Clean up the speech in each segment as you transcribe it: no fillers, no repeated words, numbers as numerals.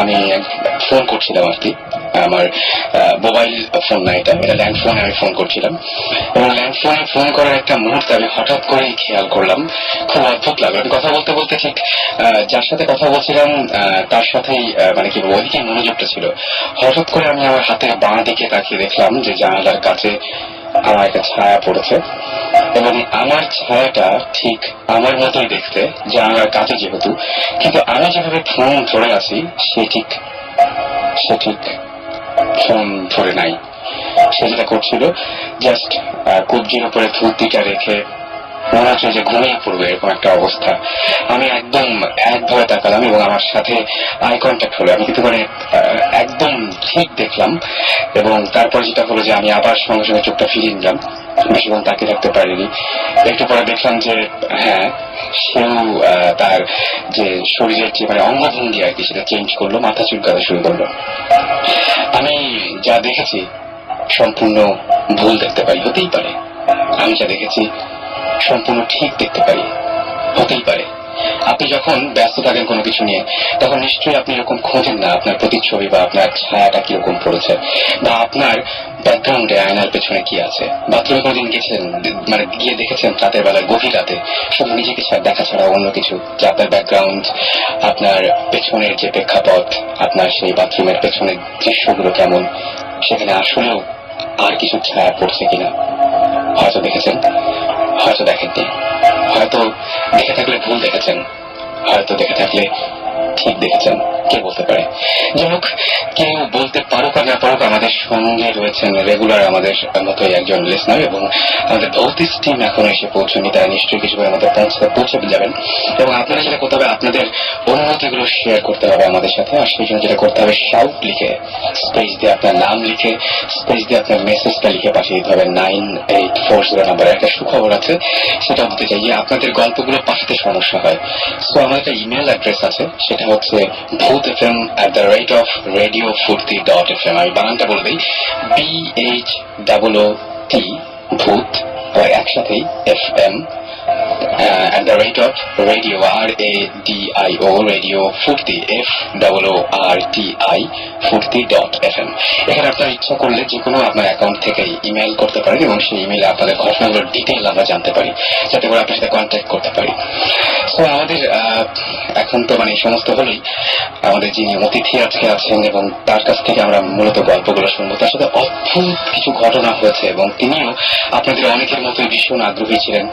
আমি ফোন করছিলাম আর কি, আমার মোবাইল ফোন না, এটা ল্যান্ড ফোনে আমি ফোন করছিলাম, এবং ল্যান্ড ফোনে ফোন করার একটা মুহূর্তে আমি হঠাৎ করেই খেয়াল করলাম, খুব অদ্ভুত লাগলো। আমি কথা বলতে বলতে ঠিক যার সাথে কথা বলছিলাম তার সাথেই মানে কি ওইদিকে মনোযোগটা ছিল। হঠাৎ করে আমি আমার হাতের বাঁ দিকে তাকিয়ে দেখলাম যে জানালার কাছে আমার একটা ছায়া পড়েছে, এবং আমার ছায়াটা ঠিক আমার মতোই দেখতে, জানালার কাছে যেহেতু, কিন্তু আমি যেভাবে ফোন ধরে আছি সে ঠিক ফোন ধরে নাই। সে যেটা করছিল জাস্ট কবজির উপরে ধুতিটা রেখে মনে হচ্ছে যে ঘুমিয়ে পড়বে, এরকম একটা অবস্থা। আমি একদম একভাবে তাকালাম এবং আমার সাথে আই কন্ট্যাক্ট হলো। আমি কিন্তু মানে একদম ঠিক দেখলাম, এবং তারপর যেটা হলো যে আমি আবার সঙ্গে সঙ্গে চোখটা ফিরিয়ে নিলাম, বেশিক্ষণ তাকিয়ে রাখতে পারিনি। একটু পরে দেখলাম যে হ্যাঁ, সেও তার যে শরীরের যে মানে অঙ্গভঙ্গি আর কি সেটা চেঞ্জ করলো, মাথা চুলকাতে শুরু করলো। আমি যা দেখেছি সম্পূর্ণ ভুল দেখতে পারি, হতেই পারে। আমি যা দেখেছি সম্পূর্ণ ঠিক দেখতে পারি, হতেই পারে। আপনি যখন ব্যস্ত থাকেন কোনো কিছু নিয়ে, তখন নিশ্চয়ই আপনি এরকম খোঁজেন না আপনার প্রতিচ্ছবি বা আপনার ছায়াটা কিরকম পড়েছে, বা আপনার ব্যাকগ্রাউন্ডে আয়নার পেছনে কি আছে। বাথরুমে কোনোদিন গেছেন, মানে গিয়ে দেখেছেন রাতের বেলায়, গভীর রাতে, শুধু নিজেকে দেখা ছাড়া অন্য কিছু, যে আপনার ব্যাকগ্রাউন্ড, আপনার পেছনের যে প্রেক্ষাপট, আপনার সেই বাথরুমের পেছনের দৃশ্যগুলো কেমন, সেখানে আসলেও আর কিছু ছায়া পড়ছে কিনা। হয়তো দেখেছেন, হয়তো দেখেননি, হয়তো দেখে থাকলে ভুল দেখেছেন, হয়তো দেখে থাকলে ঠিক দেখেছেন, কে বলতে পারে। যাই হোক, কেউ বলতে পারুক আর না পারুক, আমাদের সঙ্গে রয়েছেন রেগুলার আমাদের মতোই একজন লিসনার, এবং আমাদের ভৌতিক টিম এখন এসে পৌঁছনি, তারা নিশ্চয়ই কিছু করে আমাদের পৌঁছে যাবেন। এবং আপনারা যেটা করতে হবে, আপনাদের অনুভূতিগুলো শেয়ার করতে হবে আমাদের সাথে, আর সেই জন্য যেটা করতে হবে, শাউট লিখে স্পেস দিয়ে আপনার নাম লিখে স্পেস দিয়ে আপনার মেসেজটা লিখে পাঠিয়ে দিতে হবে 9840 নাম্বারে। একটা সুখবর আছে, সেটা বলতে চাই যে আপনাদের গল্পগুলো পাঠাতে সমস্যা হয়, সো আমার একটা ইমেল অ্যাড্রেস আছে, সেটা হচ্ছে bhutfm@radiofurti.fm। আমি বানানটা বলে দিই, BHOOT ভূত একসাথেই FM @radio RADIO ফূর্তি FOORTI ফূর্তি.fm। এখানে আপনার ইচ্ছা করলে যে কোনো আপনার অ্যাকাউন্ট থেকে ইমেল করতে পারেন, এবং সেই ইমেলে আপনাদের ঘটনাগুলোর ডিটেইল আমরা জানতে পারি, যাতে করে আপনার সাথে কন্ট্যাক্ট করতে পারি। তো আমাদের এখন তো মানে সমস্ত হলেই আমাদের যিনি অতিথি আজকে আছেন, এবং তার কাছ থেকে আমরা মূলত গল্পগুলো শুনবো। তার সাথে অদ্ভুত কিছু ঘটনা হয়েছে, এবং তিনিও আপনাদের অনেকের মতোই ভীষণ আগ্রহী ছিলেন,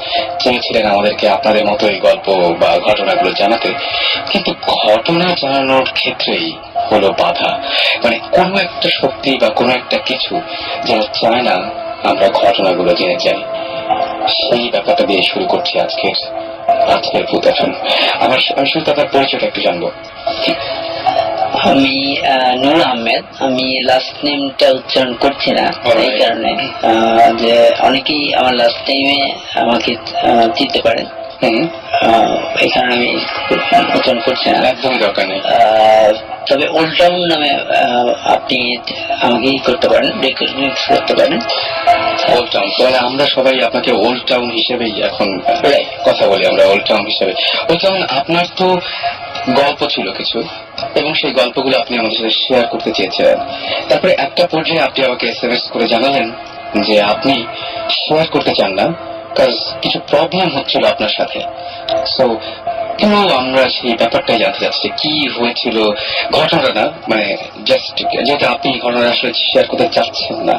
চেয়েছিলেন আমাদেরকে আপনাদের মতো এই গল্প বা ঘটনাগুলো জানাতে। কিন্তু ঘটনা জানানোর ক্ষেত্রেই হলো বাধা, মানে কোনো একটা শক্তি বা কোনো একটা কিছু যেন চায় না আমরা ঘটনাগুলো জেনে যাই। সেই ব্যাপারটা দিয়ে শুরু করছি আজকের ভূত এখন। আমি শুধু আপনার পরিচয়টা একটু জানবো। আমি নূর আহমেদ। আমি লাস্ট নেমটা উচ্চারণ করছি না এই কারণে যে অনেকেই আমার লাস্ট নেমে আমাকে চিনতে পারেন, এই কারণে আমি উচ্চারণ করছি না, একদমই দরকার নেই। তবে ওল্ড টাউন নামে আপনি আমাকে করতে পারেন, রেকগনাইজ করতে পারেন। ওল্ড টাউন, তাহলে আমরা সবাই আপনাকে ওল্ড টাউন হিসেবেই এখন কথা বলি, আমরা ওল্ড টাউন হিসেবে। ওল্ড টাউন, আপনার তো গল্প ছিল কিছু, এবং সেই গল্পগুলো আপনি আমাদের সাথে শেয়ার করতে চেয়েছিলেন। তারপরে একটা পর্যায়ে আপনি আমাকে SMS করে জানালেন যে আপনি শেয়ার করতে চান না, কারণ কিছু প্রবলেম হচ্ছিল আপনার সাথে। সো কেন আমরা সেই ব্যাপারটাই জানতে চাচ্ছি, কি হয়েছিল ঘটনাটা, না মানে জাস্ট যেটা আপনি ঘটনা আসলে শেয়ার করতে চাচ্ছেন না,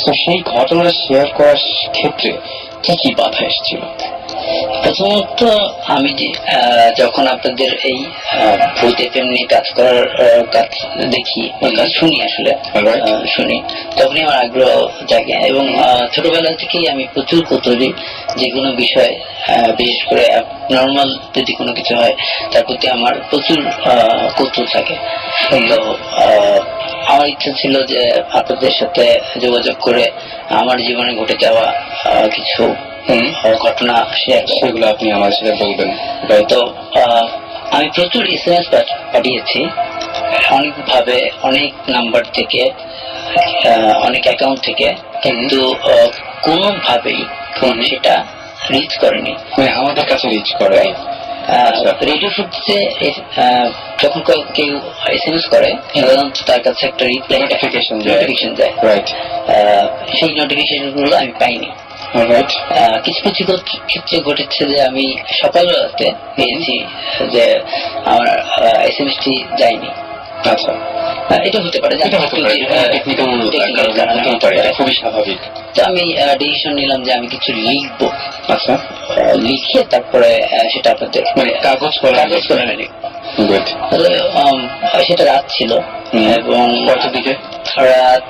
তো সেই ঘটনা শেয়ার করার ক্ষেত্রে কি কি বাধা এসেছিল? প্রথমত আমি যখন আপনাদের এই ভূত FM নিয়ে কাজ করার কাজ দেখি, কাজ শুনি, আসলে শুনি, তখনই আমার আগ্রহ জাগে, এবং ছোটবেলা থেকেই আমি প্রচুর কৌতূহলী। যে কোনো বিষয়, বিশেষ করে নর্মাল যদি কোনো কিছু হয়, তার প্রতি আমার প্রচুর কৌতূহল থাকে। তো আমার ইচ্ছা ছিল যে আপনাদের সাথে যোগাযোগ করে আমার জীবনে ঘটে যাওয়া কিছু ঘটনা সেগুলো আপনি আমাদের সাথে বলবেন। তো আমি প্রচুর SMS পাঠিয়েছি, অনেক ভাবে, অনেক নাম্বার থেকে, অনেক অ্যাকাউন্ট থেকে, কিন্তু কোনোভাবেই সেটা রিচ করেনি, মানে আমাদের কাছে রিচ করে। আচ্ছা। রেডিও ফুটেজে যখন কেউ SMS করে সাধারণত তার কাছে একটা রিপ্লাই Notification যায়। রাইট। সেই নোটিফিকেশন গুলো আমি পাইনি। অলরাইট। কিছু কিছু ক্ষেত্রে ঘটেছে যে আমি সকালবেলাতে পেয়েছি যে আমার SMS টি যায়নি। আচ্ছা, এটা হতে পারে, এটা হতে পারে, টেকনিক্যাল কারণে হতে পারে, এটা খুবই স্বাভাবিক। তো আমি ডিসিশন নিলাম যে আমি কিছু লিখবো। আচ্ছা, লিখে তারপরে সেটা আপনাদের মানে কাগজ কলমে লিখবো। গুড। সেটা রাত ছিল এবং কয়টার দিকে? রাত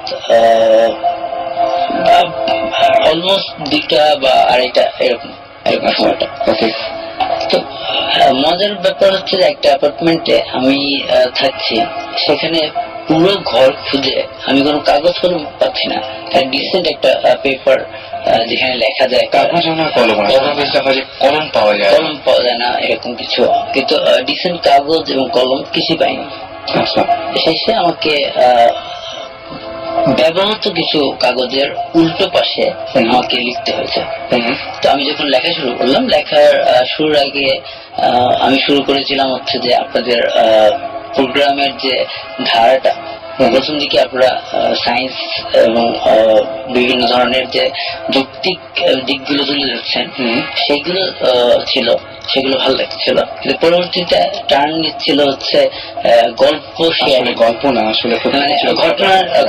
অলমোস্ট 2টা বা 2:30 এরকম সময়টা। ওকে। তো মজার ব্যাপার হচ্ছে যে একটা অ্যাপার্টমেন্টে আমি থাকছি, সেখানে পুরো ঘর খুঁজে আমি কোনো কাগজ কলম পাচ্ছি না। ডিসেন্ট একটা পেপার যেখানে লেখা যায়, কাগজ না কলম, কলম পাওয়া যায়, কলম পাওয়া যায় না এরকম কিছু, কিন্তু ডিসেন্ট কাগজ এবং কলম কিছু পাইনি। আচ্ছা, শেষে আমাকে ব্যবহৃত কিছু কাগজের উল্টো পাশে আমাকে লিখতে হয়েছে। তো আমি যখন লেখা শুরু করলাম, লেখার শুরুর আগে আমি শুরু করেছিলাম হচ্ছে যে আপনাদের প্রোগ্রামের যে ধারাটা, প্রথম দিকে আপনারা সায়েন্স এবং বিভিন্ন ধরনের যে যৌক্তিক দিকগুলো তুলে ধরছেন সেইগুলো ছিল, সেগুলো ভালো লাগছিল। কিন্তু পরবর্তীতে টার্ন নিচ্ছিল হচ্ছে গল্প শেয়ারিং, গল্প না আসলে মানে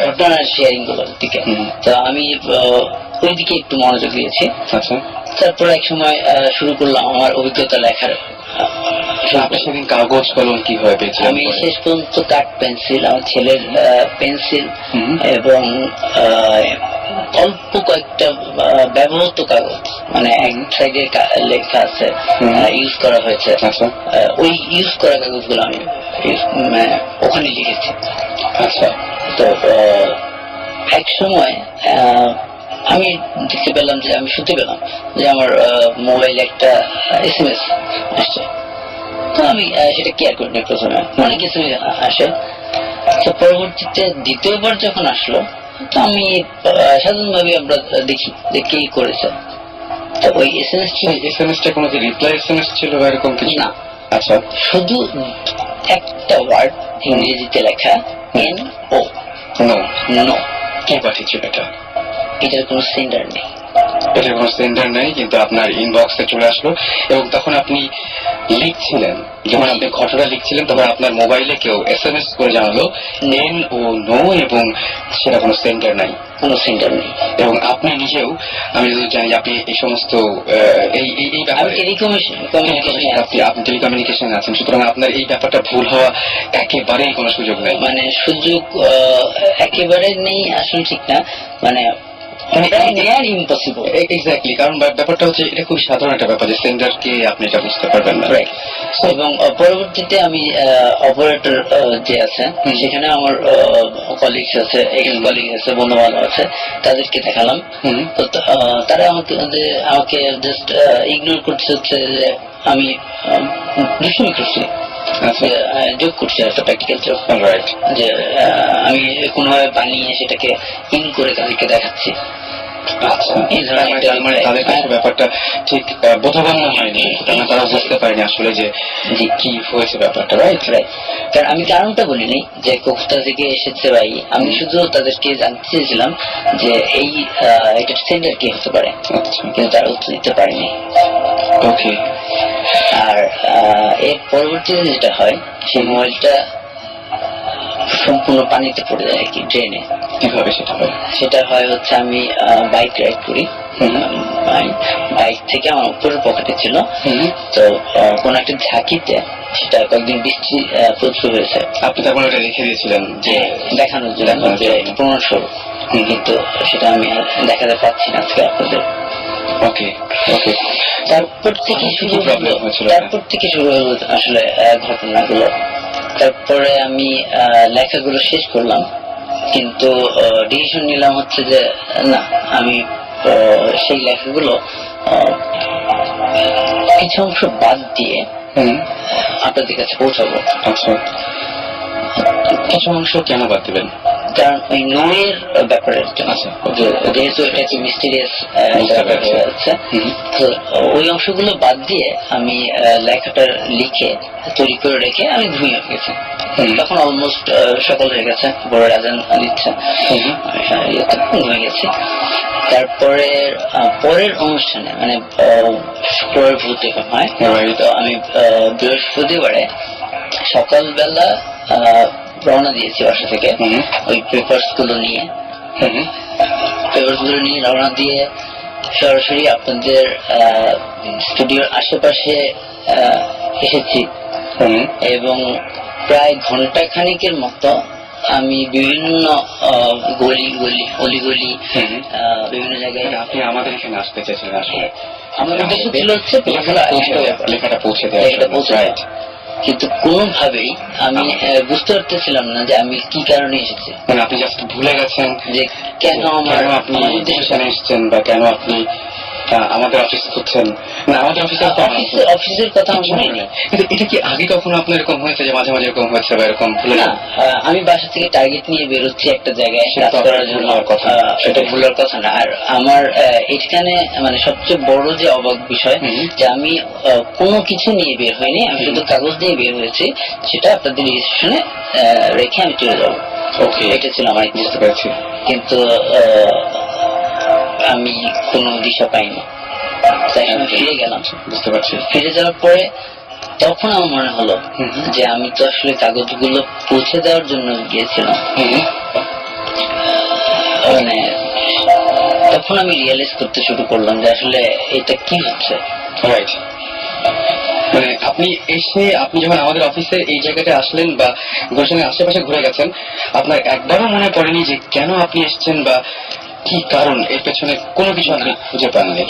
ঘটনার শেয়ারিং গুলোর দিকে। তো আমি ওই দিকে একটু মনোযোগ দিয়েছি। আচ্ছা, তারপরে এক সময় শুরু করলাম আমার অভিজ্ঞতা লেখার। সেদিন কাগজ কলম কিভাবে পেয়েছিলেন? আমি শেষ পর্যন্ত কাঠ পেন্সিল, আমার ছেলের পেন্সিল এবং অল্প কয়েকটা ব্যবহৃত কাগজ, মানে এক সাইডে লেখা আছে ইউজ করা হয়েছে, ওই ইউজ করা কাগজগুলো আমি ওখানে লিখেছি। আচ্ছা, তো এক সময় আমি দেখতে পেলাম যে আমি শুনতে পেলাম যে আমার মোবাইলে একটা SMS আসছে। তো আমি সেটা কেয়ার করিনি প্রথমে, অনেক কিছু আসে। তো পরবর্তীতে দ্বিতীয়বার যখন আসলো, তো আমি সাধারণভাবে আমরা দেখি যে কে করেছে। তো ওই এসএমএসটা কোনো কি রিপ্লাই এসএমএস ছিল বা এরকম কিছু? না। আচ্ছা, শুধু একটা ওয়ার্ড ইংরেজিতে লেখা NO। নো। কে পাঠিয়েছিল এটা? এটার কোনো সেন্ডার নেই। এটার কোনো সেন্ডার নেই, কিন্তু আপনার ইনবক্সে চলে আসলো এবং তখন আপনি লিখছিলেন, যখন আপনি ঘটনা লিখছিলেন তখন আপনার মোবাইলে কেউ SMS করে জানালো NO এবং সেটা কোনো সেন্ডার নাই, কোনো সেন্টার নেই। এবং আপনি নিজেও, আমি যদি জানি আপনি এই সমস্ত এই ব্যাপারে আপনি টেলিকমিউনিকেশনে আছেন, সুতরাং আপনার এই ব্যাপারটা ভুল হওয়া একেবারেই কোনো সুযোগ নেই। মানে সুযোগ একেবারে নেই আসলে ঠিক না, মানে ইম্পসিবল। এক্স্যাক্টলি, কারণ ব্যাপারটা হচ্ছে এটা খুব সাধারণ একটা ব্যাপার যে সেন্ডারকে আপনি এটা বুঝতে পারবেন না। এবং পরবর্তীতে আমি অপারেটর যে আছে সেখানে আমার কলিগস আছে, এক্স কলিগ আছে, বন্ধু বান্ধব আছে, তাদেরকে দেখালাম। তো তারা আমাকে জাস্ট ইগনোর করতে হচ্ছে যে আমি দুষ্টুমি করছি, যোগ করছি, একটা প্র্যাকটিক্যাল যোগ, যে আমি কোনোভাবে বানিয়ে সেটাকে ইন করে তাদেরকে দেখাচ্ছি। তাদের কাছে ব্যাপারটা ঠিক বোধগম্য হয়নি, তারা বুঝতে পারেনি আসলে যে কি হয়েছে ব্যাপারটা। রাইট। কারণ আমি কারণটা বলিনি যে কোথা থেকে এসেছে ভাই, আমি শুধু তাদেরকে জানতে চেয়েছিলাম যে এটা সেন্ডার কি হতে পারে, কিন্তু তারা উত্তর দিতে পারেনি। ওকে। আর এর পরবর্তীতে যেটা হয়, সেই মোবাইলটা সম্পূর্ণ পানিতে পড়ে যায় আর কি, ড্রেনে। কিভাবে সেটা হয়? সেটা হয় হচ্ছে আমি বাইক রাইড করি, বাইক থেকে আমার উপরের পকেটে ছিল, তো কোন একটা ঝাঁকিতে সেটা কয়েকদিন বৃষ্টি প্রচুর হয়েছে। আপনি তখন ওটা রেখে দিয়েছিলেন যে দেখানোর জন্য, যে প্রমাণস্বরূপ, কিন্তু সেটা আমি দেখাতে পাচ্ছি না আজকে আপনাদের। ওকে ওকে। তারপর থেকে শুরু হলো আসলে ঘটনাগুলো। তারপরে আমি লেখাগুলো শেষ করলাম, কিন্তু ডিসিশন নিলাম হচ্ছে যে না, আমি সেই লেখাগুলো কিছু অংশ বাদ দিয়ে আপনাদের কাছে পৌঁছাবো। কিছু অংশ কেন বাদ দিবেন? কারণ ওই নোয়ের ব্যাপারের জন্য। আচ্ছা, যেহেতু এটা কি মিস্টিরিয়াস বুঝতে ব্যাপার পারছি। হয়ে যাচ্ছে, তো ওই অংশগুলো বাদ দিয়ে আমি লেখাটা লিখে তৈরি করে রেখে আমি ঘুমিয়ে গেছি। তখন অলমোস্ট সকাল হয়ে গেছে, বড় আজান দিচ্ছে, ঘুমিয়ে গেছি। তারপরে পরের অনুষ্ঠানে মানে শুক্রবার ভূত FM হয়, তো আমি বৃহস্পতিবারে সকালবেলা রওনা দিয়েছি বাসা থেকে ওই পেপারস গুলো নিয়ে রওনা দিয়ে সরাসরি আপনাদের স্টুডিওর আশেপাশে এসেছি এবং প্রায় ঘন্টা খানিকের মতো আমি বিভিন্ন গলি গলি অলিগলি বিভিন্ন জায়গায়। আপনি আমাদের এখানে আসতে চেয়েছিলেন আসলে? আমার উদ্দেশ্য ছিল হচ্ছে লেখাটা পৌঁছে দেওয়া, কিন্তু কোনোভাবেই আমি বুঝতে পারতেছিলাম না যে আমি কি কারণে এসেছি। মানে আপনি জাস্ট ভুলে গেছেন যে কেন আপনি এখানে এসেছেন বা কেন আপনি আমাদের অফিস করছেন না। আমাদের অফিসের কথা মনে নেই, কিন্তু এটা কি আগে কখনো আপনার এরকম হয়েছে যে মাঝে মাঝে এরকম হয়েছে বা এরকম ভুলে না? আমি বাসা থেকে টার্গেট নিয়ে বেরোচ্ছি একটা জায়গায় কাজ করার জন্য, সেটা ভুলার কথা না। আর আমার এখানে মানে সবচেয়ে বড় যে অবাক বিষয় যে আমি কোনো কিছু নিয়ে বের হয়নি, আমি শুধু কাগজ দিয়ে বের হয়েছি, সেটা আপনাদের রেজিস্ট্রেশনে রেখে আমি চলে যাবো। ওকে, এটা ছিল আমার। বুঝতে পেরেছি। কিন্তু আমি কোনো দিশা পাইনি, তাই আমি ফিরে গেলাম। বুঝতে পারছি। ফিরে যাওয়ার পরে তখন আমার মনে হলো যে আমি তো আসলে কাগজগুলো পৌঁছে দেওয়ার জন্য গিয়েছিলাম। মানে তখন আমি রিয়েলাইজ করতে শুরু করলাম যে আসলে এটা কি হচ্ছে। রাইট, মানে আপনি এসে আপনি যখন আমাদের অফিসের এই জায়গাটা আসলেন বা গুলশানের আশেপাশে ঘুরে গেছেন, আপনার একবারও মনে পড়েনি যে কেন আপনি এসেছেন বা কি কারণ, এর পেছনে কোনো কিছু আপনি খুঁজে পাননি?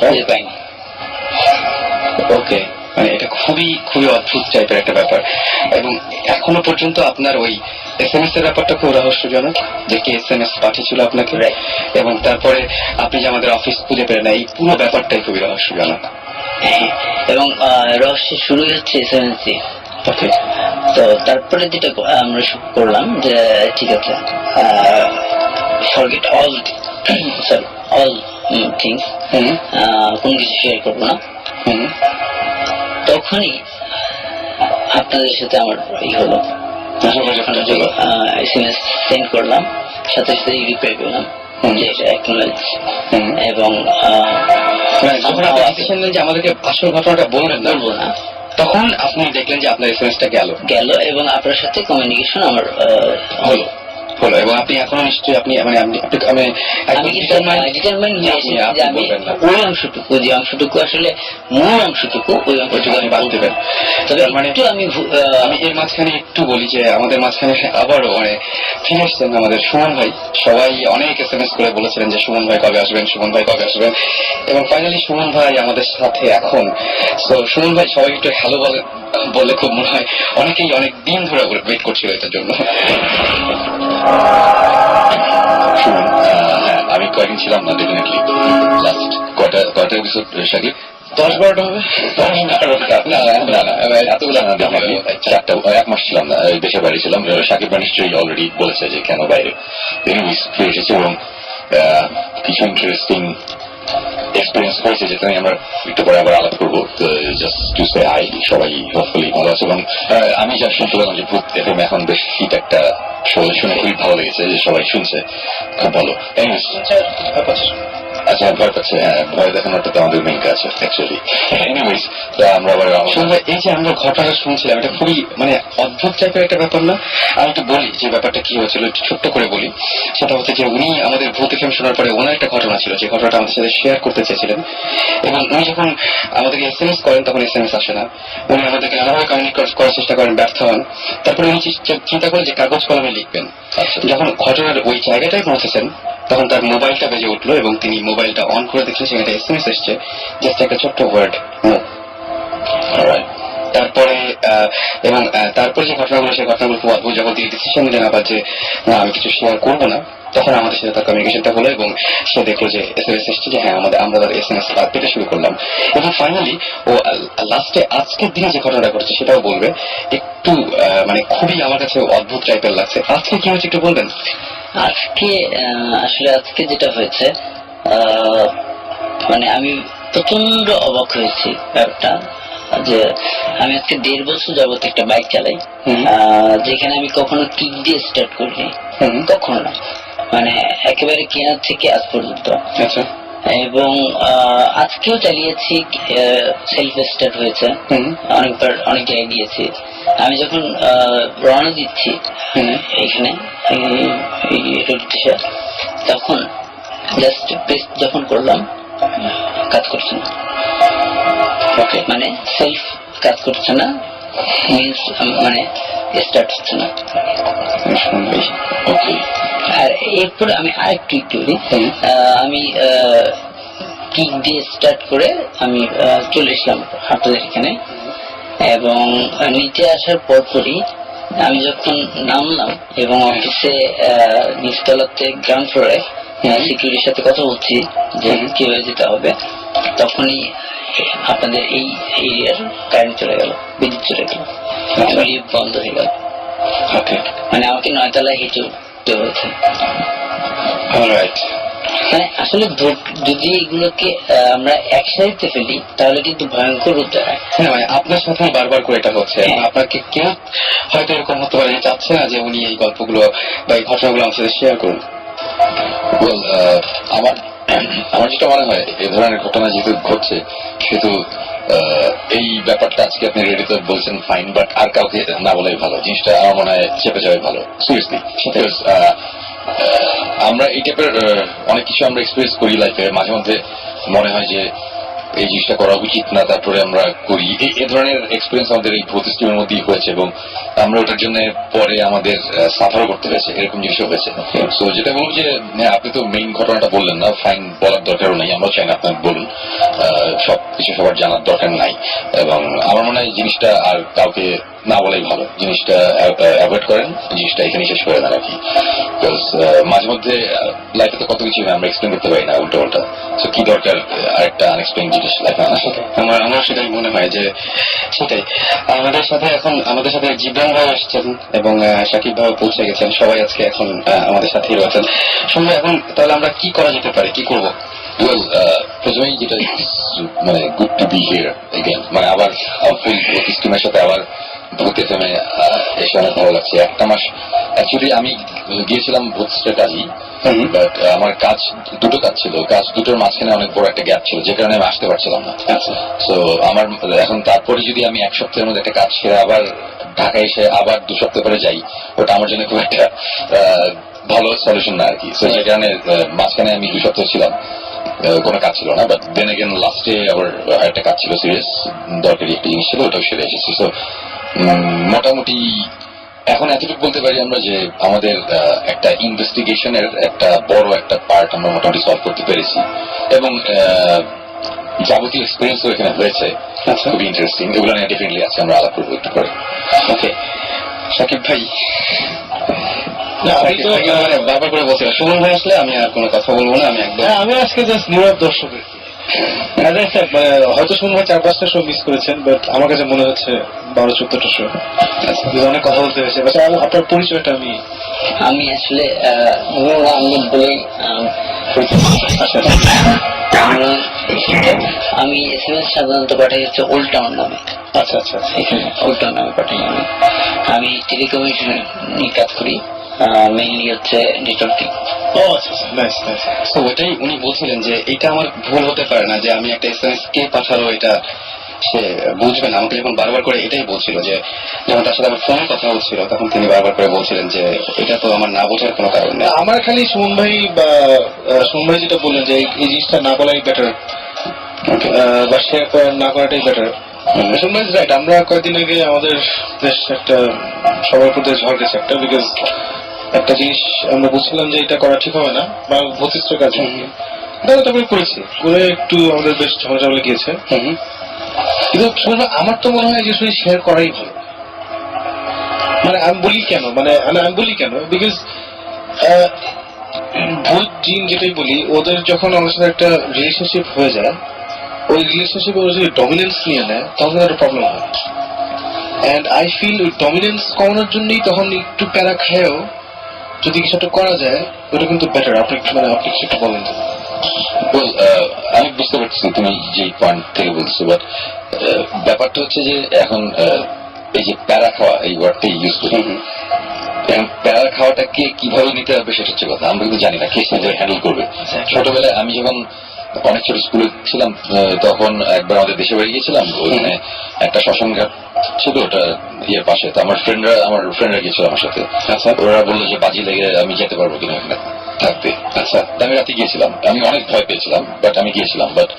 ওকে, মানে এটা খুবই খুবই অদ্ভুত টাইপের একটা ব্যাপার। এবং এখনো পর্যন্ত আপনার ওই SMS এর ব্যাপারটা খুব রহস্যজনক, যে কে SMS পাঠিয়েছিল আপনাকে, এবং তারপরে আপনি যে আমাদের অফিস খুঁজে পেলেন, এই পুরো ব্যাপারটাই খুবই রহস্যজনক। এবং রহস্য শুরু হচ্ছে SMS। ওকে, তো তারপরে যেটা আমরা করলাম যে ঠিক আছে, ফরগেট অল থিংস, কোনো কিছু শেয়ার করবো না। তখনই আপনাদের সাথে আমার হলো, SMS সেন্ড করলাম, সাথে সাথে রিপ্লাই পেলাম যে এটা অ্যাকনোলেজ। এবং যে আমাদেরকে আসল ঘটনাটা বলবেন না, বলবো না, তখন আপনি দেখলেন যে আপনার SMS-টা গেল এবং আপনার সাথে কমিউনিকেশন আমার হলো। এবং আপনি এখনো নিশ্চয়ই আপনি মানে আমি ডিটারমাইন্ড ওই অংশটুকু, যে অংশটুকু আসলে মূল অংশটুকু, ওই অংশটুকু আমি বাদ দেবেন। তবে মানে আমি এর মাঝখানে একটু বলি যে আমাদের মাঝখানে আবারও মানে ফিরে এসছেন আমাদের সুমন ভাই। সবাই অনেক SMS করে বলেছিলেন যে সুমন ভাই কবে আসবেন, সুমন ভাই কবে আসবেন, এবং ফাইনালি সুমন ভাই আমাদের সাথে এখন। তো সুমন ভাই সবাই একটু হ্যালো বললে খুব মনে হয় অনেকেই অনেক দিন ধরে ওয়েট করছিল এটার জন্য। আমি কয়েকদিন ছিলাম না, ডেফিনেটলি লাস্ট কয়টা এপিসোড সাকিব? 10-12টা হবে। এতগুলো না, চারটা, 1 মাস ছিলাম না, দেশের বাইরে ছিলাম। সাকিব নিশ্চয়ই অলরেডি বলেছে যে কেন বাইরে, ফিরে এসেছে এবং কিছু ইন্টারেস্টিং এক্সপিরিয়েন্স হয়েছে, যেটা নিয়ে আমরা একটু পরে আবার আলাপ করবো। জাস্ট টু সে হাই, সবাই হোপফুলি ভালো আছে। এবং আমি যা শুনতে পেলাম যে ভূত FM এখন বেশ হিট একটা শো, শুনে খুবই ভালো লেগেছে যে সবাই শুনছে, খুব ভালো। আচ্ছা, ভয় পাচ্ছে, হ্যাঁ, ভয় দেখানোটা তো আমাদের মেইন কাজ অ্যাকচুয়ালি। এনিওয়েজ, আমরা আবার এই যে আমরা ঘটনাটা শুনছিলাম, এটা খুবই মানে অদ্ভুত টাইপের একটা ব্যাপার না? আমি একটু বলি যে ব্যাপারটা কি হয়েছিল, একটু ছোট্ট করে বলি। সেটা হচ্ছে যে উনি আমাদের ভূত FM শোনার পরে ওনার একটা ঘটনা ছিল, যে ঘটনাটা আমাদের সাথে শেয়ার করতে চেয়েছিলেন। এবং উনি যখন আমাদেরকে SMS করেন, তখন SMS আসে না। উনি আমাদেরকে নানাভাবে কমিউনিকেট করার চেষ্টা করেন, ব্যর্থ হন। তারপরে উনি চিন্তা করেন যে কাগজ কলমে লিখবেন। যখন ঘটনার ওই জায়গাটায় পৌঁছেছেন, তখন তার মোবাইলটা বেজে উঠলো এবং তিনি মোবাইলটা অন করে দেখলেন সেখানে SMS এসছে, জাস্ট একটা ছোট্ট ওয়ার্ড, নো। তারপরে তারপরে যে ঘটনাগুলো, সেই ঘটনাগুলো খুব অদ্ভুত। যখন তিনি ডিসিশন নিলেন আবার যে না, আমি কিছু শেয়ার করবো না, তখন আমাদের সাথে তার কমিউনিকেশনটা হলো এবং সে দেখলো যে SMS এসছে যে হ্যাঁ আমরা তার SMS পেতে শুরু করলাম এবং ফাইনালি ও লাস্টে আজকের দিনে যে ঘটনাটা ঘটছে সেটাও বলবে। একটু মানে খুবই আমার কাছে অদ্ভুত টাইপের লাগছে। আজকে কি হয়েছে একটু বলবেন? আজকে আসলে আজকে যেটা হয়েছে মানে আমি প্রচন্ড অবাক হয়েছি ব্যাপারটা যে আমি আজকে 1.5 বছর যাবত একটা বাইক চালাই, যেখানে আমি কখনো কিক দিয়ে স্টার্ট করিনি, কখনো না, মানে একেবারে কেনার থেকে আজ পর্যন্ত। আচ্ছা। এবং আজকেও চালিয়েছি, সেলফ স্টার্ট হয়েছে, অনেকবার অনেক জায়গায় গিয়েছি। আমি যখন রওনা দিচ্ছি এখানে তখন জাস্ট প্রেস যখন করলাম কাজ করছে না, ওকে, মানে সেলফ কাজ করছে না, মিন্স মানে স্টার্ট হচ্ছে না। আর এরপরে আমি আরেকটু করি, আমি কিক দিয়ে স্টার্ট করে আমি চলে এসলাম আপনাদের এখানে এবং নিচে আসার পরপরই আমি যখন নামলাম এবং অফিসে নিচতলাতে গ্রাউন্ড ফ্লোরে সিকিউরিটির সাথে কথা বলছি যে কিভাবে যেতে হবে, তখনই আপনাদের এই এরিয়ার কারেন্ট চলে গেল, বিদ্যুৎ চলে গেল, লিফট বন্ধ হয়ে গেল। ওকে, মানে আমাকে 9 তলায় হেঁটে উঠতে হয়েছে। অলরাইট। মানে আসলে যদি এগুলোকে আমরা একসাথে ফেলি তাহলে কিন্তু ভয়ঙ্কর রূপ দেখায়। হ্যাঁ, মানে আপনার সাথে বারবার করে এটা হচ্ছে, আপনাকে কেউ হয়তো এরকম হতে পারে চাচ্ছে না যে উনি এই গল্পগুলো বা এই ঘটনাগুলো আমার সাথে শেয়ার করুন। আমার যেটা মনে হয় এ ধরনের ঘটনা যেহেতু ঘটছে সেহেতু এই ব্যাপারটা আজকে আপনি রেডিতে বলছেন ফাইন, বাট আর কাউকে না বলাই ভালো, জিনিসটা আমার মনে হয় চেপে যাওয়াই ভালো, সিরিয়াসলি। আমরা এই টাইপের অনেক কিছু আমরা এক্সপিরিয়েন্স করি লাইফে, মাঝে মধ্যে মনে হয় যে এই জিনিসটা করা উচিত না, তারপরে আমরা করি। এই ধরনের এক্সপিরিয়েন্স আমাদের এই ভৌত স্ট্রিমের মধ্যেই হয়েছে এবং আমরা ওটার জন্য পরে আমাদের সাফারও করতে হয়েছে, এরকম জিনিসও হয়েছে। সো যেটা বলবো যে আপনি তো মেইন ঘটনাটা বললেন না, ফাইন বলার দরকারও নেই, আমরাও চাই না আপনার বলুন, সব কিছু সবার জানার দরকার নাই এবং আমার মনে হয় জিনিসটা আর কাউকে না বলাই ভালো, জিনিসটা অ্যাভয়েড করেন, জিনিসটা এখানে শেষ করে দেন আর কি। মাঝে মধ্যে লাইফে তো কত কিছু আমরা এক্সপ্লেন করতে পারি না উল্টো পাল্টা, তো কি দরকার আরেকটা আনএক্সপ্লেইন জিনিস লাইফে আনার সাথে। আমার সেটাই মনে হয় যে সেটাই আমাদের সাথে জীবন ভাই আসছেন এবং শাকিব ভাই পৌঁছে গেছেন, সবাই আজকে এখন আমাদের সাথেই রয়েছেন। শুনবো এখন তাহলে আমরা কি করা যেতে পারে, কি করবো? ওয়েল, প্রথমেই যেটা মানে good to be here again, মানে আবার ফুল স্টিমের সাথে আবার ভূত এফএমে এসে অনেক ভালো লাগছে। একটা মাস অ্যাকচুয়ালি আমি গিয়েছিলাম ভূতের কাজই, বাট আমার দুটো কাজ ছিল, কাজ দুটোর মাঝখানে অনেক বড় একটা গ্যাপ ছিল, যে কারণে আমি আসতে পারছিলাম না। তো আমার এখন তারপরে যদি আমি 1 সপ্তাহের মধ্যে একটা কাজ সেরে আবার ঢাকায় এসে আবার 2 সপ্তাহ পরে যাই, ওটা আমার জন্য খুব একটা ভালো সলিউশন না আর কি। তো যে কারণে মাঝখানে আমি 2 সপ্তাহ ছিলাম, কোনো কাজ ছিল না, বাট দেন এগেন লাস্টে আবার একটা কাজ ছিল, সিরিয়াস দরকারি একটা জিনিস ছিল, ওটাও সেরে এসেছি। তো মোটামুটি এখন এতটুকু বলতে পারি আমরা যে আমাদের একটা ইনভেস্টিগেশনের একটা বড় একটা পার্ট আমরা মোটামুটি সলভ করতে পেরেছি এবং যাবতীয় এক্সপিরিয়েন্সও এখানে হয়েছে, খুবই ইন্টারেস্টিং। এগুলো নিয়ে ডেফিনেটলি আজকে আমরা আলাপ করবো একটু করে। ওকে, শাকিব ভাই। বারবার করে বলছি সুমন ভাই আসলে আমি আর কোনো কথা বলবো না, আমি একদম আমি আজকে জাস্ট নীরব দর্শক। হয়তো সুমন ভাই 4-5টা শো মিস করেছেন, বাট আমার কাছে মনে হচ্ছে 12-14টা শো, অনেক কথা বলতে হয়েছে। আপনার পরিচয়টা আমি আসলে আহমেদ বলেই আমি SMS সাধারণত পাঠাই হচ্ছে ওল্ড টাউন নামে। আচ্ছা আচ্ছা, এখানে ওল্ড টাউন নামে পাঠাই। আমি টেলিকমিউনিকেশন নিয়ে কাজ করি, মেইনলি হচ্ছে নেটওয়ার্কিং। ও আচ্ছা আচ্ছা, নাইস নাইস। তো ওইটাই উনি বলছিলেন যে এটা আমার ভুল হতে পারে না যে আমি একটা SMS কে পাঠালো এটা সে বুঝবে না। আমাকে যখন বারবার করে এটাই বলছিল যে যখন তার সাথে আমার ফোনে কথা হচ্ছিল তখন তিনি বারবার করে বলছিলেন যে এটা তো আমার না বোঝার কোনো কারণ নেই। আমার খালি সুমন ভাই যেটা বললেন যে এই জিনিসটা না বলাই বেটার বা শেয়ার না করাটাই বেটার। সুমন ভাই রাইট। আমরা কয়েকদিন আগে আমাদের দেশ একটা সবার উপর দিয়ে ঝড় গেছে একটা, বিকজ একটা জিনিস আমরা বুঝছিলাম যে এটা করা ঠিক হবে না বা ভূতিষ্ঠ কাজ, তারপরে করেছি, করে একটু আমাদের বেশ ঝড় গিয়েছে। কিন্তু আমার তো মনে হয় যে শেয়ার করাই ভালো। মানে আমি বলি কেন বিকজ ভূত জিন যেটাই বলি, ওদের যখন আমার সাথে একটা রিলেশনশিপ হয়ে যায়, ওই রিলেশনশিপে ওরা যদি ডমিনেন্স নিয়ে নেয় তখন একটা প্রবলেম হয়। অ্যান্ড আই ফিল ওই ডমিনেন্স কমানোর জন্যই তখন একটু প্যারা খেয়েও যদি কিছু একটা করা যায় ওটা কিন্তু বেটার। আপনি কিছু একটা বলেন তো। Well, আমি বুঝতে পারছি তুমি যে পয়েন্ট থেকে বলছো, বাট ব্যাপারটা হচ্ছে যে এখন এই যে প্যারা খাওয়া এই ওয়ার্ডটা ইউজ করি, এখন প্যারা খাওয়াটাকে কিভাবে নিতে হবে সেটা হচ্ছে কথা। আমরা কিন্তু জানি না কে সেভাবে হ্যান্ডেল করবে। ছোটবেলায় আমি যখন অনেক ছোট স্কুলে ছিলাম তখন একবার আমাদের দেশে বাড়ি গিয়েছিলাম, ওখানে একটা শ্মশান ঘাট ছিল, ওটা ইয়ের পাশে। তো আমার ফ্রেন্ডরা গিয়েছিল আমার সাথে। আচ্ছা, ওরা বললো যে বাজি লেগে আমি যেতে পারবো কিনা ওখানে থাকতে। আচ্ছা, আমি রাতে গিয়েছিলাম, আমি অনেক ভয় পেয়েছিলাম, বাট আমি গিয়েছিলাম। বাট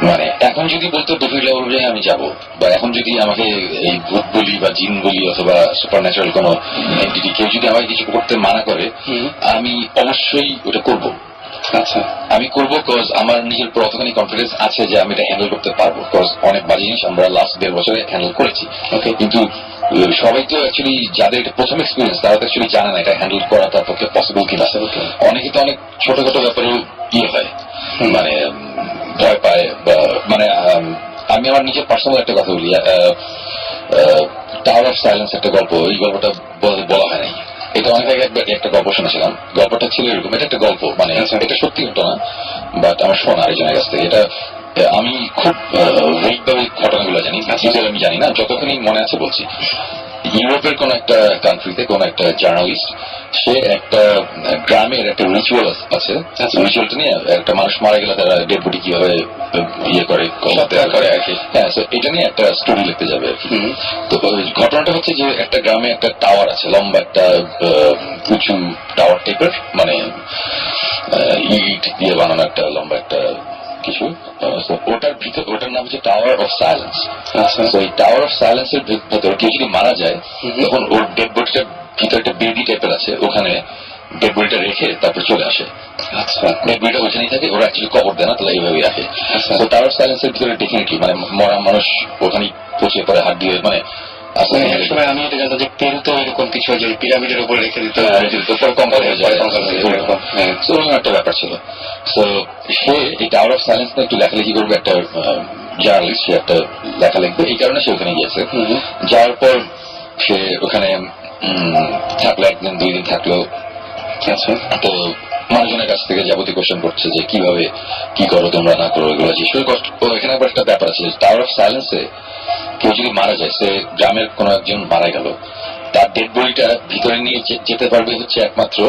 মানে এখন যদি বলতো ডেফিনেটলি বলবো যে আমি যাবো, বা এখন যদি আমাকে এই ভূত বলি বা জিন বলি অথবা সুপার ন্যাচারাল কোনো এন্টিটি কেউ যদি আমাকে কিছু করতে মানা করে, আমি অবশ্যই ওটা করবো। আচ্ছা, আমি করবো কজ আমার নিজের উপর অতখানি কনফিডেন্স আছে যে আমি এটা হ্যান্ডেল করতে পারবো। কজ অনেক বাজে জিনিস আমরা লাস্ট 1.5 বছরে হ্যান্ডেল করেছি। ওকে, কিন্তু সবাই তো অ্যাকচুয়ালি যাদের এটা প্রথম এক্সপিরিয়েন্স তারা তো অ্যাকচুয়ালি জানে না এটা হ্যান্ডেল করা তার পক্ষে পসিবল কিনা। অনেকে তো অনেক ছোটখাটো ব্যাপারেও ইয়ে হয়, মানে ভয় পায়। বা মানে আমি আমার নিজের পার্সোনাল একটা কথা বলি, টাওয়ার অফ সাইলেন্স একটা গল্প, এই গল্পটা বলা হয় নাই। এটা অনেক আগে একটা গল্প শুনেছিলাম। গল্পটা ছিল এরকম, এটা একটা গল্প, মানে এটা সত্যি ঘটনা, বাট আমার শোনা একজনের কাছ থেকে। এটা আমি খুব ভেগভাবে ঘটনাগুলো জানি, আমি জানি না, যতখানি মনে আছে বলছি। ইউরোপের কোন একটা কান্ট্রিতে কোন একটা জার্নালিস্ট, সে একটা গ্রামের একটা রিচুয়াল আছে, রিচুয়ালটা নিয়ে একটা মানুষ মারা গেলে তারা ডেড বডি কিভাবে ইয়ে করে আর কি। হ্যাঁ, এটা নিয়ে একটা স্টোরি লিখতে যাবে আর কি। তো ঘটনাটা হচ্ছে যে একটা গ্রামে একটা টাওয়ার আছে, লম্বা একটা উঁচু টাওয়ার টাইপের, মানে ইট দিয়ে বানানো একটা লম্বা একটা কিছু। ওটার ভিতর, ওটার নাম হচ্ছে টাওয়ার অফ সাইলেন্স। এই টাওয়ার অফ সাইলেন্স এর ভেতর কেউ যদি মারা যায় তখন ওর ডেড বডিটার ভিতরে একটা বেদি টাইপের আছে, ওখানে ডেড বডিটা রেখে তারপর চলে আসে। আচ্ছা, ডেড বডিটা ওখানেই থাকে, ওরা অ্যাকচুয়ালি কবর দেয় না, তাহলে এইভাবেই রাখে। তো টাওয়ার অফ সাইলেন্স এর ভিতরে ডেফিনেটলি মানে মরা মানুষ ওখানেই পচে পড়ে, হাত দিয়ে মানে সময় আমি এটা জানতাম যে পেরুতেও এরকম কিছু যে পিরামিডের উপর রেখে দিতে কঙ্কাল হয়ে যায়, ওরকম একটা ব্যাপার ছিল। তো সে এই টাওয়ার অফ সাইলেন্স একটু লেখালেখি করবে, একটা জার্নালিস্ট, সে একটা লেখা লিখবে, এই কারণে সে ওখানে গিয়েছে। যাওয়ার পর সে ওখানে থাকলো, 1 দিন 2 দিন থাকলো। তো মানুষজনের কাছ থেকে যাবতীয় কোয়েশ্চেন করছে যে কিভাবে কি করো তোমরা, না করো, এগুলো জিজ্ঞেস করে। এখানে আবার একটা ব্যাপার আছে, টাওয়ার অফ সাইলেন্সে কেউ যদি মারা যায়, সে গ্রামের কোনো একজন মারা গেল, তার ডেড বডিটা ভিতরে নিয়ে যেতে পারবে হচ্ছে একমাত্র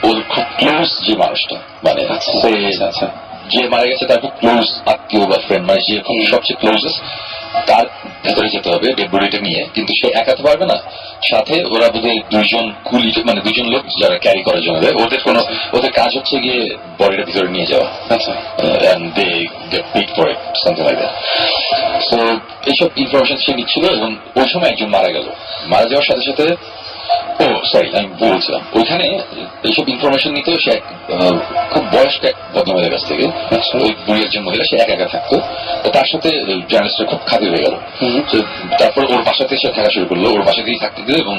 ওর খুব ক্লোজ যে মানুষটা, মানে যে মারা গেছে তার খুব ক্লোজ আত্মীয় বা ফ্রেন্ড, মানে যে সবচেয়ে ক্লোজেস্ট, তার ভেতরে যেতে হবে ডেড বডিটা নিয়ে। কিন্তু সে একাতে পারবে না, সাথে ওরা বোধহয় 2 জন কুলি, মানে 2 জন লোক যারা ক্যারি করার জন্য, ওদের কাজ হচ্ছে গিয়ে বডিটা ভিতরে নিয়ে যাওয়া। and they get paid for it, something like that. So এইসব ইনফরমেশন সে নিচ্ছিল, এবং ওই সময় একজন মারা গেল। মারা যাওয়ার সাথে সাথে আমি বলছিলাম ওইখানে এইসব ইনফরমেশন নিতেও সে খুব বয়স্ক এক ভদ্রমহিলার কাছ থেকে, ওই বুড়ি একজন মহিলা, সে একা থাকতো। তো তার সাথে জার্নালিস্টের খুব খাতির হয়ে গেল। তারপর ওর বাসাতে সে থাকা শুরু করলো, ওর বাসাতেই থাকতে দিল, এবং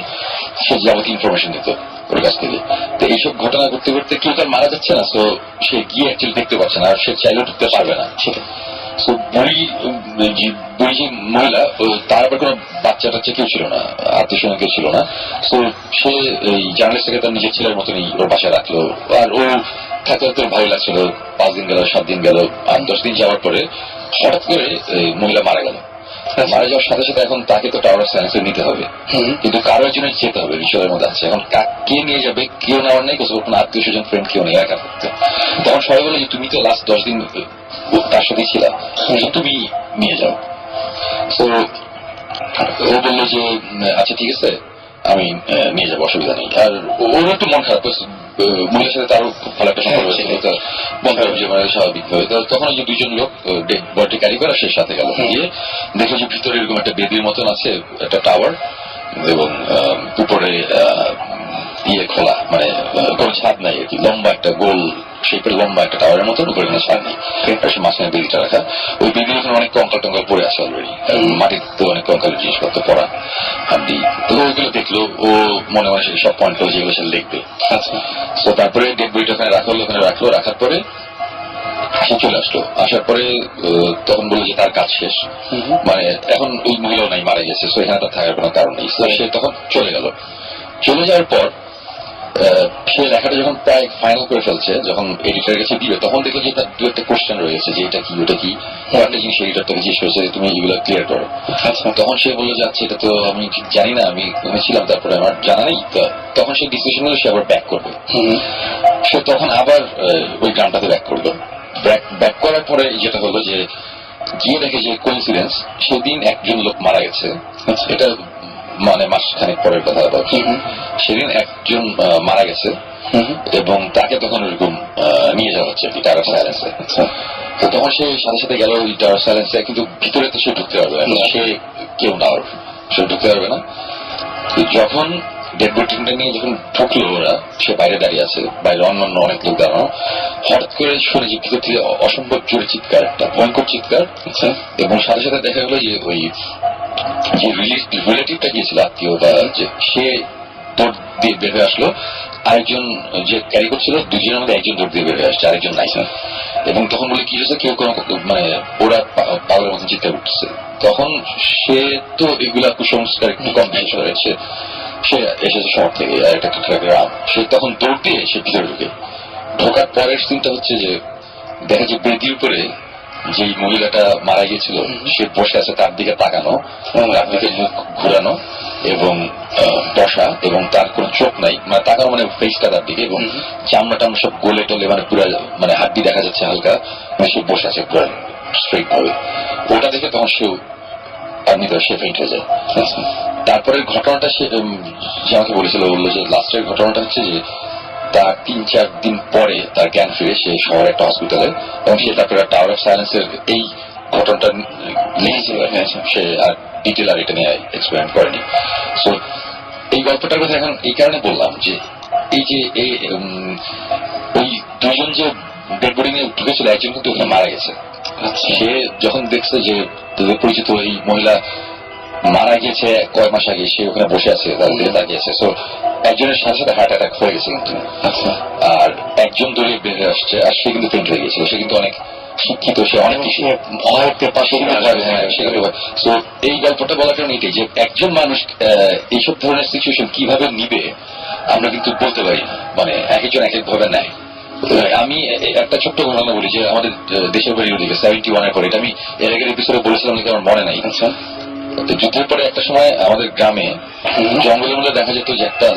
সে যাবতীয় ইনফরমেশন নিত ওর কাছ থেকে। তো এইসব ঘটনা করতে করতে কেউ তার মারা যাচ্ছে না, তো সে গিয়ে অ্যাকচুয়ালি দেখতে পাচ্ছে না, আর সে চাইলেও ঢুকতে পারবে না। তো বুড়ি যে মহিলা, তার আবার কোনো বাচ্চা টাচ্চা কেউ ছিল না, আত্মীয় স্বজন কেউ ছিল না। তো সে এই জার্নালিস্টকে তার নিজের ছেলের মতনই ওর বাসায় রাখলো। আর ও থাকতে থাকতে ভালো লাগছিল। 5 দিন গেল, 7 দিন গেল, 8-10 দিন যাওয়ার পরে হঠাৎ করে মহিলা মারা গেল। মারা যাওয়ার সাথে সাথে এখন তাকে তো টাওয়ার অফ সায়েন্সে নিতে হবে, কিন্তু কারো একজনের যেতে হবে, বিষয়ের মধ্যে আছে। এখন কে নিয়ে যাবে, কেউ নেওয়ার নেই, কোনো আত্মীয় স্বজন ফ্রেন্ড কেউ নেই, একা থাকতে। তখন সবাই বলে যে তুমি তো লাস্ট 10 দিন তার সাথেই ছিল, তুমি নিয়ে যাও। তো ও বললো যে আচ্ছা ঠিক আছে, আমি নিয়ে যাবো, অসুবিধা নেই। আর ওর একটু মন খারাপ, মহিলার সাথে তারও খুব ভালো একটা সম্পর্ক হয়েছিল, তো মন খারাপ যে মানে স্বাভাবিক ভাবে। তখন ওই যে 2 জন লোক বডি ক্যারি করা, সে সাথে গেল, গিয়ে দেখলো যে ভিতরে এরকম একটা বেদির মতন আছে, একটা টাওয়ার, এবং উপরে ইয়ে খোলা, মানে কোনো ছাদ নাই আর কি, লম্বা একটা গোল শেপের লম্বা একটা টাওয়ারের মতন, উপরে কোনো ছাদ নেই, মাঝখানে বেদিটা রাখা। ওই বেদির ওখানে অনেক কঙ্কাল টঙ্কাল পড়ে আছে অলরেডি, মাটিতে অনেক কঙ্কালের জিনিসপত্র পড়া হাড্ডি। তো ওইগুলো দেখলো, ও মনে মনে সব পয়েন্ট করে যেগুলো সে লিখবে। আচ্ছা, তো তারপরে ডেড বডিটা ওখানে রাখলো, ওখানে রাখলো, রাখার পরে সে চলে আসলো। আসার পরে তখন বললো যে তার কাজ শেষ, মানে এখন ওই মহিলাও নাই, মারা গেছে, তো এখানে তার থাকার কোনো কারণ নেই। তো সে তখন চলে গেল। চলে যাওয়ার পর সে লেখাটা যখন প্রায় ফাইনাল করে ফেলছে, যখন এডিটরের কাছে দিবে, তখন দেখলো যে তার দু একটা কোশ্চেন রয়েছে যে এটা কি ওটা কি, একটা জিনিস এডিটর তাকে জিজ্ঞেস করেছে তুমি এগুলো ক্লিয়ার করো। তখন সে বললো যে আচ্ছা এটা তো আমি ঠিক জানি না, আমি ওখানে ছিলাম, তারপরে আমার জানা নেই। তখন সে ডিসিশন হলো সে আবার ব্যাক করবে। সে তখন আবার ওই গ্রামটাতে ব্যাক করলো। ব্যাক করার পরে যেটা হলো যে গিয়ে দেখে যে কোইন্সিডেন্স, সেদিন একজন লোক মারা গেছে। এটা মানে মাসখানেক পরের কথা। সেদিন একজন মারা গেছে এবং তাকে তখন ওরকম নিয়ে যাওয়া হচ্ছে টাওয়ার সাইলেন্সে। তো তখন সে সাথে সাথে গেল ওই টাওয়ার সাইলেন্সে, কিন্তু ভিতরে তো সে ঢুকতে পারবে না, সে কেউ না, সে ঢুকতে পারবে না। যখন ডেড বডিটা নিয়ে যখন ঢুকলো ওরা, সে বাইরে দাঁড়িয়ে আছে, বাইরে অন্যান্য অনেক লোক দাঁড়ানো। হঠাৎ করে শুনে যে ভিতর থেকে অসম্ভব জোরে চিৎকার, একটা ভয়ঙ্কর চিৎকার। এবং সাথে সাথে দেখা গেলো যে ওই যে রিলেটিভটা গিয়েছিল, আত্মীয় বা যে, সে দৌড় দিয়ে বের হয়ে আসলো। আরেকজন যে ক্যারি করছিল, দুজনের মধ্যে একজন দৌড় দিয়ে বের হয়ে আসছে, আরেকজন নাই। এবং তখন বলে কি হয়েছে, কেউ কোনো মানে ওরা পাগলের মতন চিৎকার উঠছে। তখন সে তো এগুলা কুসংস্কার একটু কম বিশ্বাস করেছে, সে এসেছে শহর থেকে, একটা গ্রাম। সে তখন দৌড় দিয়ে সে ভিতরে ঢোকার পরের সিনটা হচ্ছে যে দেখা যে বেদির উপরে যে মহিলাটা মারা গিয়েছিল সে বসে আছে, তার দিকে তাকানো, তার দিকে মুখ ঘুরানো এবং বসা, এবং তার কোনো চোখ নাই, মানে তাকানো মানে ফেসটা তার দিকে, এবং চামড়া টামড়া সব গোলে টোলে, মানে পুরো মানে হাড্ডি দেখা যাচ্ছে হালকা, মানে সে বসে আছে পুরো স্ট্রেট ভাবে। ওটা দেখে তখন সেও সে ফেইন্ট হয়ে যায়। তারপরের ঘটনাটা সে আমাকে বলেছিল, বললো যে লাস্টের ঘটনাটা হচ্ছে যে তার 3-4 দিন পরে তার জ্ঞান ফিরে, সে শহরে একটা হসপিটালে, এবং সে তারপরে টাওয়ার অফ সাইলেন্সের এই ঘটনাটা লিখেছিল। সে আর ডিটেল আর এটা নিয়ে এক্সপেরিমেন্ট করেনি। সো এই গল্পটার কথা এখন এই কারণে বললাম যে এই যে ওই দুজন যে ডেড বডি নিয়ে ঢুকেছিল, একজন কিন্তু ওখানে মারা গেছে। সে যখন দেখছে যে তাদের পরিচিত এই মহিলা মারা গিয়েছে কয়েক মাস আগে, সে ওখানে বসে আছে, তার দিকে তাকিয়েছে। সো একজনের সাথে সাথে হার্ট অ্যাটাক হয়ে গেছে কিন্তু, আর একজন দৌড়ে বের হয়ে আসছে, আর সে কিন্তু পেন্ট হয়ে গেছিল। সে কিন্তু অনেক শিক্ষিত, সে অনেক কিছু এই গল্পটা বলার কারণে এটাই যে একজন মানুষ এইসব ধরনের সিচুয়েশন কিভাবে নিবে আমরা কিন্তু বলতে পারি না, মানে এক একজন এক এক ভাবে নেয়। আমি একটা ছোট্ট ঘটনা বলি যে আমাদের দেশের বাড়ির ওদিকে 71-এর পরে, এটা আমি এর আগের এপিসোডে বলেছিলাম নাকি আমার মনে নাই। যুদ্ধের পরে একটা সময় আমাদের গ্রামে জঙ্গলের মধ্যে দেখা যেত যে একটা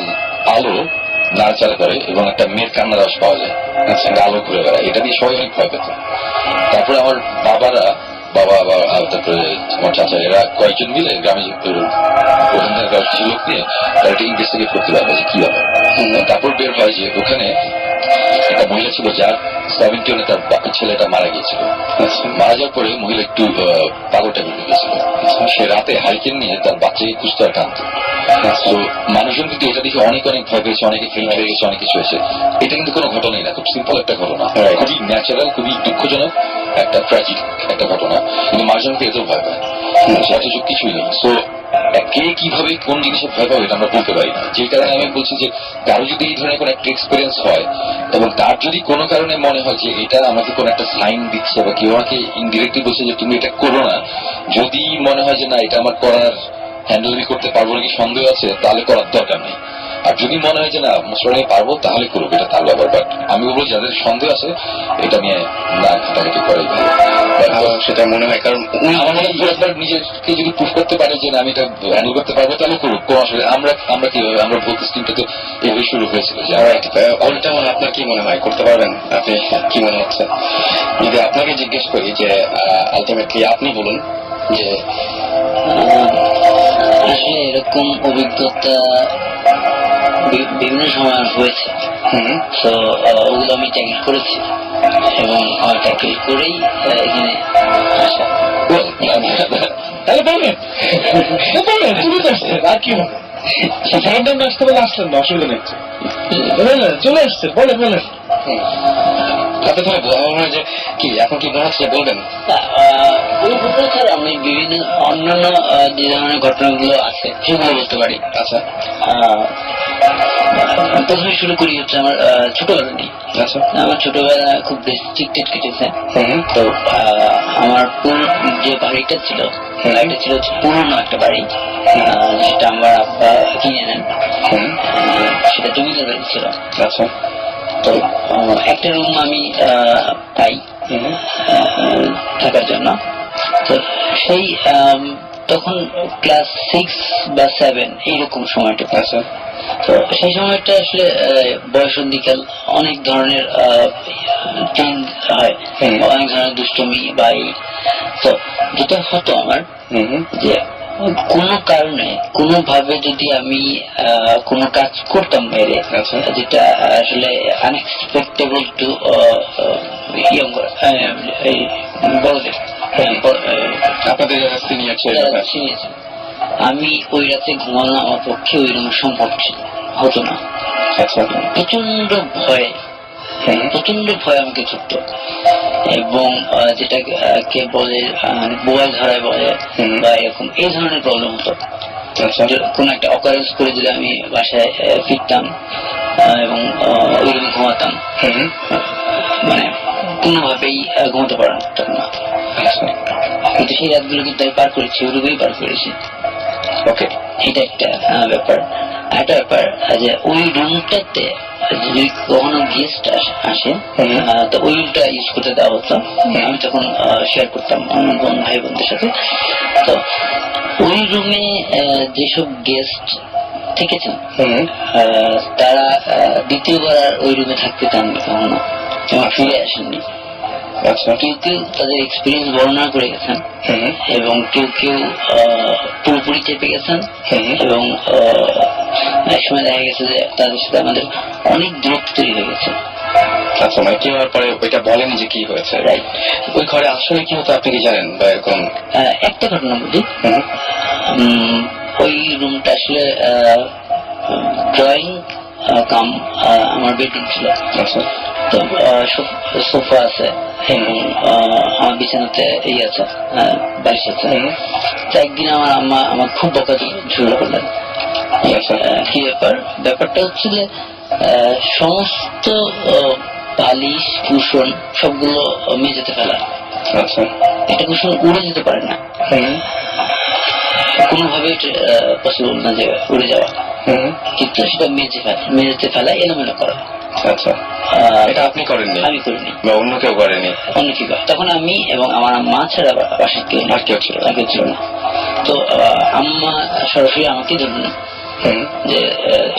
আলো নাড়াচাড়া করে এবং একটা মেয়ের কান্নার আওয়াজ পাওয়া যায়, একটা আলো ঘুরে বেড়ায়। এটা দিয়ে সবাই অনেক ভয় পেত। তারপরে আমার বাবা আবার তারপরে আমার চাচা, এরা কয়েকজন মিলে গ্রামে ওখানকার কিছু লোক নিয়ে তারা একটা ইনভেস্টিগেট করতে পারবে যে কি ব্যাপার। তারপর বের হয় যে ওখানে একটা মহিলা ছিল যার 71-এ তার ছেলেটা মারা গিয়েছিল। মারা যাওয়ার পরে মহিলা একটু পাগল টাইপের হয়ে গেছিল। সে রাতে হারিকেন নিয়ে তার বাচ্চাকে খুঁজতে আর কাঁদত। তো মানুষজন কিন্তু এটা দেখে অনেক ভয় পেয়েছে, অনেকে ফেল হয়ে গেছে, অনেক কিছু হয়েছে। এটা কিন্তু কোনো ঘটনাই না, খুব সিম্পল একটা ঘটনা, খুবই ন্যাচারাল, খুবই দুঃখজনক একটা ট্র্যাজিক একটা ঘটনা, কিন্তু মানুষজন এতেও ভয় পায়, অথচ কিছুই নেই। সো কে কিভাবে কোন জিনিসে ভয় পাবে এটা আমরা বলতে পারি না। যে কারণে আমি বলছি যে কারো যদি এই ধরনের কোনো একটা এক্সপিরিয়েন্স হয় এবং তার যদি কোনো কারণে মনে হয় যে এটা আমাকে কোনো একটা সাইন দিচ্ছে বা কেউ আমাকে ইনডিরেক্টলি বলছে যে তুমি এটা করো না, যদি মনে হয় যে না এটা আমার করার হ্যান্ডেল করতে পারবো নাকি সন্দেহ আছে, তাহলে করার দরকার নেই। আর যদি মনে হয় যে না মুসলমানি পারবো, তাহলে করবো, এটা তার ব্যাপার। বাট আমি বলবো যাদের সন্দেহ আছে এটা নিয়ে না ঘাটাঘাটি করাই ভালো, সেটা মনে হয়। কারণ আমার মনে হয় একবার নিজেকে যদি প্রুফ করতে পারে যে আমি এটা হ্যান্ডেল করতে পারবো, তাহলে করুক, কোনো অসুবিধা। আমরা কিভাবে আমরা ভোট স্কিমটা তো এভাবে শুরু হয়েছিল যে অলটা মানে আপনার কি মনে হয় করতে পারবেন? আপনি কি মনে হচ্ছে যদি আপনাকে জিজ্ঞেস করি যে আলটিমেটলি আপনি বলুন যে আসলে এরকম অভিজ্ঞতা বিভিন্ন সময় হয়েছে। তো ওগুলো আমি ট্যাকেল করেছি এবং ট্যাকেল করেই এখানে আসা। তাহলে বলবেন চলে আসছেন, আর কি হবে আসতে বলে আসলেন না, অসুবিধা নেই, চলে আসছেন, বলেন। আপনি তাহলে আমার মনে হয় যে কি এখন কি মনে হচ্ছে যে বলবেন? ওই ঘটনা ছাড়া আমি বিভিন্ন অন্যান্য যে ধরনের ঘটনাগুলো আছে সেগুলো বলতে পারি। আচ্ছা প্রথমে শুরু করি হচ্ছে আমার ছোটবেলা নিয়ে। আচ্ছা আমার ছোটবেলা খুব রেস্ট্রিক্টেড কেটেছে। হুম তো আমার যে বাড়িটা ছিল, বাড়িটা ছিল হচ্ছে পুরনো একটা বাড়ি, যেটা আমার আব্বা কিনে নেন। হুম সেটা জমিদার বাড়ি ছিল। আচ্ছা তো একটা রুম আমি পাই থাকার জন্য। তো সেই তখন ক্লাস 6 বা 7 এইরকম সময়টা। আচ্ছা তো সেই সময়টা আসলে বয়সন্ধিকাল, অনেক ধরনের চেঞ্জ হয়, অনেক ধরনের দুষ্টমি বা তো যেটা হতো আমার যে কোনো কারণে কোনোভাবে যদি আমি কোনো কাজ করতাম বাইরে, যেটা আসলে আনএক্সপেক্টেবল টু বড়দের, আপনাদের সিনিয়র ছিল, আমি ওই রাতে ঘুমানো আমার পক্ষে ওই রকম সম্ভব হতো না। আচ্ছা প্রচন্ড ভয় আমাকে ধরত, এবং যেটাকে বলে বোয়াল ধরায় বলে বা এরকম এই ধরনের প্রবলেম হতো। কোন একটা অকারেন্স করে যদি আমি বাসায় ফিরতাম এবং ওই রকম ঘুমাতাম, মানে কোনোভাবেই ঘুমাতে পারতাম না। কিন্তু সেই রাতগুলো কিন্তু আমি পার করেছি, ওরকমই পার করেছি। ওকে, এটা একটা ব্যাপার। একটা ব্যাপার যে ওই রুমটাতে যদি কখনো গেস্ট আসে তো ওই রুমটা ইউজ করতে দেওয়া হতো। আমি তখন শেয়ার করতাম আমার ভাই বোনদের সাথে। তো ওই রুমে যেসব গেস্ট থেকেছেন তারা দ্বিতীয়বার আর ওই রুমে থাকতে চাননি, কখনো ফিরে আসেননি। কেউ কেউ তাদের এক্সপিরিয়েন্স বর্ণনা করে গেছেন, এবং কেউ কেউ পুরোপুরি চেপে গেছেন, এবং এক সময় দেখা গেছে যে তাদের সাথে আমাদের অনেক দূরত্ব তৈরি হয়ে গেছে। আচ্ছা, মানে কি হওয়ার পরে ওইটা বলেন যে কি হয়েছে? রাইট। ওই ঘরে আসলে কি হতো আপনি কি জানেন বা এরকম? একটা ঘটনা বলি। ওই রুমটা আসলে ড্রয়িং কাম আমার বেডরুম ছিল। তো সোফা আছে এবং আমার বিছানাতে এই আছে, বালিশ আছে। তো একদিন আমার আম্মা আমার খুব বকা শুরু করলেন। কি ব্যাপারটা হচ্ছে যে সমস্ত বালিশ কুশন সবগুলো মেঝেতে ফেলা। এটা কুশন উড়ে যেতে পারে না, কোনোভাবে পসিবল না যে উড়ে যাওয়া, কিন্তু সেটা মেঝেতে ফেলা, এলোমেলো করা। আচ্ছা, এটা আপনি করেননি? আমি করিনি, বা অন্য কেউ করেনি? অন্য কেউ। তখন আমি এবং আমার মা ছাড়া বাসার কেউ ছিল না। তো আম্মা সরাসরি আমাকে ধরলেন যে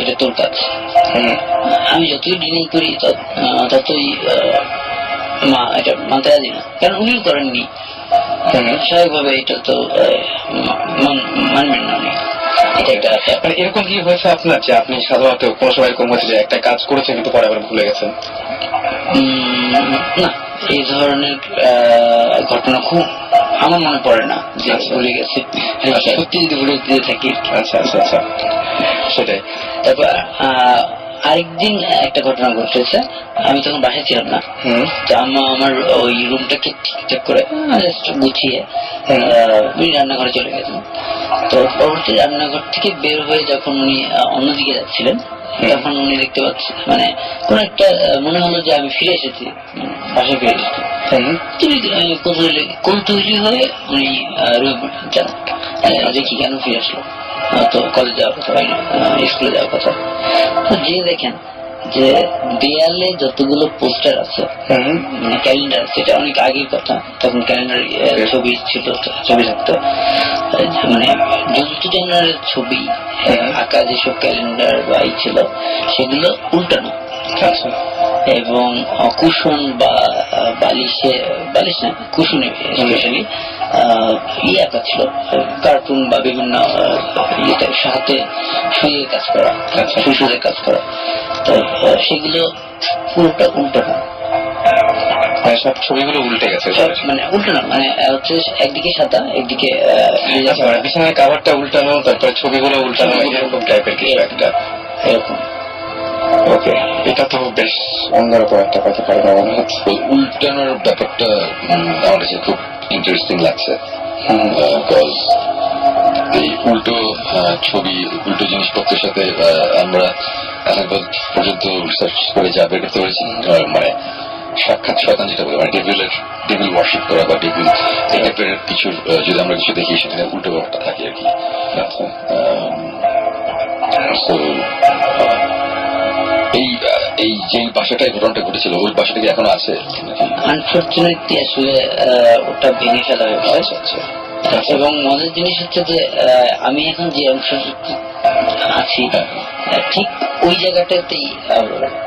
এটা তোর কাজ। আমি যতই ডিনাই করি ততই মা এটা মানতে রাজি না, কারণ উনিও করেননি। স্বাভাবিকভাবে এটা তো মানবেন না উনি। মানে এরকম কি হয়েছে আপনার যে আপনি সাধারণত কোনো সময় এরকম হয়েছে যে একটা কাজ করেছেন কিন্তু পরে আবার ভুলে গেছেন? না, এই ধরনের ঘটনা খুব আমার মনে পড়ে না যে ভুলে গেছি, সত্যি যদি ভুলে দিয়ে থাকি। আচ্ছা আচ্ছা আচ্ছা, সেটাই। তারপর আরেকদিন একটা ঘটনা ঘটেছে, আমি তখন বাসায় ছিলাম না। তো আম্মা আমার ওই রুমটাকে ঠিকঠাক করে গুছিয়ে উনি রান্নাঘরে চলে গেছেন। তো পরবর্তী রান্নাঘর থেকে বের হয়ে যখন উনি অন্যদিকে যাচ্ছিলেন, তখন উনি দেখতে পাচ্ছেন মানে কোন একটা মনে হলো যে আমি ফিরে এসেছি, বাসায় ফিরে এসেছি। কৌতূহলী হয়ে উনি যান, দেখি কেন ফিরে আসলো, তো কলেজ যাওয়ার কথা, স্কুলে যাওয়ার কথা। তো যে দেখেন যে দেয়ালে যতগুলো পোস্টার আছে, মানে ক্যালেন্ডার, সেটা অনেক আগের কথা, তখন ক্যালেন্ডার ছবি ছিল, ছবি থাকতো, মানে জন্তু জানোয়ারের ছবি আঁকা যেসব ক্যালেন্ডার বা ছিল সেগুলো উল্টানো, এবং কুশন বা বালিশ না, কুশনে স্পেশালি আঁকা ছিল, কার্টুন বা বিভিন্ন সাথে শুয়ে কাজ করা, শিশুদের কাজ করা। তো সেগুলো পুরোটা উল্টানো, সব ছবিগুলো উল্টে গেছে। মানে উল্টানো মানে হচ্ছে একদিকে সাদা, একদিকে বিছানার কাভারটা উল্টানো, তারপরে ছবিগুলো উল্টানো, এরকম টাইপের কিছু একটা, এরকম। ওকে, এটা তো বেশ অন্যরকম একটা কথা পারে মনে হচ্ছে। তো উল্টানোর ব্যাপারটা আমার কাছে খুব ইন্টারেস্টিং লাগছে, বিকজ এই উল্টো ছবি, উল্টো জিনিসপত্রের সাথে আমরা এখন পর্যন্ত রিসার্চ করে যা বের করতে পেরেছি, মানে সাক্ষাৎ শয়তান যেটা বলে, মানে ডেভিল ওয়ার্শিপ করা বা ডেভিল এই টাইপের কিছু যদি আমরা কিছু দেখি সেখানে উল্টো ব্যাপারটা থাকে আর কি। So, এই যে বাসাটায় ঘটনাটা ঘটেছিল ওই বাসাটা কি এখনো আছে? আনফর্চুনেটলি আসলে ওটা ভেঙে ফেলা হয়েছে। আচ্ছা, এবং মজার জিনিস হচ্ছে যে আমি এখন যে অংশটা আছি ঠিক ওই জায়গাটাতেই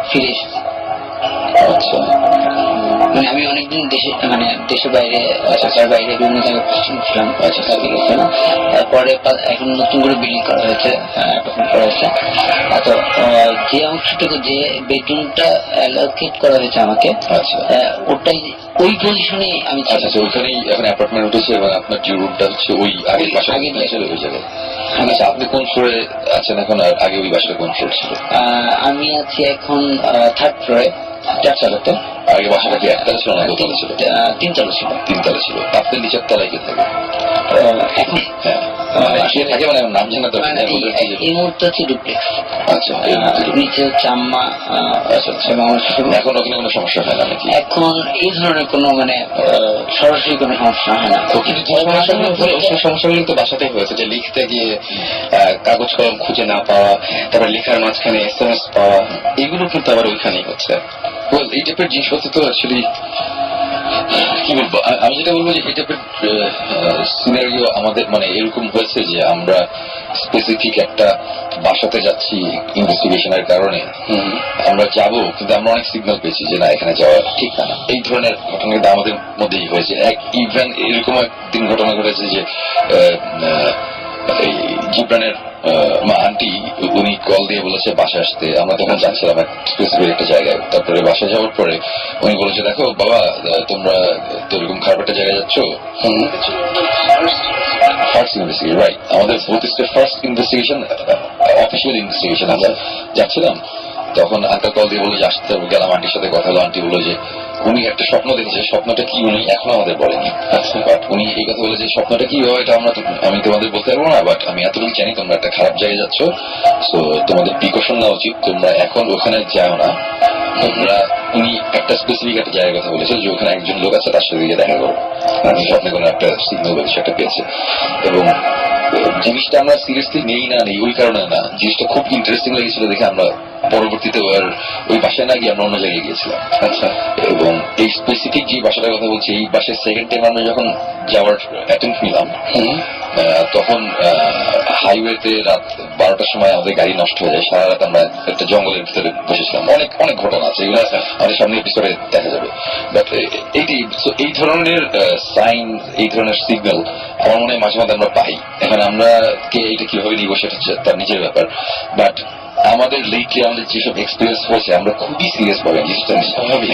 ফিরে এসেছি। আচ্ছা, মানে আমি অনেকদিন দেশের বাইরে, ঢাকার বাইরে বিভিন্ন জায়গায় পোস্টিং ছিলাম। তারপরে এখন নতুন করে বিল্ডিং করা হয়েছে, অ্যাপার্টমেন্ট করা হয়েছে। তো যে অংশটুকু, যে বেডরুমটা অ্যালোকেট করা হয়েছে আমাকে, আচ্ছা, ওটাই ওই পজিশনে আমি ছিলাম। আচ্ছা, ওইখানেই এখন অ্যাপার্টমেন্ট উঠেছে এবং আপনার যে রুমটা হচ্ছে ওই আগের বাসা আগের ছিল ওই জায়গায়। আচ্ছা, আপনি কোন ফ্লোরে আছেন এখন আর আগে ওই বাসাটা কোন ফ্লোর ছিল? আমি আছি এখন থার্ড ফ্লোরে, 4 তলাতে। আগে বাসাটা কি একতলা ছিল না দোতলা ছিল? 3 তলা ছিল। 3 তলা ছিল। আপনি নিচের তলায় কে থাকে? এখন মানে কে থাকে, মানে নাম জানা দরকার নেই। এই মুহূর্তে হচ্ছে ডুপ্লেক্স। আচ্ছা, নিচে হচ্ছে আম্মা। আচ্ছা, এবং আমার শ্বশুর। এখন ওখানে কোনো সমস্যা হয় না নাকি? এখন এই ধরনের কোনো সরাসরি কোনো সমস্যা হয় না। তো কিন্তু সমস্যাগুলো তো বাসাতেই হয়েছে, যে লিখতে গিয়ে কাগজ কলম খুঁজে না পাওয়া, তারপর লেখার মাঝখানে SMS পাওয়া, এগুলো কিন্তু আবার ওইখানেই হচ্ছে। এই টাইপের জিনিসপত্র তো অ্যাকচুয়ালি কি বলবো, আমি যেটা বলবো যে এই টাইপের সিনারিও আমাদের মানে এরকম হয়েছে যে আমরা স্পেসিফিক একটা বাসাতে যাচ্ছি ইনভেস্টিগেশনের কারণে, আমরা যাব কিন্তু আমরা অনেক সিগন্যাল পেয়েছি যে না এখানে যাওয়া ঠিক না। এই ধরনের ঘটনা কিন্তু আমাদের মধ্যেই হয়েছে। ইভেন এরকম একদিন ঘটনা ঘটেছে যে এই জিব্রানের মা আন্টি উনি কল দিয়ে বলেছে বাসায় আসতে। আমরা তখন যাচ্ছিলাম স্পেসিফিক একটা জায়গায়। তারপরে বাসায় যাওয়ার পরে উনি বলেছে দেখো বাবা, তোমরা তো এরকম খারাপ একটা জায়গায় যাচ্ছ। ফার্স্ট ইনভেস্টিগেশন, রাইট, আমাদের ফার্স্ট ইনভেস্টিগেশন, অফিসিয়াল ইনভেস্টিগেশন। আমরা যাচ্ছিলাম, তখন আঙ্কেল কল দিয়ে বললো যে আসতে হবে। গেলাম, আন্টির সাথে কথা হলো। আন্টি বললো যে উনি একটা স্বপ্ন দেখেছে, স্বপ্নটা কি উনি এখনো আমাদের বলেনি। বাট উনি এই কথা বলে যে স্বপ্নটা কি হয় এটা আমি তোমাদের বলতে পারবো না, বাট আমি এতটুকু জানি তোমরা একটা খারাপ জায়গায় যাচ্ছ, সো তোমাদের প্রিকশন নেওয়া উচিত, তোমরা এখন ওখানে যাও না। তোমরা উনি একটা স্পেসিফিক একটা জায়গার কথা বলেছে যে ওখানে একজন লোক আছে, তার সাথে গিয়ে দেখা করো। আমি স্বপ্নে কোনো একটা সিগন্যাল বা কিছু একটা পেয়েছে। এবং জিনিসটা আমরা সিরিয়াসলি নেই না নেই ওই কারণে না, জিনিসটা খুব ইন্টারেস্টিং লেগেছিল দেখে আমরা পরবর্তীতে ওই বাসায় না গিয়ে আমরা অন্য জায়গায় গিয়েছিলাম। আচ্ছা, এবং এই স্পেসিফিক যে বাসাটার কথা বলছি, এই বাসায় সেকেন্ড টাইম আমরা যখন যাওয়ার অ্যাটেম্প নিলাম, তখন হাইওয়েতে রাত 12টার সময় আমাদের গাড়ি নষ্ট হয়ে যায়। সারা রাত আমরা একটা জঙ্গলের ভিতরে বসেছিলাম। অনেক অনেক ঘটনা আছে, এগুলো আমাদের সামনে এপিসোডে দেখা যাবে। বাট এই ধরনের সাইন, এই ধরনের সিগন্যাল আমার মনে হয় মাঝে মাঝে আমরা পাই। এখন আমরা কে এটা কিভাবে নিব সেটা হচ্ছে তার নিজের ব্যাপার। বাট আমাদের লেটলি আমাদের যেসব এক্সপিরিয়েন্স হয়েছে আমরা খুবই সিরিয়াস ভাবে জিনিসটা খুবই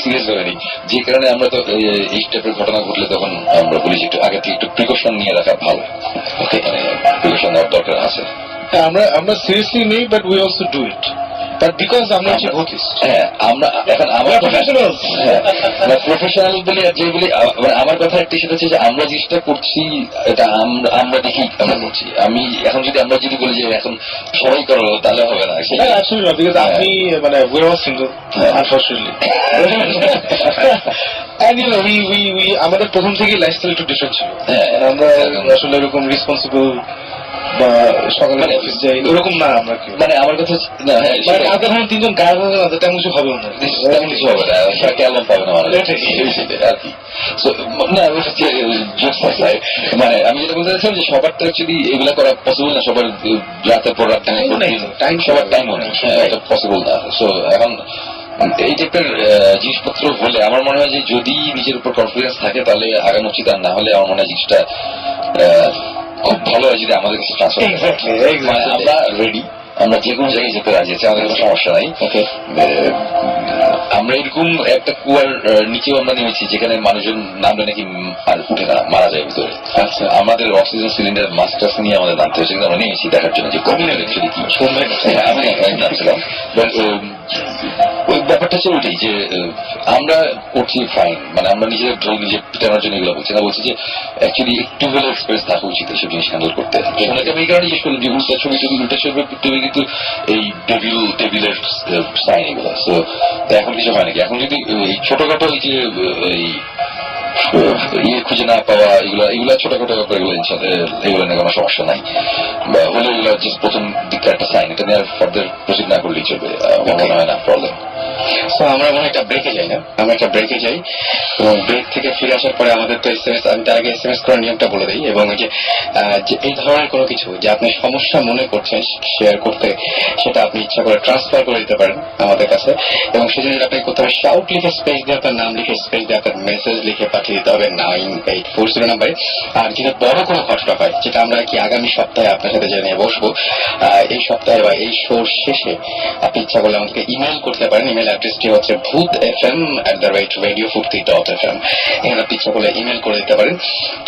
সিরিয়াস ভাবে নিই, যে কারণে আমরা তো এই টাইপের ঘটনা ঘটলে তখন আমরা বলি যে একটু আগে থেকে একটু প্রিকশন নিয়ে রাখা ভালো। ওকে, প্রিকশন নেওয়ার দরকার আছে। আমরা সিরিয়াসলি নেই, but we also do it, but because আমরা হচ্ছে ভোটিস্ট। হ্যাঁ, আমরা এখন আমার প্রফেশনাল বলি আর যে বলি, আমার কথা একটা সেটা হচ্ছে যে আমরা জিনিসটা করছি, এটা আমরা দেখি আমরা করছি। আমি এখন আমরা যদি বলি যে এখন সবাই করো তাহলে হবে না। আসলে না, বিকজ আপনি মানে উই আর সিঙ্গল আনফরচুনেটলি। আমাদের প্রথম থেকেই লাইফস্টাইল একটু ডিফারেন্ট ছিল। আমরা আসলে এরকম রেসপন্সিবল বা সকালে অফিস যাই ওরকম না আমরা কেউ। মানে আমার কথা না, আমাদের ধরেন 3 জন গায়ে হবে না, তেমন কিছু হবে না, তেমন কিছু হবে না, অ্যালবাম পাবে না আর কি। মানে আমি যেটা বলতে চাইছিলাম যে সবারটা অ্যাকচুয়ালি এগুলা করা পসিবল না, সবার রাতের পর রাত সবার টাইমও নেই, এটা পসিবল না। সো এখন এই টাইপের জিনিসপত্র হলে আমার মনে হয় যে যদি নিজের উপর কনফিডেন্স থাকে তাহলে আগানো উচিত, আর না হলে আমার মনে হয় জিনিসটা খুব ভালো হয় যদি আমাদের কাছে ট্রান্সফার। আমরা রেডি, আমরা যে কোনো জায়গায় যেতে রাজি আছি, আমাদের কোনো সমস্যা নাই। আমরা এরকম একটা কুয়ার নিচেও আমরা নেমেছি যেখানে মানুষজন নামলে নাকি আর উঠে না, মারা যায় ভিতরে। আচ্ছা, আমাদের অক্সিজেন সিলিন্ডার মাস্টার্স নিয়ে আমাদের নামতে হয়েছে, কিন্তু আমরা নেমেছি দেখার জন্য যে কমিউনিটি কি। আমি নামছিলাম, ওই ব্যাপারটা হচ্ছে ওইটাই যে আমরা করছি ফাইন, মানে আমরা নিজের ঢোল নিজে পিটানোর জন্য এগুলো বলছি না, বলছি যে অ্যাকচুয়ালি একটু হলে এক্সপিরিয়েন্স থাকা উচিত এইসব জিনিস হ্যান্ডেল করতে। শোনাকে আমি এই কারণে জিজ্ঞেস করলাম যে উল্টা ছবি টবি উল্টা ছবি টবি কিন্তু এই টেবিলের সাইন এগুলো। তো এখন কিছু হয় নাকি? এখন যদি এই ছোটখাটো এই যে এই ইয়ে খুঁজে না পাওয়া এগুলা ছোটখাটো ব্যাপার, এগুলো এগুলো নিয়ে কোনো সমস্যা নাই, বা হলে এগুলো জাস্ট প্রথম দিককার একটা সাইন, এটা নিয়ে ফার্দার প্রসিড না করলেই চলবে, মনে হয় না প্রবলেম। সো আমরা মনে একটা ব্রেকে যাই না, আমরা একটা ব্রেকে যাই এবং ব্রেক থেকে ফিরে আসার পরে আমাদের তো SMS, আমি তার আগে SMS করার নিয়মটা বলে দিই। এবং যে এই ধরনের কোনো কিছু যে আপনি সমস্যা মনে করছেন শেয়ার করতে, সেটা আপনি ইচ্ছা করে ট্রান্সফার করে দিতে পারেন আমাদের কাছে। এবং সেজন্য আপনাকে করতে হবে শাউট লিখে স্পেস দিয়ে আপনার নাম লিখে স্পেস দিয়ে আপনার মেসেজ লিখে পাঠিয়ে দিতে হবে 9840 নাম্বারে। আর যদি বড় কোনো ঘটনা হয়, যেটা আমরা কি আগামী সপ্তাহে আপনার সাথে জেনে বসবো, এই সপ্তাহে বা এই শোর শেষে আপনি ইচ্ছা করলে আমাদেরকে ইমেল করতে পারেন। ইমেল অ্যাড্রেসটি হচ্ছে bhutfm@radiofurti.fm। এখানে আপনি ইচ্ছা করলে ইমেল করে দিতে পারেন।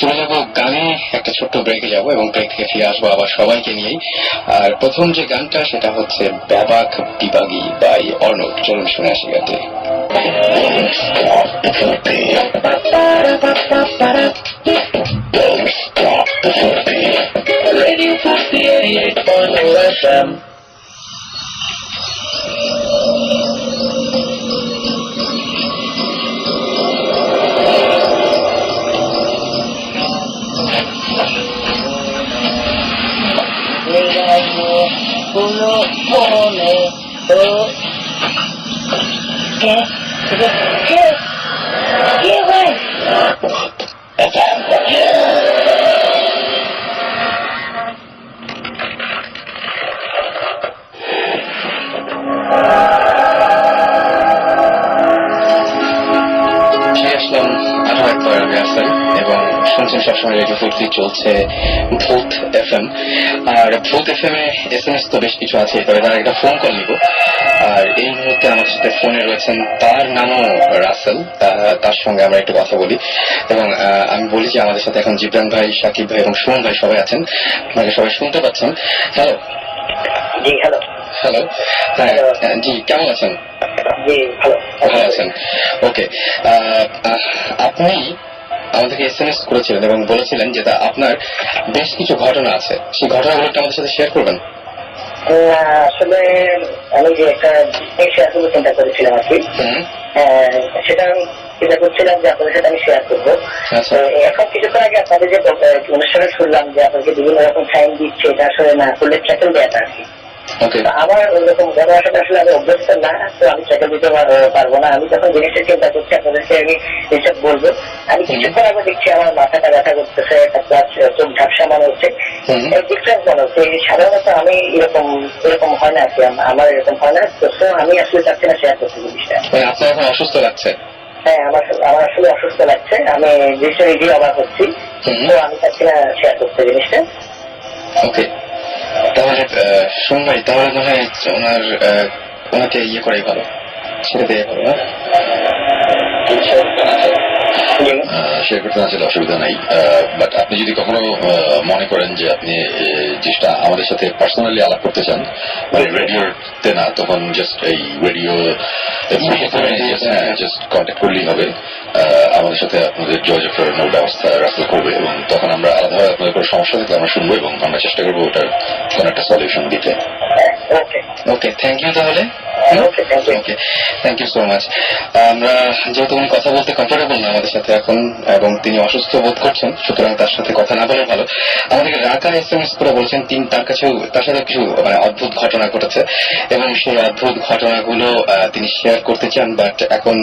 চলে যাবো গানে, একটা ছোট্ট ব্রেকে যাবো এবং ব্রেক থেকে ফিরে আসবো আবার সবাইকে নিয়েই। আর প্রথম যে গানটা সেটা হচ্ছে ব্যাবাক বিভাগী বাই অর্ণব। চলুন শুনে আসি গানটি। Radio 48.0 FM. ¿Qué, güey? এবং শুনছেন সবসময় রেডিও ফুর্তি, চলছে ভূত FM। আর ভূত FM এ SMS তো বেশ কিছু আছে, তবে তার একটা ফোন কল নিব। আর এই মুহূর্তে আমার সাথে ফোনে রয়েছেন, তার নামও রাসেল, তার সঙ্গে আমরা একটু কথা বলি। এবং আমি বলি যে আমাদের সাথে এখন জিবরান ভাই, সাকিব ভাই এবং সুমন ভাই সবাই আছেন, আপনাকে সবাই শুনতে পাচ্ছেন। হ্যালো। জি হ্যালো। হ্যালো, হ্যাঁ জি, কেমন আছেন? জি ভালো। ভালো আছেন, ওকে। আপনি আমাদেরকে SMS করেছিলেন এবং বলেছিলেন যে আপনার বেশ কিছু ঘটনা আছে, সেই ঘটনাগুলো একটু আমাদের সাথে শেয়ার করবেন। আসলে আমি যে একটা শেয়ার করবো চিন্তা করেছিলাম আর কি, সেটা আমি চিন্তা করছিলাম যে আপনাদের সাথে আমি শেয়ার করবো। এখন কিছুক্ষণ আগে আপনাদের যে অনুষ্ঠানে শুনলাম যে আপনাকে বিভিন্ন রকম সাইন দিচ্ছে, এটা আসলে না করলে ট্র্যাকেল দেওয়াটা আর কি। আমার ওইরকম ঘটনাটা আসলে আমি অভ্যস্ত না, তো আমি ট্র্যাকেল দিতে পারবো না। আমি যখন জিনিসটা চিন্তা করছি আপনাদেরকে আমি এইসব বলবো। আমি কিছুক্ষণ আগে দেখছি আমার মাথাটা ব্যথা করতেছে, প্লাস চোখ ঝাপসা মনে হচ্ছে, ডিফারেন্স মনে হচ্ছে। সাধারণত আমি এরকম হয় না আর কি, আমার এরকম হয় না। তো আমি আসলে চাচ্ছি না শেয়ার করতে জিনিসটা। আপনার এখন অসুস্থ লাগছে? হ্যাঁ, আমার আসলে অসুস্থ লাগছে, আমি জিনিসটা নিজেই অবাক হচ্ছি, তো আমি চাচ্ছি না শেয়ার করতে জিনিসটা। ওকে, তাহলে শুনুন ভাই, তাহলে মনে হয় ওনাকে ইয়ে করাই ভালো, ছেড়ে দিয়ে ভালো। শেয়ার করতে না চাইলে অসুবিধা নাই, বাট আপনি যদি কখনো মনে করেন যে আপনি জিনিসটা আমাদের সাথে পার্সোনালি আলাপ করতে চান, মানে রেডিওতে না, তখন জাস্ট এই রেডিও জাস্ট কন্ট্যাক্ট করলেই হবে। আমাদের সাথে আপনাদের যোগাযোগ করানোর ব্যবস্থা রাস্তা করবে এবং তখন আমরা আলাদাভাবে আপনাদের কোনো সমস্যা থাকলে আমরা শুনবো এবং আমরা চেষ্টা করবো ওটার কোন একটা সলিউশন দিতে। ওকে, থ্যাংক ইউ। তাহলে ওকে, থ্যাংক ইউ সো মাচ। আমরা যেহেতু উনি কথা বলতে কমফোর্টেবল না আমাদের সাথে এখন, এবং তিনি অসুস্থ বোধ করছেন, সুতরাং তার সাথে কথা না বলে ভালো। আমাদেরকে রাকা SMS করে বলছেন তার সাথে কিছু মানে অদ্ভুত ঘটনা ঘটেছে এবং সেই অদ্ভুত ঘটনাগুলো তিনি শেয়ার করতে চান, বাট এখন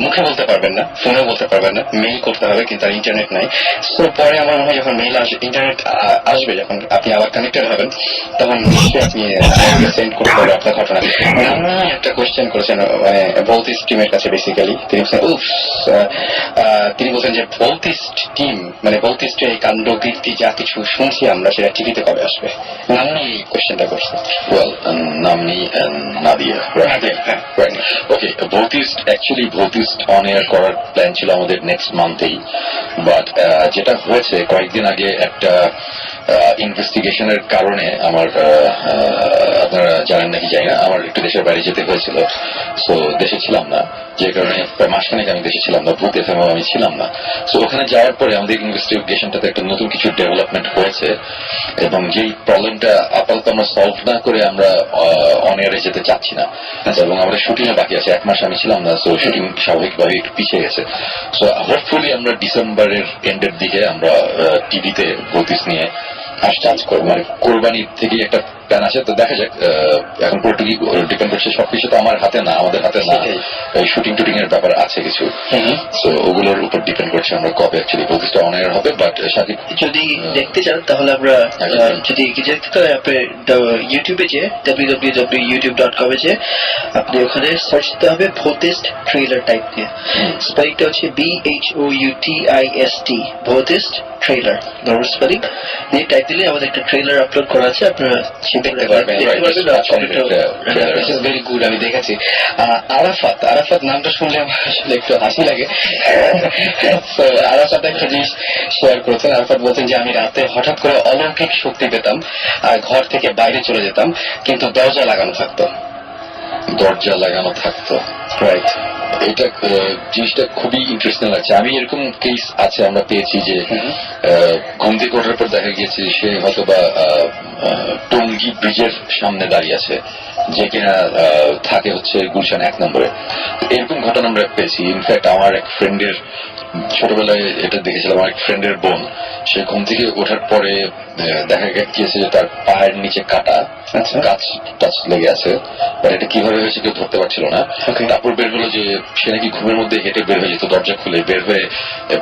মুখে বলতে পারবেন না, ফোনে বলতে পারবেন না, মেইল করতে হবে, কিন্তু তার ইন্টারনেট নাই। সো পরে আমার মনে হয় যখন মেইল ইন্টারনেট আসবে, যখন আপনি আবার কানেক্টেড হবেন, তখন নিশ্চয়ই আপনি সেন্ড করতে হবে আপনার ঘটনা। আপনি একটা কোয়েশ্চেন করেছেন মানে ভৌতিস্ট টিমের কাছে, বেসিক্যালি তিনি বলছেন যে ভৌতিস্ট টিম মানে ভৌতিস্ট এই কাণ্ড কীর্তি যা কিছু শুনছি আমরা, সেটা টিভিতে কবে আসবে? নামনি কোয়েশ্চেনটা করছে। নামনি নাদিয়া, ওকে। ভৌতিস্ট অন এয়ার করার প্ল্যান ছিল আমাদের নেক্সট মান্থেই, বাট যেটা হয়েছে কয়েকদিন আগে একটা ইনভেস্টিগেশনের কারণে আমার আপনারা জানেন নাকি জানি না, আমার একটু দেশের বাইরে যেতে হয়েছিল। সো দেশে ছিলাম না, যে কারণে প্রায় মাসখানেক আমি দেশে ছিলাম না, ভূত এফএম আমি ছিলাম না। সো ওখানে যাওয়ার পরে আমাদের ইনভেস্টিগেশনটাতে একটা নতুন কিছু ডেভেলপমেন্ট হয়েছে, এবং যেই প্রবলেমটা আপাতত আমরা সলভ না করে আমরা অন এয়ারে যেতে চাচ্ছি না, এবং আমাদের শুটিং এ বাকি আছে, 1 মাস আমি ছিলাম না। সো শুটিং স্বাভাবিকভাবে একটু পিছিয়ে গেছে। সো হোপফুলি আমরা ডিসেম্বরের এন্ডের দিকে আমরা টিভিতে ভূতিস নিয়ে কাজ করবো, মানে কোরবানির থেকে একটা প্ল্যান আছে। তো দেখা যাক, এখন পুরোটুকু ডিপেন্ড করছে, সবকিছু তো আমার হাতে না, আমাদের হাতে না, শুটিং টুটিং এর ব্যাপার আছে কিছু। সো ওগুলোর উপর ডিপেন্ড করছে আমরা কবে অ্যাকচুয়ালি ভূতিসটা অন এয়ার হবে। বাট সাকিব যদি দেখতে চান তাহলে আমরা যদি দেখতে চান আপনি ইউটিউবে যে www.youtube.com এ যে আপনি ওখানে সার্চ দিতে হবে ভূতিস্ট ট্রেলার টাইপ দিয়ে। স্পেলিংটা হচ্ছে BHOUTIST, ভূতিস্ট ট্রেলার নর্মাল স্পেলিং দিয়ে টাইপ দিলে আমাদের একটা ট্রেলার আপলোড করা আছে, আপনারা দেখতে পারবেন। ভেরি গুড, আমি দেখেছি। আরাফাত নামটা শুনলে আমার আসলে একটু হাসি লাগে। তো আরাফাত একটা জিনিস শেয়ার করেছেন। আরাফাত বলছেন যে আমি রাতে হঠাৎ করে অলৌকিক শক্তি পেতাম আর ঘর থেকে বাইরে চলে যেতাম, কিন্তু দরজা লাগানো থাকতো। দরজা লাগানো থাকতো, রাইট। এটা জিনিসটা খুবই ইন্টারেস্টিং লাগছে। আমি এরকম কেস আছে আমরা পেয়েছি যে ঘুম থেকে ওঠার পর দেখা গিয়েছে সে হয়তো বা টঙ্গী ব্রিজের সামনে দাঁড়িয়ে আছে, যে কিনা থাকে হচ্ছে গুলশান 1 নম্বরে। এরকম ঘটনা আমরা পেয়েছি। ইনফ্যাক্ট আমার এক ফ্রেন্ডের, ছোটবেলায় এটা দেখেছিলাম, আমার এক ফ্রেন্ডের বোন, সে ঘুম থেকে ওঠার পরে দেখা গিয়েছে যে তার পায়ের নিচে কাটা, গাছ টাচ লেগে আছে, বাট এটা কিভাবে হয়েছে কেউ ধরতে পারছিল না। তারপর বের হলো যে সে নাকি ঘুমের মধ্যে হেঁটে বের হয়ে যেত, দরজা খুলে বের হয়ে,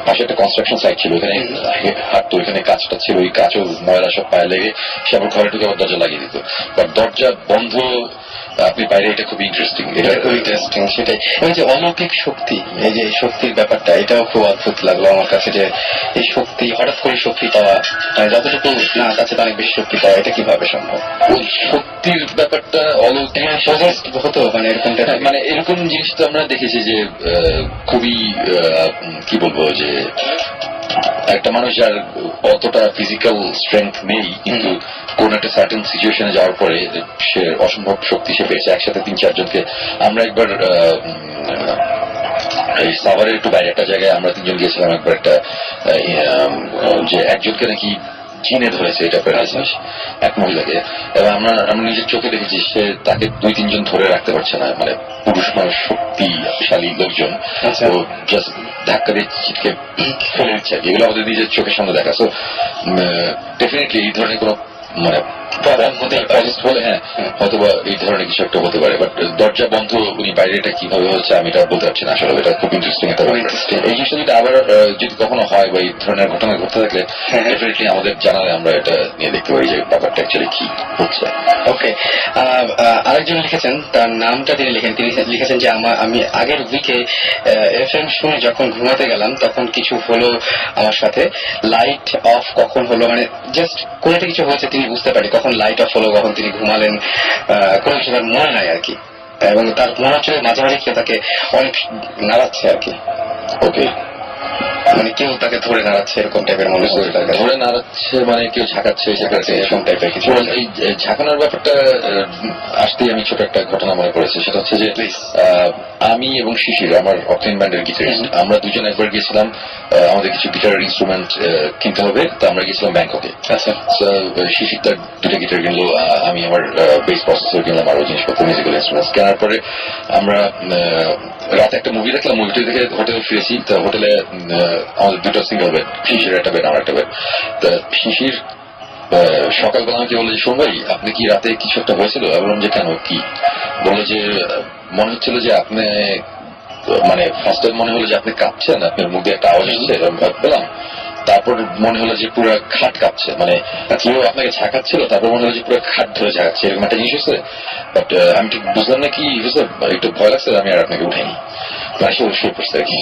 পাশে একটা কনস্ট্রাকশন সাইট ছিল, ওখানে হাঁটতো, ওইখানে কাজটা ছিল, ওই কাঁচও ময়লা সব পায়ে লেগে সে আবার ঘরে ঢুকে আবার দরজা লাগিয়ে দিত। বাট দরজা বন্ধ আপনি বাইরে, এটা খুব ইন্টারেস্টিং। এটা খুব ইন্টারেস্টিং, সেটাই। এবং যে অলৌকিক শক্তি, এই যে শক্তির ব্যাপারটা, এটাও খুব অদ্ভুত লাগলো আমার কাছে, যে এই শক্তি, হঠাৎ করে শক্তি পাওয়া, যতটুকু না কাছে অনেক বেশি শক্তি পাওয়া, এটা কিভাবে সম্ভব? ওই শক্তির ব্যাপারটা অলৌকিক হতো, মানে এরকমটা, মানে এরকম জিনিস তো আমরা দেখেছি যে খুবই কি বলবো, যে একটা মানুষ যার অতটা ফিজিক্যাল স্ট্রেংথ নেই, কিন্তু কোন একটা সার্টেন সিচুয়েশনে যাওয়ার পরে সে অসম্ভব শক্তি সে পেয়েছে। একসাথে 3-4 জনকে আমরা একবার এই সাভারের একটু বাইরে একটা জায়গায় আমরা 3 জন গিয়েছিলাম একবার, একটা যে একজনকে নাকি চিনে ধরেছে, এটা প্রায় জিনিস, এক মহিলাকে, এবং আমরা নিজের চোখে দেখেছি সে তাকে 2-3 জন ধরে রাখতে পারছে না, মানে পুরুষ মানুষ, শক্তিশালী লোকজন, তো জাস্ট ধাক্কা দিয়ে চিটকে ফেলে দিচ্ছে। এগুলো আমাদের নিজের চোখের সামনে দেখা। সো ডেফিনেটলি এই ধরনের কোনো মানে হলে হ্যাঁ হয়তো বা এই ধরনের কিছু একটা হতে পারে। বাট দরজা বন্ধ, উনি বাইরে, এটা কিভাবে হচ্ছে আমি এটা বলতে পারছি না আসলে। এটা খুব ইন্টারেস্টিং একটা ব্যাপার। এই জিনিসটা যদি আবার যদি কখনো হয় বা এই ধরনের ঘটনা ঘটতে থাকলে ডেফিনেটলি আমাদের জানালে আমরা এটা নিয়ে দেখতে পারি যে ব্যাপারটা অ্যাকচুয়ালি কি হচ্ছে। ওকে, আরেকজন লিখেছেন, তার নামটা তিনি লিখেছেন যে আমি আগের উইকে এফএম শুনে যখন ঘুমাতে গেলাম তখন কিছু হলো আমার সাথে, লাইট অফ কখন হলো, মানে জাস্ট কোন একটা কিছু হয়েছে তিনি বুঝতে পারি, কখন লাইট অফ হলো, কখন তিনি ঘুমালেন, কোনো কিছু তার মনে নাই আর কি। এবং তার মনে হচ্ছে মাঝে মাঝে কেউ তাকে অনেক নাড়াচ্ছে আর কি। ওকে, মানে কেউ তাকে ধরে নাড়াচ্ছে, এরকম টাইপের মনে হচ্ছে। ধরে নাড়াচ্ছে মানে কেউ ঝাঁকাচ্ছে, এরকম টাইপের কিছু। এই ঝাঁকানোর ব্যাপারটা আসতেই আমি ছোট একটা ঘটনা মনে পড়েছে। সেটা হচ্ছে যে আমি এবং শিশির, আমার অফলাইন ব্যান্ডের গিটারিস্ট, আমরা দুজন একবার গিয়েছিলাম, আমাদের কিছু গিটারের ইনস্ট্রুমেন্ট কিনতে হবে, তো আমরা গেছিলাম ব্যাংককে। আচ্ছা, শিশির তার 2টা গিটার কিনলো, আমি আমার বেস প্রসেসর কিনলাম, আরো জিনিসপত্র, মিউজিক্যাল ইনস্ট্রুমেন্টস কেনার পরে আমরা রাতে একটা মুভি দেখলাম। মুভিটা দেখে হোটেলে ফিরেছি। তো হোটেলে আমাদের 2টা সিঙ্গেল বেড, শিশির একটা বেড, আমার একটা বেড। তা শিশির সকালবেলা আমাকে বললো যে, শোন ভাই, আপনি কি রাতে কিছু একটা হয়েছিল? আমি বললাম যে কেন, কি? বললো যে মনে হচ্ছিল যে আপনি, মানে ফার্স্ট টাইম মনে হলো যে আপনি কাঁপছেন, আপনার মুখে একটা আওয়াজ এসেছে, পেলাম। তারপর মনে হলো যে পুরো খাট কাঁপছে, মানে কেউ আপনাকে ঝাঁকাচ্ছিল, তারপর মনে হলো যে পুরো খাট ধরে ঝাঁকাচ্ছে, এরকম একটা জিনিস হচ্ছে। বাট আমি ঠিক বুঝলাম না কি হয়েছে, একটু ভয় লাগছে, আমি আর আপনাকে উঠাইনি, মানে শুয়ে পড়ছে আর কি,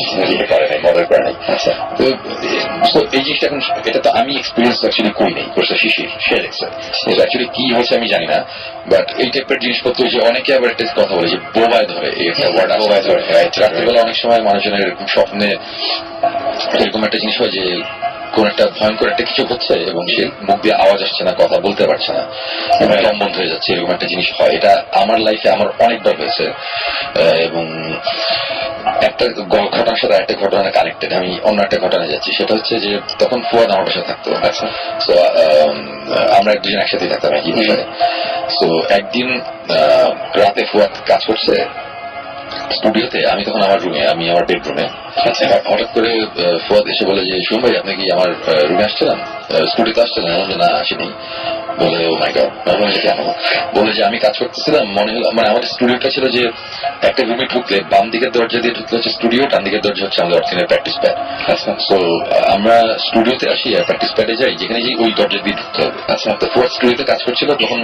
করে নাই, মজার করে নাই। আচ্ছা, তো এই জিনিসটা এখন, এটা তো আমি এক্সপিরিয়েন্স অ্যাকচুয়ালি করি নাই, করছে শিশির, সে দেখছে। অ্যাকচুয়ালি কি হয়েছে আমি জানি না। বাট এই টাইপের জিনিসপত্র, যে অনেকে আবার একটা কথা বলে যে বোবায় ধরে, এই একটা ওয়ার্ড, বোবায় ধরে। রাত্রিবেলা অনেক সময় মানুষজনের এরকম স্বপ্নে এরকম একটা জিনিস হয় যে কোন একটা ভয়ঙ্কর একটা কিছু হচ্ছে এবং সে মুখ দিয়ে আওয়াজ আসছে না, কথা বলতে পারছে না, দম বন্ধ হয়ে যাচ্ছে, এরকম একটা জিনিস হয়। এটা আমার লাইফে আমার অনেকবার হয়েছে এবং একটা ঘটনার সাথে একটা ঘটনা কানেক্টেড। আমি অন্য একটা ঘটনায় যাচ্ছি, সেটা হচ্ছে যে তখন ফুয়াদ আমার বাসায় থাকতো। আচ্ছা, তো আমরা দুজন একসাথে থাকতাম একই বিষয়ে। তো একদিন রাতে ফুয়াদ কাজ করছে স্টুডিওতে, আমি তখন আমার রুমে, আমি আমার বেডরুমে। হঠাৎ করে ফুয়াদ এসে বলে যে শুন ভাই আপনি কি আমার রুমে আসছিলেন, স্টুডিওতে আসছিলেন? আমি বললাম না আসিনি। বলে ও মাই গড, কেন? বলে যে আমি কাজ করতেছিলাম, মনে হলো মানে আমাদের স্টুডিওটা ছিল যে একটা রুমে ঢুকলে বাম দিকের দরজা দিয়ে ঢুকলে হচ্ছে স্টুডিও, ডান দিকের দরজা হচ্ছে আমাদের অরিজিনাল প্র্যাকটিস প্যাড। তো আমরা স্টুডিওতে আসি আর প্র্যাকটিস প্যাডে যাই, যেখানে যাই ওই দরজা দিয়ে ঢুকতে হবে। আচ্ছা, তো ফুয়াদ স্টুডিওতে কাজ করছিল, তখন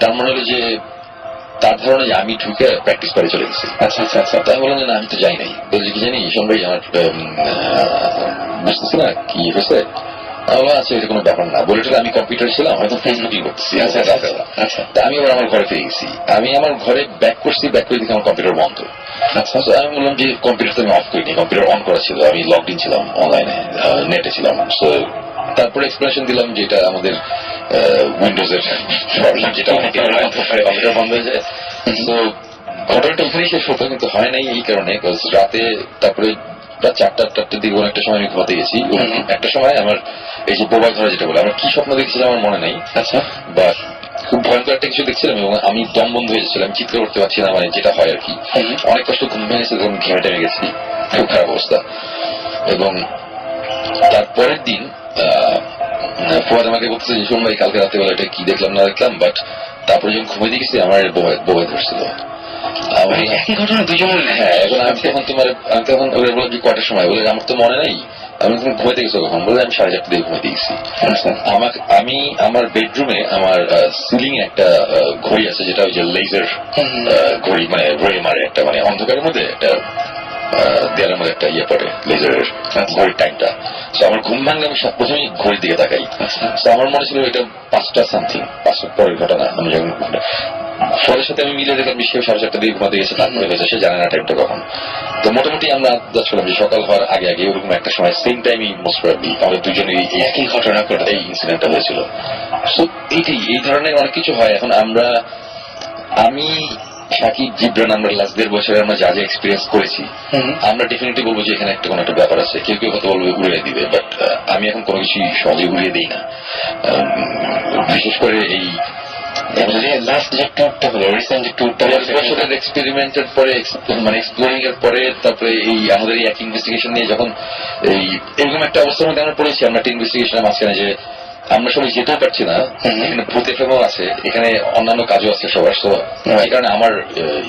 তার মনে হলো যে তার ধারণা যে আমি ঢুকে প্র্যাকটিস করে চলে গেছি। আচ্ছা আচ্ছা আচ্ছা, তাই বললাম যে না আমি তো যাই নাই। বলছি কি জানি ঈশান ভাই আমার বুঝতেছি না কি হয়েছে। আচ্ছা এটা কোনো ব্যাপার না বলে আমি কম্পিউটার ছিলাম, হয়তো ফেসবুকিং করতেছি। আচ্ছা, তা আমি আবার আমার ঘরে ফিরে গেছি। আমি আমার ঘরে ব্যাক করছি, ব্যাক করে দেখি আমার কম্পিউটার বন্ধ। আচ্ছা, আমি বললাম যে কম্পিউটার তো আমি অফ করিনি, কম্পিউটার অন করা ছিল, আমি লগ ইন ছিলাম অনলাইনে, নেটে ছিলাম। সো তারপরে এক্সপ্লেনেশন দিলাম যে এটা আমাদের উইন্ডোজের প্রবলেম, যেটা কম্পিউটার বন্ধ হয়ে যায়। তো ঘটনাটা ওখানেই শেষ হতো, কিন্তু হয় নাই এই কারণে রাতে তারপরে প্রায় 4টার দিকে কোনো একটা সময় আমি ঘুমাতে গেছি। একটা সময় আমার এই যে বোবাই ধরা যেটা বলে, আমার কি স্বপ্ন দেখছিলাম আমার মনে নেই। আচ্ছা, বা খুব ভয়ঙ্কর একটা কিছু দেখছিলাম এবং আমি দম বন্ধ হয়ে যাচ্ছিলাম, চিৎকার করতে পারছি না, মানে যেটা হয় আর কি। অনেক কষ্ট ঘুম ভেঙেছে, তখন ঘেমে টেমে গেছি, খুব খারাপ অবস্থা। এবং তারপরের দিন ফুয়াদ আমাকে বলতেছে যে শোন ভাই কালকে রাত্রেবেলা এটা কি দেখলাম না দেখলাম, বাট তারপরে যখন ঘুমিয়ে দিয়ে গেছি আমার বোবাই ধরছিল। একই ঘটনা দুজনের। হ্যাঁ, এখন আমি তখন ওদের বললাম যে কয়টার সময়, বলে আমার তো মনে নেই। আমি তখন ঘুমাইতে গেছি কখন, বলে আমি 4:30 দিকে ঘুমাইতে গেছি। আমি আমার বেডরুমে আমার সিলিং একটা ঘড়ি আছে, যেটা ওই যে লেজার ঘড়ি, মানে রে মারে একটা, মানে অন্ধকারের মধ্যে একটা দেয়ালের মধ্যে একটা ইয়ে পড়ে লেজারের ঘড়ির টাইমটা। তো আমার ঘুম ভাঙলে আমি প্রথমেই ঘড়ির দিকে তাকাই। তো আমার মনে ছিল এটা 5টা সামথিং, 5টার পরের ঘটনা। আমি যখন ফলের সাথে আমি মিলে দেখলাম সে 4:30 দিকে ঘুমাতে গেছে, তারপরে হয়েছে সে জানে না টাইমটা কখন। তো মোটামুটি আমরা যাচ্ছিলাম যে সকাল হওয়ার আগে আগে ওরকম একটা সময় সেম টাইমই মোস্ট প্রবাবলি আমাদের দুজনের একই ঘটনা ঘটে, এই ইনসিডেন্টটা হয়েছিল। সো এই ধরনের অনেক কিছু হয়। এখন আমি সাকিব, জিবরান, আমরা লাস্ট 1.5 বছরে আমরা যা যা এক্সপিরিয়েন্স করেছি, আমরা ডেফিনেটলি বলবো যে এখানে একটা কোনো একটা ব্যাপার আছে। কেউ কেউ হয়তো বলবে উড়িয়ে দিবে, বাট আমি এখন কোনো কিছু সহজে উড়িয়ে দিই না। বিশেষ করে এই লাস্ট যে ট্যুরটা হলো, রিসেন্ট যে ট্যুরটা, বছরের এক্সপেরিমেন্টের পরে, মানে এক্সপ্লোরিং এর পরে, তারপরে এই আমাদের এই এক ইনভেস্টিগেশন নিয়ে যখন এরকম একটা অবস্থার মধ্যে আমরা পড়েছি, আমরা একটা ইনভেস্টিগেশনের মাঝখানে যে আমরা সবাই যেতেও পারছি না, এখানে ভূত এফএমও আছে, এখানে অন্যান্য কাজও আছে সবার। তো এই কারণে আমার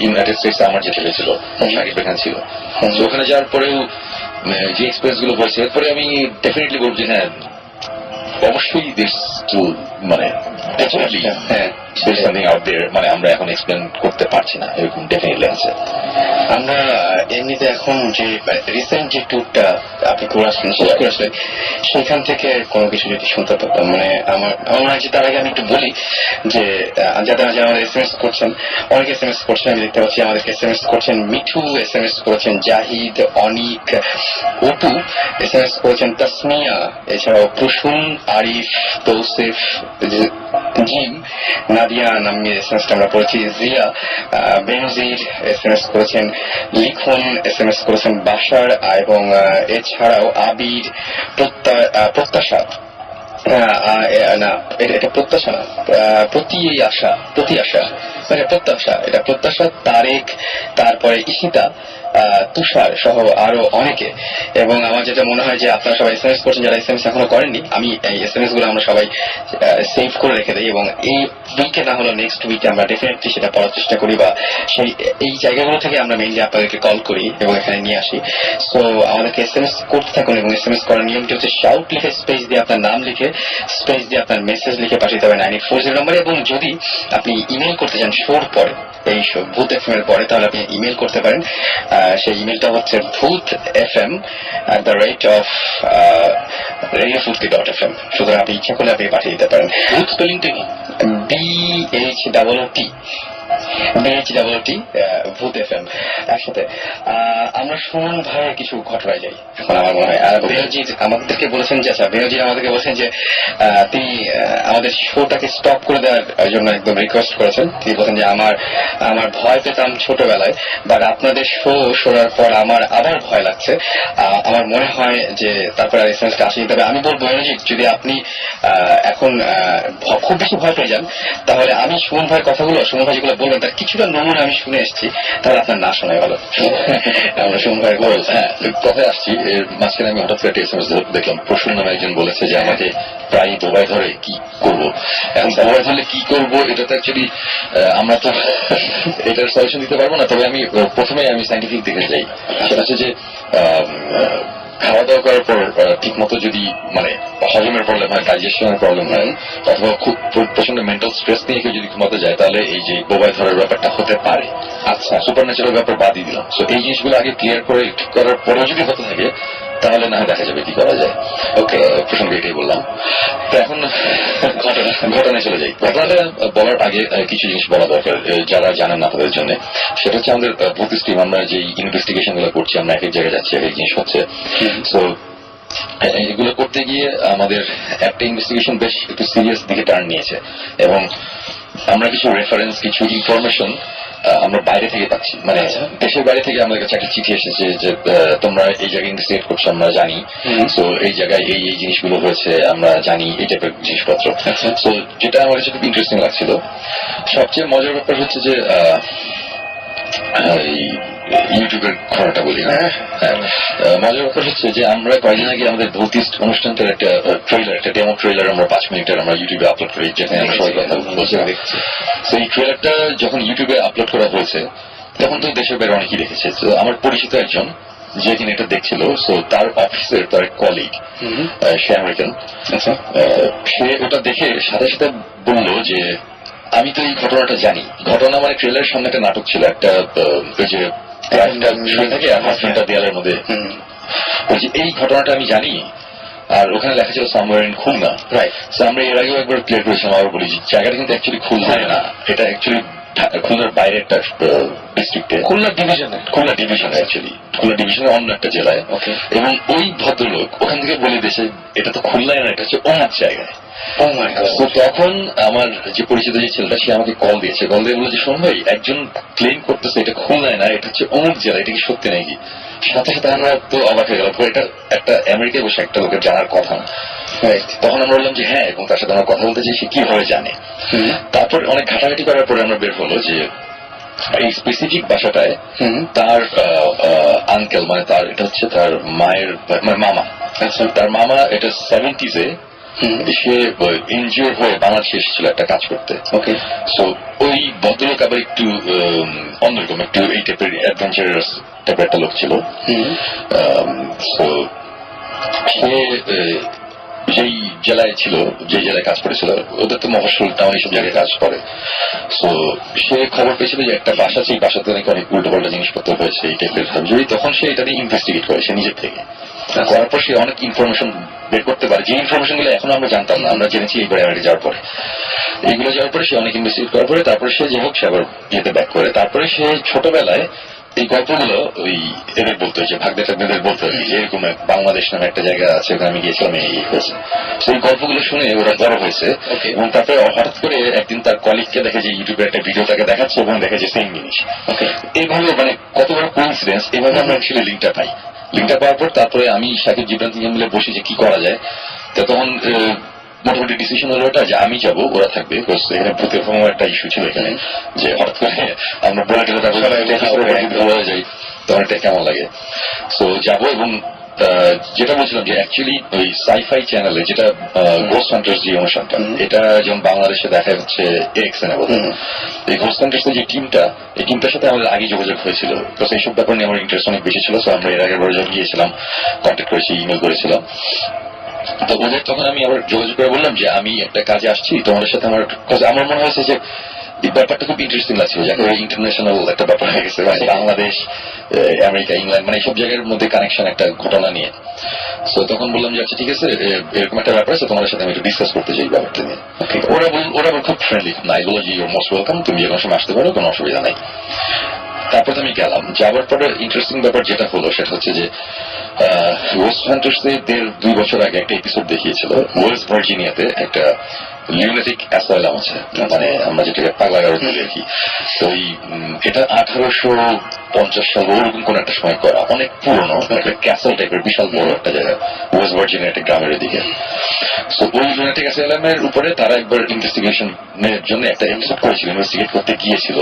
ইউনাইটেড স্টেটসে আমার যেতে হয়েছিল, সাকিব এখানে ছিল। তো ওখানে যাওয়ার পরেও যে এক্সপিরিয়েন্স গুলো হয়েছে, এরপরে আমি ডেফিনেটলি বলবো যে হ্যাঁ অবশ্যই দেশ মানে মানে আমরা এখন এক্সপ্লেন করতে পারছি না, এরকম ডেফিনেটলি আছে। আমরা এমনিতে এখন যে রিসেন্ট যে ট্যুরটা আপনি করে আসলেন, শেষ করে আসলেন, সেখান থেকে কোনো কিছু যদি শুনতে পারতাম। মানে আমার মনে হয় যে তার আগে আমি একটু বলি যে যাদের আমাদের SMS করছেন, অনেক SMS করছেন, আমি দেখতে পাচ্ছি আমাদেরকে SMS করছেন মিঠু, SMS করেছেন জাহিদ, অনিক, অপু SMS করেছেন, তাসমিয়া, এছাড়াও প্রসূন, আরিফ, তৌসিফ, জিম, নাদিয়া নামের SMS আমরা পড়েছি, জিয়া, বেনজির SMS করেছেন, লিখন SMS করেছেন বাসার, এবং এছাড়াও আবির, প্রত্যাশা, না এটা প্রত্যাশা না, প্রতি আশা, এটা প্রত্যাশা, তারেক, তারপরে ঈশিতা, তুষার সহ আরো অনেকে। এবং আমার যেটা মনে হয় যে আপনারা সবাই SMS করছেন, যারা SMS এখনো করেননি, আমি এই SMS গুলো আমরা সবাই সেভ করে রেখে দিই, এবং এই উইকে না হলো নেক্সট উইকে আমরা ডেফিনেটলি সেটা পড়ার চেষ্টা করি, বা এই জায়গাগুলো থেকে আমরা মেইনলি আপনাদেরকে কল করি এবং এখানে নিয়ে আসি। সো আমাদেরকে SMS করতে থাকুন, এবং SMS করার নিয়মটি হচ্ছে শাউট লিখে স্পেস দিয়ে আপনার নাম লিখে স্পেস দিয়ে আপনার মেসেজ লিখে পাঠিয়ে দেবেন 9840 নম্বরে। এবং যদি আপনি ইমেল করতে চান শোর পরে, এই শো ভূত FM এর পরে, তাহলে আপনি ইমেল করতে পারেন। সেই ইমেলটা হচ্ছে bhutfm@radiofruity.fm। সুতরাং আপনি ইচ্ছা করলে আপনি পাঠিয়ে দিতে পারেন। ভূত স্পেলিংটা কি? BHOOT। BHWT ভূত FM একসাথে। আমরা সুমন ভাইয়ের কিছু ঘটনায় যাই এখন আমার মনে হয়। বেনজির আমাদেরকে বলেছেন যে বেনজির আমাদেরকে বলেছেন যে তিনি আমাদের শোটাকে স্টপ করে দেওয়ার জন্য একদম রিকোয়েস্ট করেছেন। তিনি বলেন যে আমার ভয় পেতাম ছোটবেলায়, বাট আপনাদের শো শোনার পর আমার আবার ভয় লাগছে। আমার মনে হয় যে তারপরে আর এসএমএসটা আসেনি। তবে আমি বলবো বেনজির, যদি আপনি এখন খুব বেশি ভয় পেয়ে যান, তাহলে আমি সুমন ভাইয়ের কথাগুলো, সুমন ভাই যেগুলো বলবেন তার কিছুটা নমুনা আমি শুনে এসেছি, তাহলে আপনার না শোনাই ভালো। আমরা সুমন ভাই কথায় আসছি, এর মাঝখানে আমি হঠাৎ করে এসএমএস দেখলাম, প্রসূন নামে একজন বলেছে যে আমাকে প্রায় দোবাই ধরে কি করবো। এখন দোবাই ধরলে কি করবো, এটা তো অ্যাকচুয়ালি আমরা তো এটার সলিউশন দিতে পারবো না। তবে আমি প্রথমে সাইন্টিফিক দিকে যাই। সেটা হচ্ছে যে খাওয়া দাওয়া করার পর ঠিক মতো যদি মানে হজমের প্রবলেম হয়, ডাইজেশনের প্রবলেম হয়, অথবা খুব প্রচন্ড মেন্টাল স্ট্রেস নিয়ে কেউ যদি ঘুমাতে যায়, তাহলে এই যে বোবাই ধরার ব্যাপারটা হতে পারে। আচ্ছা, সুপার ন্যাচারাল ব্যাপার বাদই দিলাম। তো এই জিনিসগুলো আগে ক্লিয়ার করে ঠিক করার পরেও যদি হতে থাকে, তাহলে না হয় দেখা যাবে কি করা যায়। ওকে, প্রসঙ্গে এটাই বললাম। তো এখন ঘটনায় চলে যাই। ঘটনাটা বলার আগে কিছু জিনিস বলা দরকার যারা জানেন না তাদের জন্য। সেটা হচ্ছে আমাদের ভূত স্ট্রিম, আমরা যে ইনভেস্টিগেশন গুলো করছি, আমরা এক এক জায়গায় যাচ্ছি, এক এক জিনিস হচ্ছে। তো এগুলো করতে গিয়ে আমাদের একটা ইনভেস্টিগেশন বেশ একটু সিরিয়াস দিকে টার্ন নিয়েছে, এবং আমরা কিছু রেফারেন্স, কিছু ইনফরমেশন আমরা বাইরে থেকে পাচ্ছি। মানে দেশের বাইরে থেকে আমাদের কাছে একটা চিঠি এসেছে যে তোমরা এই জায়গায় ইনভেস্টিগেট করছো, আমরা জানি। তো এই জায়গায় এই এই জিনিসগুলো হয়েছে, আমরা জানি, এই টাইপের জিনিসপত্র। তো যেটা আমার কাছে খুব ইন্টারেস্টিং লাগছিল। সবচেয়ে মজার ব্যাপার হচ্ছে যে ইউটিউবের ঘটনাটা বলি না। মজার ব্যাপার হচ্ছে যে আমরা কয়েকদিন আগে আমাদের ভৌতিস্ট অনুষ্ঠানটার একটা ট্রেলার, একটা ডেমো ট্রেলার আমরা 5 মিনিটের আমরা ইউটিউবে আপলোড করি, যেখানে আমরা সবাই কথা বলছি। তো এই ট্রেলারটা যখন ইউটিউবে আপলোড করা হয়েছে, তখন তো দেশের বাইরে অনেকেই দেখেছে। তো আমার পরিচিত একজন যে কিনা এটা দেখছিল, তো তার অফিসের তার কলিগ, সে আমেরিকান, সে ওটা দেখে সাথে সাথে বলল যে আমি তো এই ঘটনাটা জানি। ঘটনা মানে ট্রেলারের সামনে একটা নাটক ছিল, একটা ওই যে শুয়ে থাকে আর হাজবেন্ডটা দেয়ালের মধ্যে, বলছি এই ঘটনাটা আমি জানি। আর ওখানে লেখা ছিল সামওয়্যার ইন খুলনা। আমরা এর আগেও একবার ক্লিয়ার করেছিলাম, আবার বলি জায়গাটা কিন্তু অ্যাকচুয়ালি খুলনা না, এটা অ্যাকচুয়ালি খুলনার বাইরে একটা ডিস্ট্রিক্টে, খুলনা ডিভিশনে অ্যাকচুয়ালি, খুলনা ডিভিশনের অন্য একটা জেলায়। এবং ওই ভদ্রলোক ওখান থেকে বলে দিয়েছে এটা তো খুলনায় না, এটা হচ্ছে অমুক জায়গায়। তো তখন আমার যে পরিচিত যে ছেলেটা, সে আমাকে কল দিয়েছে, কল দিয়ে বলে যে শোন ভাই, একজন ক্লেম করতেছে এটা খুলনায় না, এটা হচ্ছে অমুক জেলা, এটা কি সত্যি নাকি? সাথে সাথে আমরা তো অবাক হয়ে গেলাম, এটা একটা আমেরিকায় বসে একটা লোকের জানার কথা না। তখন আমরা বললাম যে হ্যাঁ, এবং তার সাথে আমরা কথা বলতে চাই সে কিভাবে জানে। তারপর অনেক ঘাটাঘাটি করার পরে আমরা বের হলো যে এই স্পেসিফিক বাসাটায় তার আঙ্কেল, মানে তার এটা হচ্ছে তার মায়ের মামা, তার মামা এটা 70s সে এনজিওর হয়ে বাংলাদেশে এসেছিল একটা কাজ করতে। সো ওই ভদ্রলোক আবার একটু অন্যরকম, একটু এই টাইপের অ্যাডভেঞ্চারাস টাইপের একটা লোক ছিল। সে যেই জেলায় ছিল, যে জেলায় কাজ করেছিল, ওদের তো মফস্বল টাউন এইসব জায়গায় কাজ করে। তো সে খবর পেয়েছিল যে একটা বাসা, সেই বাসাতে নাকি অনেক উল্টো পাল্টা জিনিসপত্র হয়েছে এই টাইপের। যদি তখন সে এটা নিয়ে ইনভেস্টিগেট করে, সে নিজের থেকে করার পর সে অনেক ইনফরমেশন বের করতে পারে, যে ইনফরমেশন গুলো এখনো আমরা জানতাম না, আমরা জেনেছি এইবারে আমেরিকা যাওয়ার পরে। এইগুলো যাওয়ার পরে সে অনেক ইনভেস্টিগেট করার পরে তারপরে সে যে হোক সে আবার ইয়েতে ব্যাক করে। তারপরে সে ছোটবেলায় এই গল্পগুলো ওই এদের বলতে হয়েছে, ভাগদা টাগদাদের বলতে হয় যে এরকম বাংলাদেশ নামে একটা জায়গা আছে, ওখানে আমি গিয়েছিলাম, এই হয়েছে। সেই গল্পগুলো শুনে ওরা বড় হয়েছে। এবং তারপরে হঠাৎ করে একদিন তার কলিগকে দেখে যে ইউটিউবে একটা ভিডিও তাকে দেখাচ্ছে, এবং দেখে যে সেম জিনিস। এইভাবে মানে কত বড় কোইন্সিডেন্স, এইভাবে আমরা অ্যাকচুয়ালি লিঙ্কটা পাই। লিঙ্কটা পাওয়ার পর তারপরে আমি সাকিব জিবরান তিনজন মিলে বসে যে কি করা যায়। তো তখন মোটামুটি ডিসিশন হলো এটা যে আমি যাবো, ওরা থাকবে। এখানে ভূতের কোনো একটা ইস্যু ছিল এখানে, যে হঠাৎ করে আমরা বলে গেলে তারপরে যাই, তখন এটা কেমন লাগে। তো যাবো, এবং যেটা বলছিলাম যে অ্যাকচুয়ালি ওই সাইফাই চ্যানেলে যেটা গোস্ট হান্টার্স যে অনুষ্ঠানটা, এটা যেমন বাংলাদেশে দেখা হচ্ছে এক্সএনে বলতে, এই গোস্ট হান্টার্স যে টিমটা, এই টিমটার সাথে আমাদের আগে যোগাযোগ হয়েছিল। তো সেইসব ব্যাপার নিয়ে আমার ইন্টারেস্ট অনেক বেশি ছিল। তো আমরা এর আগের বড় গিয়েছিলাম, কন্ট্যাক্ট করেছি, ইমেল করেছিলাম। তো ওদের তখন আমি আবার যোগাযোগ করে বললাম যে আমি একটা কাজে আসছি, তোমাদের সাথে আমার মনে হয়েছে যে এই ব্যাপারটা খুব ইন্টারেস্টিং লাগছিল, যাকে ইন্টারন্যাশনাল একটা ব্যাপার হয়ে গেছে, বাংলাদেশ, আমেরিকা, ইংল্যান্ড, মানে সব জায়গার মধ্যে কানেকশন একটা ঘটনা নিয়ে। তো তখন বললাম যে আচ্ছা ঠিক আছে, এরকম একটা ব্যাপার আছে, তোমার সাথে আমি একটু ডিসকাস করতে চাই ব্যাপারটা নিয়ে। ওরা খুব ফ্রেন্ডলি, নাই বলো যে ইউর মোস্ট ওয়েলকাম, তুমি যে কোনো সময় আসতে পারো, কোনো অসুবিধা নাই। তারপর আমি গেলাম, যাওয়ার পরে ইন্টারেস্টিং ব্যাপার যেটা হলো সেটা হচ্ছে যে ওয়েস্ট হান্টার্সে 1.5-2 বছর আগে একটা এপিসোড দেখিয়েছিল ওয়েস্ট ভার্জিনিয়াতে একটা লিউনেটিক অ্যাসাইলাম আছে, মানে আমরা যেটাকে পাগলাগারদ বলি আর কি। তো এটা 1850 সাল ওরকম কোন একটা সময় করা, অনেক পুরনো একটা ক্যাসেল টাইপের বিশাল বড় একটা জায়গা ওয়েস্ট ভার্জিনিয়া একটা গ্রামের দিকে। তো ওই লিউনেটিক অ্যাসাইলামের উপরে তারা একবার ইনভেস্টিগেশনের জন্য একটা এপিসোড করেছিল, ইনভেস্টিগেট করতে গিয়েছিল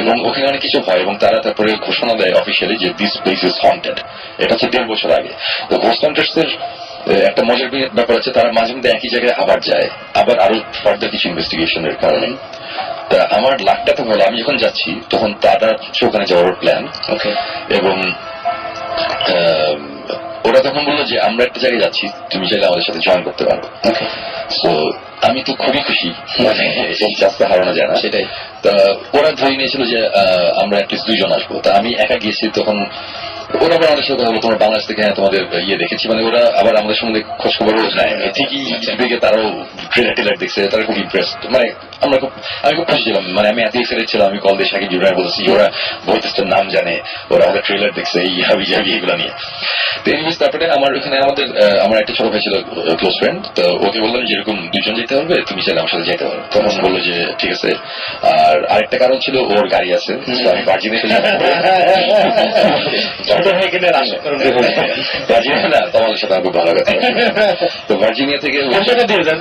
এবং ওখানে অনেক কিছু হয় এবং তারা তারপরে ঘোষণা দেয় অফিসিয়ালি যে দিস প্লেস ইজ হন্টেড। এটা হচ্ছে 1.5 বছর আগে। তো ঘোস্ট হান্টার্সের একটা মজার ব্যাপার আছে, তারা মাঝে মধ্যে একই জায়গায় আবার যায়, আবার আরো ফার্দার কিছু ইনভেস্টিগেশনের কারণে। তা আমার লাকটা তো হলো, আমি যখন যাচ্ছি তখন তারা ওখানে যাওয়ার প্ল্যান, এবং ওরা তখন বললো যে আমরা একটা জায়গায় যাচ্ছি, তুমি চাইলে আমাদের সাথে জয়েন করতে পারো। তো আমি তো খুবই খুশি, মানে এই চাষটা হারানো যায় না সেটাই। তা ওরা ধরে নিয়েছিল যে আমরা অ্যাটলিস্ট 2 জন আসবো। তা আমি একা গিয়েছি, তখন ওরা আবার আমাদের সাথে কথা বলো, তোমার বাংলাদেশ থেকে তোমাদের ইয়ে দেখেছি, মানে ওরা আবার আমাদের সঙ্গে খোঁজ খবর নেয় ঠিকই, দেখে তারাও ট্রেলার টেলার দেখছে, তারা খুব ইমপ্রেসড। মানে আমি খুব খুশি ছিলাম, মানে আমি এত এক্সাইটেড ছিলাম, আমি কল দিয়ে সাকিব জুরায় বলছি, ওরা বইটেস্টের নাম জানে, ওরা আমাদের ট্রেলার দেখছে এই হাবি জাবি এগুলো নিয়ে। তো এনিওয়েজ তারপরে আমার ওখানে আমার একটা ছোট ভাই ছিল ক্লোজ ফ্রেন্ড, তো ওকে বললাম যে এরকম 2 জন যেতে হবে, তুমি চাইলে আমার সাথে যেতে পারো। তখন বললো যে ঠিক আছে। আর আরেকটা কারণ ছিল ওর গাড়ি আছে, তো আমি ভার্জিনিয়াতে ভার্জিনিয়া না, তোমাদের সাথে খুব ভালো কথা। তো ভার্জিনিয়া থেকে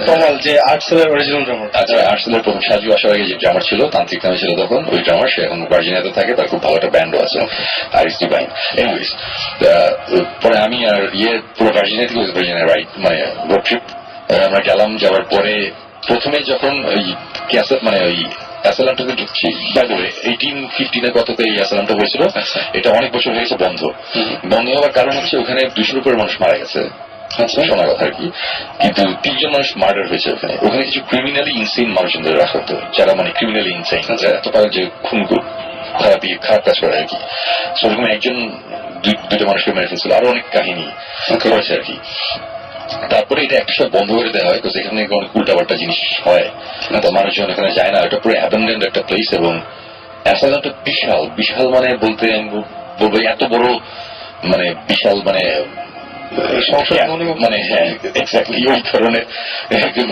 তমাল যে আর্টসেলের অরিজিনাল ড্রামার, আচ্ছা আর্টসেলের প্রথম সাজু আসার আগে যে ড্রামার ছিল, তান্ত্রিক নামে ছিল তখন, ওই ড্রামার সে এখন ভার্জিনিয়াতে থাকে, তার খুব ভালো একটা ব্যান্ডও আছে আইরিস ডিভাইন। এনিওয়েজ পরে আমি আর পুরো ভার্জিনিয়া থেকে ভার্জিনিয়া রাইড মানে রোড ট্রিপ আমরা গেলাম। যাওয়ার পরে প্রথমে যখন ওই ক্যাসেট মানে ওই অ্যাসালামটাতে ঢুকছি, বাই দ্য ওয়ে 1850 কততে এই অ্যাসালামটা হয়েছিল, এটা অনেক বছর হয়েছে বন্ধ হওয়ার কারণ হচ্ছে ওখানে 200-র উপরে মানুষ মারা গেছে, শোনা কথা আর কি। কিন্তু 3 জন মানুষ মার্ডার হয়েছে ওখানে কিছু ক্রিমিনালি ইনসেইন মানুষদের রাখা হতো, যারা মানে ক্রিমিনালি ইনসেইন, এত পারে যে খুন খারাপ কাজ করে আর কি। সেরকম একজন 2টা মানুষকে মেরে ফেলছিল, আরো অনেক কাহিনী করেছে আর কি। তারপরে এটা একটা সময় বন্ধ করে দেওয়া হয়, এখানে অনেক উল্টাপাল্টা জিনিস হয়, তো মানুষজন এখানে যায় না, এটা পুরো অ্যাবান্ডেন্ড একটা প্লেস। এবং অ্যাসাইলামটা বিশাল বিশাল, মানে বলতে আমি বলবো এত বড়, মানে বিশাল, মানে মানে হ্যাঁ এক্স্যাক্টলি ওই ধরনের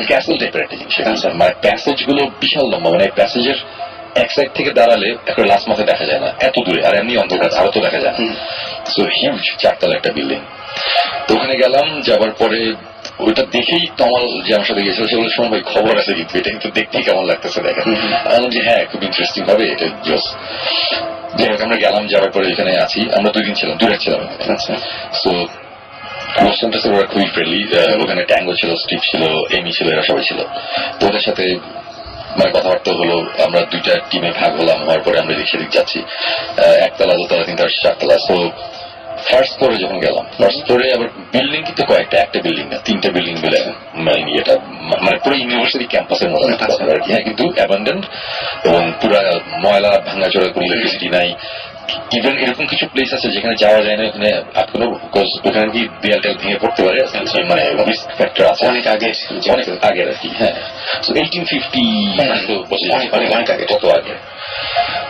ক্যাসেল টাইপের একটা জিনিস। মানে প্যাসেজ গুলো বিশাল লম্বা, মানে প্যাসেজের এক সাইড থেকে দাঁড়ালে একটা লাস্ট মাথা দেখা যায় না, এত দূরে, আর এমনি অন্ধকার আরো তো দেখা যায় না। সো হিউজ 4তলা একটা বিল্ডিং। তো ওখানে গেলাম, যাবার পরে ওইটা দেখেই তমাল যে আমার সাথে গেছিল সেগুলো সময় ভাই খবর আছে কিন্তু এটা কিন্তু দেখতেই কেমন লাগতেছে দেখেন। আমি যে হ্যাঁ খুব ইন্টারেস্টিং হবে এটা জোস। যাই হোক আমরা গেলাম, যাওয়ার পরে এখানে আছি, আমরা 2 দিন ছিলাম, দূরে ছিলাম এখানে। সো ওরা খুবই ফ্রেন্ডলি, ওখানে ট্যাঙ্গো ছিল, স্টিভ ছিল, এমি ছিল, এরা সবাই ছিল। তো ওদের সাথে মানে কথাবার্তা হলো, আমরা 2টা টিমে ভাগ হলাম, হওয়ার পরে আমরা সেদিক যাচ্ছি, 1তলা 2তলা 3তলা 4তলা। তো ফার্স্ট ফ্লোরে যখন গেলাম, ফার্স্ট ফ্লোরে আবার বিল্ডিং কিন্তু কয়েকটা, একটা বিল্ডিং না 3টে বিল্ডিং মিলে মানে এটা মানে পুরো ইউনিভার্সিটি ক্যাম্পাসের মতো আর কি। হ্যাঁ কিন্তু অ্যাবান্ডেন্ট এবং পুরা ময়লা ভাঙাচোরা, কোনো ইলেকট্রিসিটি নাই। ইভেন এরকম কিছু প্লেস আছে যেখানে যাওয়া যায় না, ওখানে আটকানো, ওখানে কি দেয়াল টেল ভেঙে পড়তে পারে, মানে রিস্ক ফ্যাক্টর আছে অনেক আগের আর কি। হ্যাঁ 1850 অনেক আগে, কত আগে।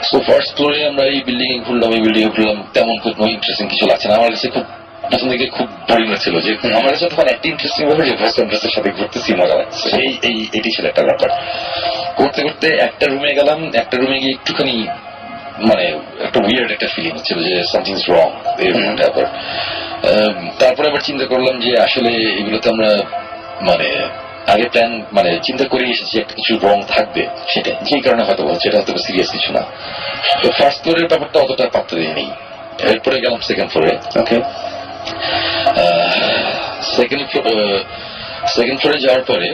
সো ফার্স্ট ফ্লোরে আমরা এই বিল্ডিং এ ঘুরলাম, তেমন খুব ইন্টারেস্টিং কিছু লাগছে না আমার কাছে, খুব প্রথম দিকে খুব বোরিং লাগছিল। যে আমার কাছে তখন একটা ইন্টারেস্টিং ব্যাপার যে ওয়েস্ট হান্টার্সের সাথে ঘুরতেছি, মজা লাগছে, এটি ছিল একটা ব্যাপার। করতে করতে একটা রুমে গেলাম, একটা রুমে গিয়ে একটুখানি মানে একটা উইয়ার্ড একটা ফিলিং হচ্ছিল যে সামথিং ইজ রং এরকম একটা ব্যাপার। তারপরে আবার চিন্তা করলাম যে আসলে এগুলোতে আমরা মানে আগে প্ল্যান মানে চিন্তা করে এসেছি একটা কিছু রং থাকবে, সেটা যে কারণে হয়তো সেটা হয়তো সিরিয়াস কিছু না। তো ফার্স্ট ফ্লোরের ব্যাপারটা অতটা পাত্তা দিয়ে নেই। এরপরে গেলাম সেকেন্ড ফ্লোরে। সেকেন্ড ফ্লোরে যাওয়ার পরে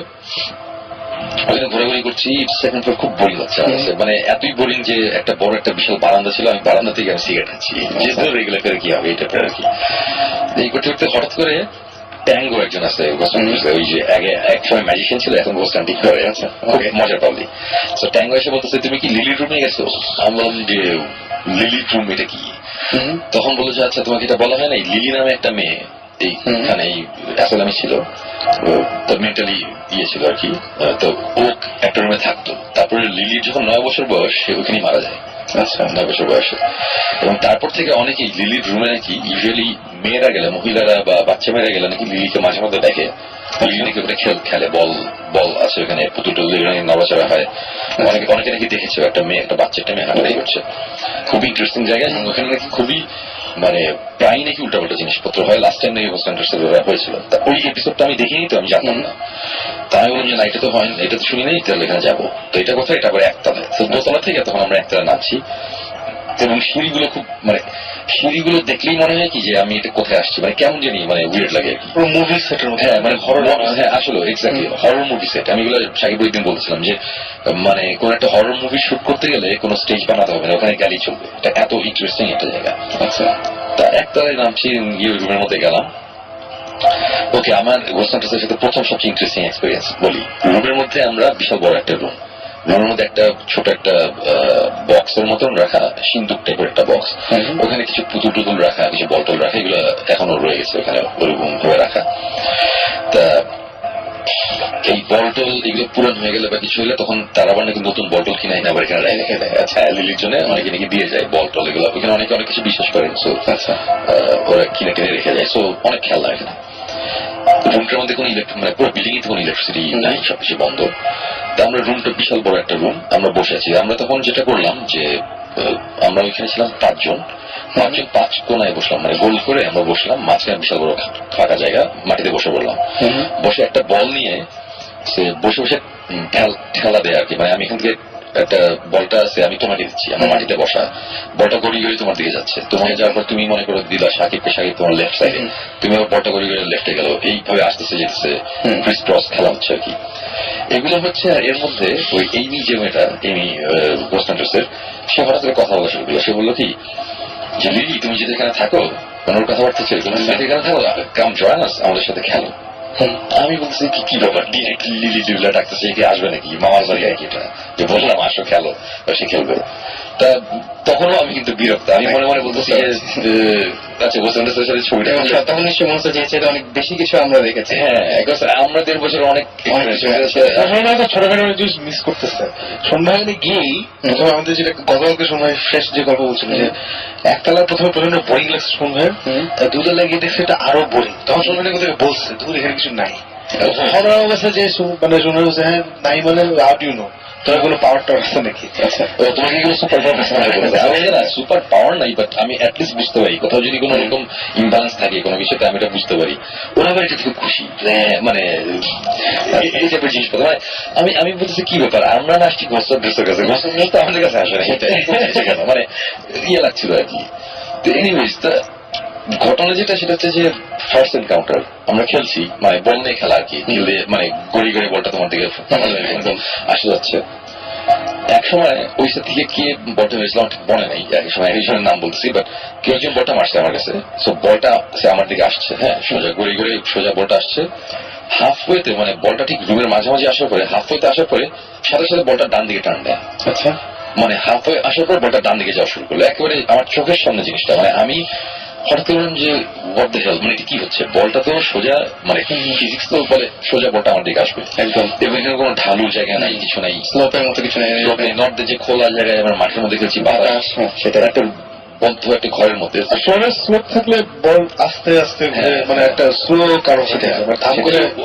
ওখানে ঘোরাঘুরি করছি, সেকেন্ড ফ্লোর খুব বোরিং লাগছে, মানে এতই বোরিং যে একটা বড় একটা বিশাল বারান্দা ছিল, আমি বারান্দা থেকে আমি সিগারেট খাচ্ছি, যেহেতু রেগুলার করে কি হবে এটা আর কি। এই করতে করতে হঠাৎ করে ট্যাঙ্গো একজন আছে, ওই যে আগে এক সময় ম্যাজিশিয়ান ছিল, এখন বসে ঠিক করে, খুব মজা পাবলি। তো ট্যাঙ্গো এসে বলতেছে তুমি কি লিলির রুমে গেছো? আমি বললাম যে লিলির রুম এটা কি? তখন বললো যে আচ্ছা তোমাকে এটা বলা হয় না, লিলি নামে একটা মেয়ে এইখানে এই অ্যাসালামি ছিল, তার মেন্টালি ইয়ে ছিল আর কি। তো ও একটা রুমে থাকতো। তারপরে লিলির যখন 9 বছর বয়স সে ওখানেই মারা যায়। আচ্ছা, 9 বছর বয়সে। এবং তারপর থেকে অনেকেই লিলির রুমে নাকি ইউজুয়ালি মেয়েরা গেলে, মহিলারা বা বাচ্চা মেয়েরা গেলে নাকি লিলিকে মাঝে মধ্যে দেখে, লিলি নাকি ওখানে খেলে, বল আছে ওখানে, পুতুল টুতুল নড়াচড়া হয়। অনেকে নাকি দেখেছে একটা বাচ্চা একটা মেয়ে হাঁটাই করছে। খুবই ইন্টারেস্টিং জায়গা। এবং ওখানে নাকি খুবই মানে প্রায় নাকি উল্টাপাল্টা জিনিসপত্র হয়। লাস্ট টাইম নাকি হয়েছিল। ওই এপিসোডটা আমি দেখিনি, তো আমি জানতাম না। তাই আমি বললাম যে না, এটা তো হয়, এটা তো শুনি নাই, তাহলে এখানে যাবো। তো এটা কোথায়? এটা আবার একতলায়। তো দোতলা থেকে তখন আমরা একতলায় নামছি, এবং সিঁড়িগুলো খুব মানে সিঁড়িগুলো দেখলেই মনে হয় কি যে আমি এটা কোথায় আসছি, মানে কেমন জানি মানে উইয়ার্ড লাগে আর কি। মুভি সেটের মতো। হ্যাঁ, মানে হরর। হ্যাঁ, আসলে এক্স্যাক্টলি হরর মুভি সেট। আমি এগুলো সাকিব একদিন বলছিলাম যে মানে কোন একটা হরর মুভি শুট করতে গেলে কোনো স্টেজ বানাতে হবে না, ওখানে গাড়ি চলবে। এটা এত ইন্টারেস্টিং একটা জায়গা। আচ্ছা, তা একতলায় নামছি, গিয়ে রুমের মধ্যে গেলাম। ওকে, আমার গোস্টান্টাসের সাথে প্রথম সবচেয়ে ইন্টারেস্টিং এক্সপিরিয়েন্স বলি। রুমের মধ্যে আমরা বিশাল বড় একটা রুমের মধ্যে একটা ছোট একটা বক্সের মতন রাখা, সিন্দুক টাইপের একটা বক্স। ওখানে কিছু পুতুল টুতুল রাখা, কিছু বলটল রাখা, এগুলো এখনো রয়ে গেছে ওখানে ওরকম ভাবে রাখা। তা এই বলটল এগুলো পুরান হয়ে গেলে বা কিছু হলে তখন তারা আবার নাকি নতুন বলটল কিনে আবার এখানে রেখে দেয়। আচ্ছা, লিলির জন্য অনেকে নাকি দিয়ে যায় বলটল এগুলো। ওখানে অনেকে অনেক কিছু বিশ্বাস করেন। সো আচ্ছা, ওরা কিনে রেখে যায়। সো অনেক খেয়াল লাগে এখানে। রুমটার মধ্যে কোনো মানে পুরো বিল্ডিং এ কোনো ইলেকট্রিসিটি নাই, সবকিছু বন্ধ। তা আমরা রুমটা বিশাল বড় একটা রুম, আমরা বসে আছি। আমরা তখন যেটা করলাম যে আমরা ওইখানে ছিলাম 5 জন, 5 কোনায় বসলাম, মানে গোল করে আমরা বসলাম। মাঝখানে বিশাল বড় ফাঁকা জায়গা, মাটিতে বসে পড়লাম। বসে একটা বল নিয়ে সে বসে বসে ঠেলা দেয় আর কি। মানে আমি এখান থেকে একটা বলটা আছে, আমি তোমাকে দিচ্ছি, আমার মাটিতে বসা, বলটা গড়ি গড়ি তোমার দিকে যাচ্ছে। তোমাকে যাওয়ার পর তুমি মনে করো দিলা সাকিবকে, সাকিব তোমার লেফট সাইডে, তুমি আবার বলটা গড়ি গড়ি লেফটে গেল, এইভাবে আসতেছে যেতেছে ক্রিস ক্রস খেলা হচ্ছে আর কি। এগুলো হচ্ছে। আর এর মধ্যে ওই এমি যে মেয়েটা, এমি গোস্টান্টাসের, সে হঠাৎ করে কথা বলা শুরু করলো। সে বললো কি যে লিলি, তুমি যদি এখানে থাকো, ওনার কথাবার্তা ছিল, তুমি যদি এখানে থাকো, কাম জয়েন আস, আমাদের সাথে খেলো। আমি বলছি কি ব্যাপার, ডিরেক্ট লিলি ডিউলা ডাকতেছে, কি আসবে নাকি, মামার বাড়ি আর কি এটা, যে বললাম আসো খেলো, সে খেলবে। তা তখনও আমি কিন্তু বিরক্ত, আমি মনে মনে বলতেছি যে আচ্ছা, গোস্টান্টাসের সাথে ছবিটা তখন নিশ্চয়ই মনে হচ্ছে যে অনেক বেশি কিছু আমরা দেখেছি। হ্যাঁ, আমরা 1.5 বছর অনেক ছোটখাটো জিনিস মিস করতেছে। সন্ধ্যায় গিয়েই প্রথমে আমাদের যেটা গতকালকে সময় শেষ যে গল্প বলছিল যে একতলায় প্রথমে প্রচন্ড বোরিং লাগছে সন্ধ্যায়, দুতলায় গিয়ে দেখছে এটা আরো বোরিং। তখন সন্ধ্যায় কোথায় বলছে দূর এখানে কিছু নাই, হঠাৎ অবস্থা যে মানে শোনা গেছে হ্যাঁ নাই, মানে হাউ ডু ইউ নো তোর কোনো পাওয়ার টাওয়ার আছে নাকি? তোমাকে এগুলো সুপার পাওয়ার না, সুপার পাওয়ার নাই, বাট আমি অ্যাটলিস্ট বুঝতে পারি কোথাও যদি কোনো রকম ইমব্যালেন্স থাকে কোনো কিছুতে, আমি এটা বুঝতে পারি। ওরা আবার এটা খুব খুশি, মানে এই টাইপের জিনিসপত্র। মানে আমি বলতেছি কি ব্যাপার, আমরা না আসছি গোস্টান্টাসের কাছে, গোস্টান্টাস তো আমাদের কাছে আসে না, কেন মানে ইয়ে লাগছিল আর কি। তো এনিওয়েজ, ঘটনা যেটা সেটা হচ্ছে যে ফার্স্ট এনকাউন্টার আমরা খেলছি, মানে বল নিয়ে খেলা আর কি, মানে গড়ি গড়ি বলটা তোমার দিকে আসে যাচ্ছে। এক সময় ওই সাথে থেকে কে বলটা হয়েছিল মনে নেই, এক সময় একজনের নাম বলছি, বাট কেউ একজন বলটা মারছে আমার কাছে। সো বলটা সে আমার দিকে আসছে, হ্যাঁ, সোজা গড়ি গড়ি সোজা বলটা আসছে। হাফওয়েতে মানে বলটা ঠিক রুমের মাঝামাঝি আসার পরে, হাফওয়েতে আসার পরে সাথে সাথে বলটা ডান দিকে টান দেয়। আচ্ছা, মানে হাফওয়ে আসার পর বলটা ডান দিকে যাওয়া শুরু করলো, একেবারে আমার চোখের সামনে জিনিসটা। মানে আমি হঠাৎ বললাম যে হোয়াট দ্য হেল, মানে এটা কি হচ্ছে, বলটা তো সোজা, মানে ফিজিক্স তো বলে সোজা বলটা আমার দিকে আসবে একদম, এবং এখানে কোনো ঢালু জায়গা নাই, কিছু নাই, স্লোপের মতো কিছু নাই, নর্থে যে খোলা জায়গায় আমরা মাঠের মধ্যে খেলছি, বাতাস, সেটা একটা বদ্ধ একটা ঘরের মধ্যে। স্লোপ থাকলে বল আস্তে আস্তে মানে একটা স্লো কারো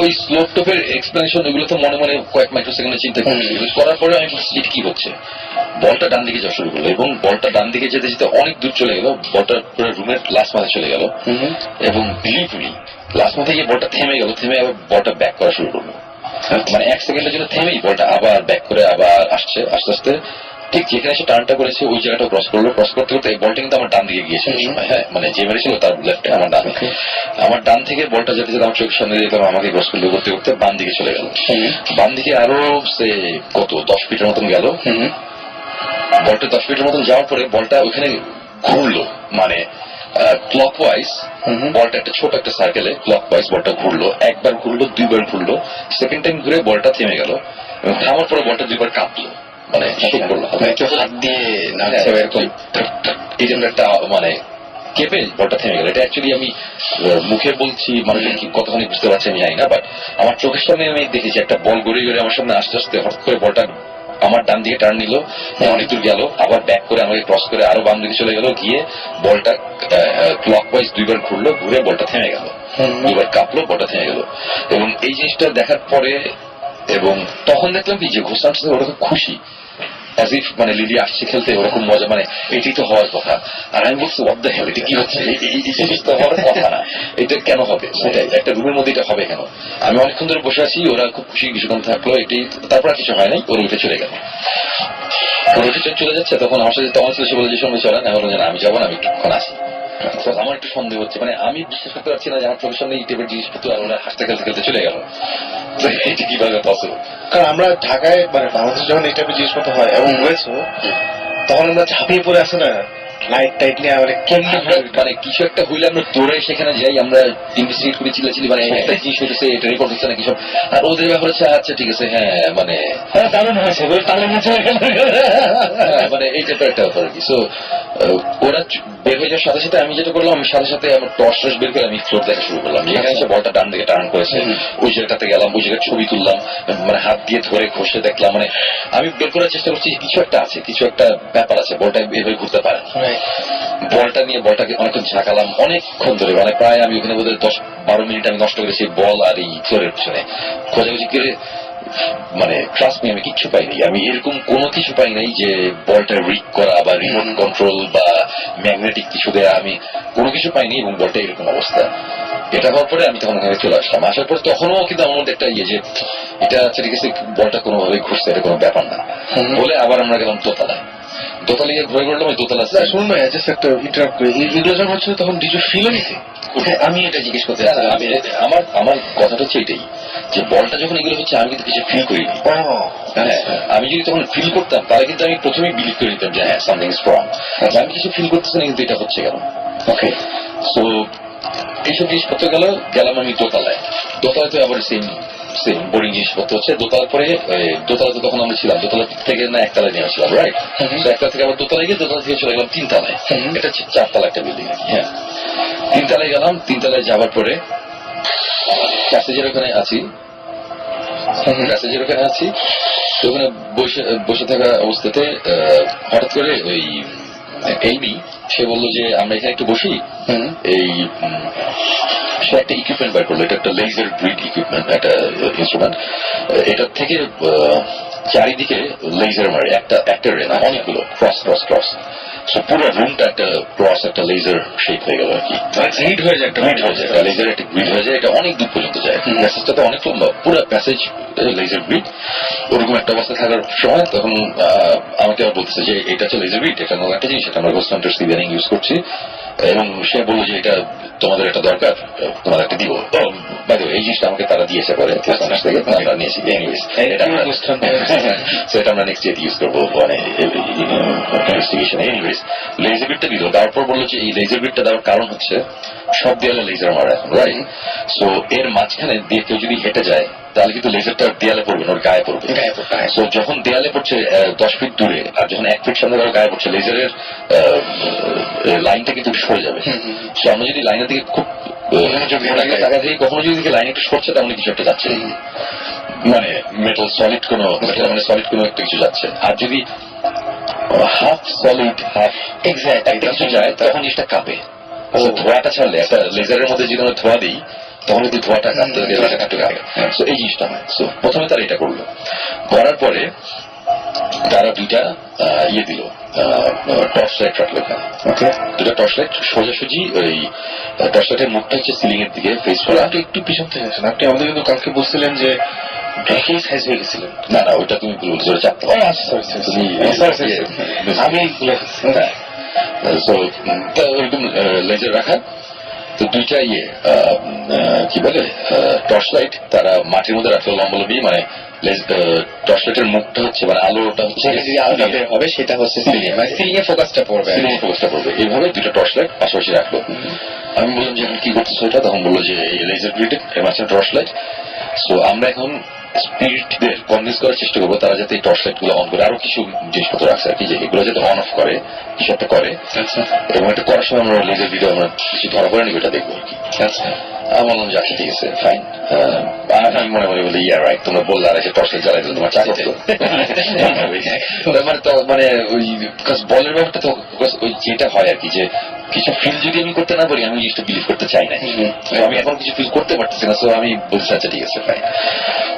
ওই স্লোপ টোপের এক্সপ্লেনেশন এগুলো তো মনে মনে কয়েক মাইক্রোসেকেন্ডে চিন্তা করার পরে আমি বলছি এটা কি হচ্ছে। বলটা ডান দিকে যাওয়া শুরু করলো, এবং বলটা ডান দিকে যেতে যেতে অনেক দূর চলে গেল, বলটা পুরো রুমের লাস্ট মাথায় চলে গেল, এবং বিলিভুলি লাস্ট মাথায় গিয়ে বলটা থেমে গেল, থেমে আবার বলটা ব্যাক করা শুরু করলো। মানে 1 সেকেন্ডের জন্য থেমেই বলটা আবার ব্যাক করে আবার আসছে, আস্তে আস্তে ঠিক যেখানে সে টার্নটা করেছে ওই জায়গাটা ক্রস করলো। ক্রস করতে করতে এই বলটা কিন্তু আমার ডান দিকে গিয়েছিল সময়, হ্যাঁ, মানে যে মেরেছিল তার লেফটে, আমার ডান। আমার ডান থেকে বলটা যেতে যেতে আমার চোখের সামনে যেতাম, আমাকে ক্রস করলে করতে করতে বাম দিকে চলে গেল। বাম দিকে আরো সে কত 10 ফিটের মতন গেল। বলটা 10 ফিটের মতন যাওয়ার পরে বলটা ওইখানে ঘুরলো, মানে ক্লকওয়াইজ বলটা একটা ছোট একটা সার্কেলে ক্লকওয়াইজ বলটা ঘুরলো, একবার ঘুরলো, 2বার ঘুরলো, সেকেন্ড টাইম ঘুরে বলটা থেমে গেল, এবং থামার পরে বলটা 2বার কাঁপলো, মানে শেক করলো, হাত দিয়ে নাচছে এরকম, এই জন্য একটা মানে কেঁপে বলটা থেমে গেল। এটা অ্যাকচুয়ালি আমি মুখে বলছি, মানুষজন কি কতখানি বুঝতে পারছে আমি জানি না, বাট আমার চোখের সামনে আমি দেখেছি একটা বল গড়ে গড়ে আমার সামনে আস্তে আস্তে হঠাৎ করে বলটা আমার ডান দিকে টার্ন নিল, অনেক দূর গেল, আবার ব্যাক করে আমাকে ক্রস করে আরো বাম দিকে চলে গেল, গিয়ে বলটা ক্লকওয়াইজ 2 বার ঘুরলো, ঘুরে বলটা থেমে গেল, 2 বার কাঁপলো, বলটা থেমে গেল। এবং এই জিনিসটা দেখার পরে এবং তখন দেখলাম কি যে ঘোষণার সাথে ওরা খুব খুশি, as if মানে লিলি আসছে খেলতে, ওরকম মজা, মানে এটাই তো হওয়ার কথা। আর আমি বলছি what the hell, এটা কি হচ্ছে, এই জিনিস তো হওয়ার কথা না, এটা কেন হবে, সেটাই একটা রুমের মধ্যে এটা হবে কেন। আমি অনেকক্ষণ ধরে বসে আছি, ওরা খুব খুশি কিছুক্ষণ থাকলো, এটাই, তারপর আর কিছু হয় নাই, ওরা উঠে চলে গেল। ওরা উঠে চলে যাচ্ছে, তখন আমার সাথে তখন সে বলে যে সময় চলেন, আমি বললাম যে আমি যাবো না, আমি একটুক্ষণ আসি। আমার একটু সন্দেহ হচ্ছে, মানে আমি বিশ্বাস করতে পারছি না যে আমার চোখের সামনে এই টাইপের জিনিসপত্র, আর ওরা হাসতে খেলতে খেলতে চলে গেল, এটা কিভাবে পসিবল। কারণ আমরা ঢাকায় মানে বাংলাদেশে যখন এই টাইপের জিনিসপত্র হয় এবং হয়েছে, তখন আমরা ঝাঁপিয়ে পড়ে আসে না লাইট টাইট নিয়ে, মানে কেমনি মানে কিছু একটা হইলে আমরা দৌড়ে সেখানে যাই, আমরা ইনভেস্টিগেট করি, চিল্লাচিল্লি, মানে একটা জিনিস হইতেছে, এটা রেকর্ড হচ্ছে না কিছু, আর ওদের ব্যাপার হচ্ছে আচ্ছা ঠিক আছে, হ্যাঁ মানে দারুণ হয়েছে, মানে এই টাইপের একটা ব্যাপার আর কি। সো ওরা বের হয়ে যাওয়ার সাথে সাথে আমি যেটা করলাম, আমি সাথে সাথে আমার টর্চ বের করে আমি ফ্লোর দেখা শুরু করলাম, যেখানে এসে বলটা ডান দিকে টার্ন করেছে, ওই জায়গাটাতে গেলাম, ওই জায়গায় ছবি তুললাম, মানে হাত দিয়ে ধরে ঘষে দেখলাম, মানে আমি বের করার চেষ্টা করছি কিছু একটা আছে, কিছু একটা ব্যাপার আছে, বলটা এভাবে ঘুরতে পারে। বলটা নিয়ে বলটাকে অনেকক্ষণ ঝাঁকালাম, অনেকক্ষণ ধরে, মানে প্রায় আমি ওখানে বোধহয় 10-12 মিনিট আমি নষ্ট করেছি বল আর এই ফ্লোরের পিছনে খোঁজাখুঁজি করে। মানে ট্রাস্ট মি, আমি কিচ্ছু পাইনি, আমি এরকম কোনো কিছু পাই নাই যে বলটা রিক করা বা রিমোট কন্ট্রোল বা ম্যাগনেটিক কিছু দেয়া, আমি কোনো কিছু পাইনি। এবং বলটা এরকম অবস্থা, এটা হওয়ার পরে আমি তখন ওখানে চলে আসলাম। আসার পর তখনও কিন্তু আমার মধ্যে একটা ইয়ে যে এটা আচ্ছা ঠিক আছে, বলটা কোনোভাবে ঘুরছে, এটা কোনো ব্যাপার না বলে আবার আমরা গেলাম দোতলায়। দোতলা গিয়ে ঘুরে ঘুরলাম, ওই দোতলা শুনুন ভাই, জাস্ট একটা ইন্টারাপ্ট করে, এগুলো যখন হচ্ছিল তখন ডিজ ইউ ফিল এনিথিং? আমি এটা জিজ্ঞেস করতে চাই, আমার আমার কথাটা হচ্ছে এটাই যে বলটা যখন এগুলো হচ্ছে আমি কিন্তু কিছু ফিল করিনি। আমি যদি তখন ফিল করতাম তাহলে কিন্তু আমি প্রথমেই বিলিভ করে নিতাম যে হ্যাঁ সামথিং ইজ রং। আমি কিছু ফিল করতেছি না, কিন্তু এটা হচ্ছে কেন। ওকে, সো এইসব জিনিসপত্র গেলাম আমি দোতলায়। দোতলায় তো আবার সেম বোরিং জিনিসপত্র হচ্ছে। দোতলার পরে দোতলাতে তখন আমরা ছিলাম, দোতলা থেকে না একতলায় নিয়ে আসলাম, রাইট? একতলা থেকে আবার দোতলায় গিয়ে দোতলা থেকে চলে গেলাম 3 তলায়। এটা হচ্ছে 4 তলা একটা বিল্ডিং আর কি। হ্যাঁ, 3 তলায় গেলাম। 3 তলায় যাওয়ার পরে প্যাসেজের ওখানে আছি, তো ওখানে বসে থাকা অবস্থাতে হঠাৎ করে ওই এইমি সে বললো যে আমরা এখানে একটু বসি। এই সে একটা ইকুইপমেন্ট বার করলো, এটা একটা লেজার গ্রিড ইকুইপমেন্ট, একটা ইনস্ট্রুমেন্ট। এটার থেকে চারিদিকে লেজার মারে, একটা রে না, অনেকগুলো ক্রস ক্রস ক্রস। পুরো রুমটা একটা ক্রস, একটা লেজার শেপ হয়ে গেল আর কি। গ্রিড হয়ে যায়, লেজার একটা গ্রিড হয়ে যায়, এটা অনেক দূর পর্যন্ত যায়। প্যাসেজটা তো অনেক লম্বা, পুরো প্যাসেজ লেজার গ্রিড। ওরকম একটা অবস্থা থাকার সময় তখন আমাকে আবার বলতেছে যে এটা হচ্ছে লেজার গ্রিড, এটা নতুন একটা জিনিস, এটা আমরা ঘোস্ট হান্টার সিভিয়ারিং ইউজ করছি। এবং সে বললো যে এটা তোমাদের একটা দরকার, তোমাদের একটা দিব। বাইরে এই জিনিসটা আমাকে তারা দিয়েছে পরে, আমরা নিয়েছি। এটা আমরা নেক্সট ইয়ার ইউজ করবো, মানে ইনভেস্টিগেশন। এনিওয়েজ লেজার গ্রিডটা দিল, তারপর বললো যে এই লেজার গ্রিডটা দেওয়ার কারণ হচ্ছে সব দেয়ালে লেজার মারা এখন, রাইট? সো এর মাঝখানে দিয়ে কেউ যদি হেঁটে যায় তাহলে কিন্তু লেজারটা দেয়ালে পড়বে না, ওর গায়ে পড়বে। সো যখন দেয়ালে পড়ছে 10 ফিট দূরে, আর যখন 1 ফিট সামনে ওর গায়ে পড়ছে, লেজারের লাইনটা কিন্তু সরে যাবে। সো আমরা যদি লাইনের দিকে খুব টাকা দিয়ে কখনো যদি লাইন একটু সরছে, তাহলে কিছু একটা যাচ্ছে, মানে মেটাল সলিড কোনো মানে সলিড কোনো একটা কিছু যাচ্ছে। আর যদি হাফ সলিড হাফ এক্সাক্ট কিছু যায়, তখন জিনিসটা কাঁপে। ধোঁয়াটা ছাড়লে, একটা লেজারের মধ্যে যদি আমরা ধোঁয়া দিই তখন যদি ধোঁয়াটা কাঁপতে কাঁপে। সো এই জিনিসটা হয়। সো প্রথমে তারা এটা করলো, করার পরে তারা 2টা ইয়ে দিল, টর্চ লাইট রাখলো এখানে। 2টা টর্চ লাইট সোজাসুজি, ওই টর্চ লাইটের মুখটা হচ্ছে সিলিং এর দিকে ফেস করা। একটু পিছন থেকে আসেন, আপনি আমাদের কিন্তু কালকে বলছিলেন যে ব্রেকিং সাইজ হয়ে গেছিলেন। না না, ওইটা তুমি ভুল ধরে চাপতে পারো, আমি ওইরকম লেজার রাখা। তো 2টা ইয়ে কি বলে টর্চ লাইট তারা মাটির মধ্যে রাখলো লম্বলম্বি, মানে টর্চ লাইটের মুখটা হচ্ছে মানে আলোটা হচ্ছে হবে, সেটা হচ্ছে সিলিং এ ফোকাসটা পড়বে, এইভাবে 2টা টর্চ লাইট পাশাপাশি রাখলো। আমি বললাম যে এখন কি করতেছো এটা? তখন বললো যে এই লেজার গ্রিড এর মাঝখানে টর্চ লাইট। সো আমরা এখন স্পিরিটদের কনভিন্স করার চেষ্টা করবো তারা যাতে এই টর্চ লাইট গুলো অন করে, আরো কিছু জিনিসপত্র আছে আর কি, যে এগুলো যাতে অন অফ করে, কিছু একটা করে। এবং এটা করার সময় আমরা লেজার ভিডিও আমরা কিছু ধরা পড়ে নিব, এটা দেখবো আর কি। আমি বললাম যে আচ্ছা ঠিক আছে ফাইন। আমি মনে মনে বলি ইয়া রাইট, তোমরা বললে আর এসে টর্চ লাইট জ্বালাই দিল, তোমার চাকর তো মানে ওই বলের ব্যাপারটা তো ওই যেটা হয় আর কি, যে কিছু ফিল যদি আমি করতে না পারি আমি জিনিসটা বিলিভ করতে চাই না। আমি এখন কিছু ফিল করতে পারতেছি না, সো আমি বলছি আচ্ছা ঠিক আছে ফাইন।